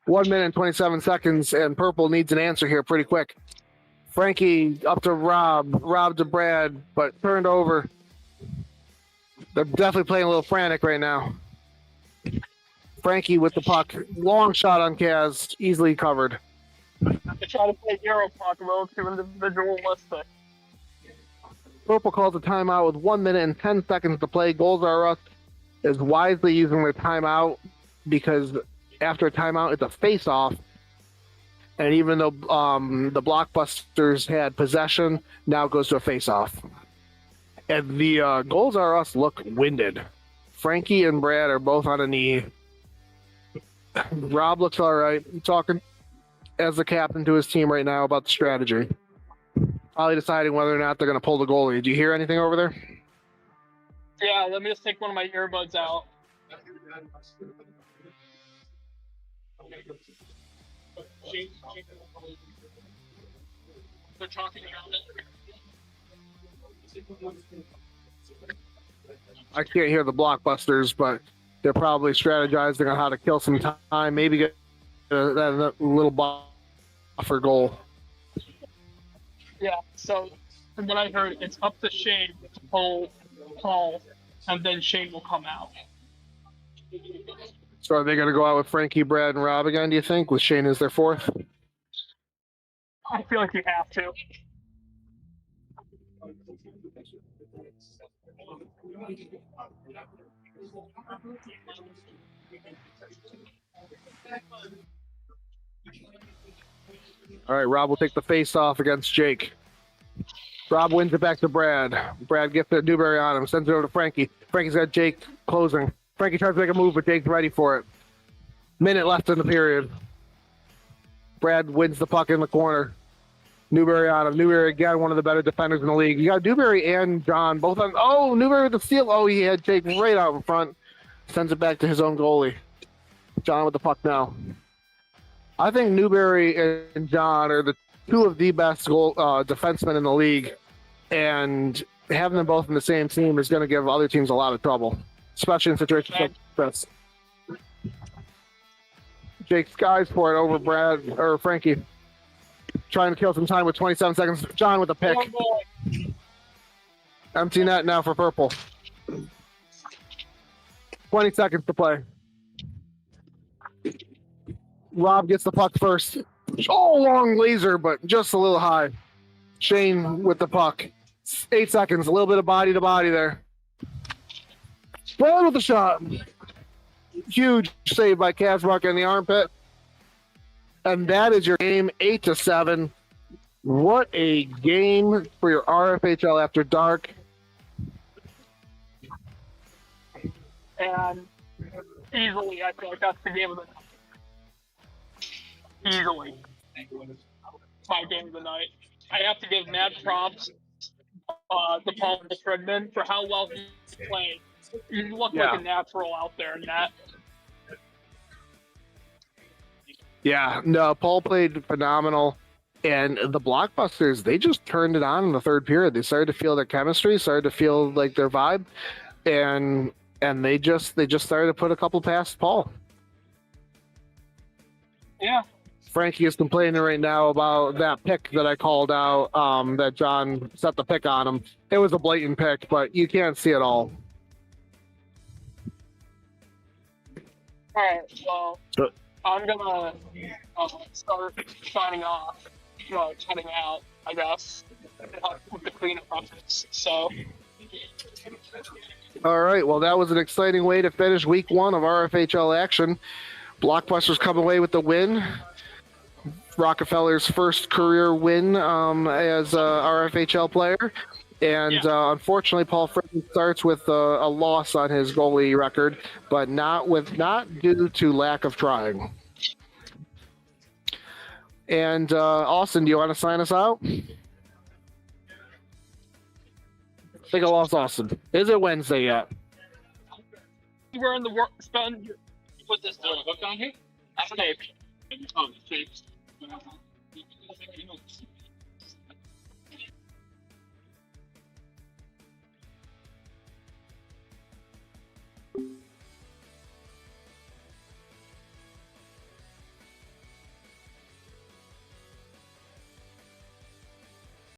1 minute and 27 seconds, and Purple needs an answer here pretty quick. Frankie up to Rob. Rob to Brad, but turned over. They're definitely playing a little frantic right now. Frankie with the puck. Long shot on Kaz. Easily covered. They try to play Euro puck a little too individualistic. Purple calls a timeout with 1 minute and 10 seconds to play. Goals Are Us is wisely using their timeout because after a timeout, it's a face-off. And even though the Blockbusters had possession, now it goes to a face-off. And the Goals Are Us look winded. Frankie and Brad are both on a knee. Rob looks all right. I'm talking as the captain to his team right now about the strategy. Probably deciding whether or not they're going to pull the goalie. Do you hear anything over there? Yeah, let me just take one of my earbuds out. They're talking about it. I can't hear the Blockbusters, but they're probably strategizing on how to kill some time. Maybe get that little buffer goal. Yeah, so from what I heard, it's up to Shane to pull Paul, and then Shane will come out. So are they going to go out with Frankie, Brad, and Rob again, do you think, with Shane as their fourth? I feel like you have to. All right, Rob will take the face off against Jake. Rob wins it back to Brad. Brad gets the Newberry on him, sends it over to Frankie. Frankie's got Jake closing. Frankie tries to make a move, but Jake's ready for it. Minute left in the period. Brad wins the puck in the corner. Newberry on him. Newberry, again, one of the better defenders in the league. You got Newberry and John both on. Oh, Newberry with the steal. Oh, he had Jake right out in front. Sends it back to his own goalie. John with the puck now. I think Newberry and John are the two of the best defensemen in the league. And having them both in the same team is going to give other teams a lot of trouble, especially in situations like this. Jake skies for it over Brad or Frankie. Trying to kill some time with 27 seconds. John with the pick. Empty net now for Purple. 20 seconds to play. Rob gets the puck first. Oh, long laser, but just a little high. Shane with the puck. 8 seconds. A little bit of body to body there. Brad with the shot. Huge save by Kazmark in the armpit. And that is your game, 8-7. What a game for your RFHL After Dark. And easily, I feel like that's the game of the night. Easily. My game of the night. I have to give mad props to Paul Friedman for how well he played. He looked like a natural out there in that. Yeah, no, Paul played phenomenal. And the Blockbusters, they just turned it on in the third period. They started to feel their chemistry, started to feel like their vibe. And they just started to put a couple past Paul. Yeah. Frankie is complaining right now about that pick that I called out, that John set the pick on him. It was a blatant pick, but you can't see it all. All right, well, I'm gonna start signing off, cutting out, I guess, with the cleanup process. So. All right, well, that was an exciting way to finish week 1 of RFHL action. Blockbusters come away with the win. Rockefeller's first career win as a RFHL player. And unfortunately, Paul Friedman starts with a loss on his goalie record, but not due to lack of trying. And Austin, do you want to sign us out? I think I lost Austin. Is it Wednesday yet? We're in the work spend. Put this hook on here. That's tape. Oh, tape.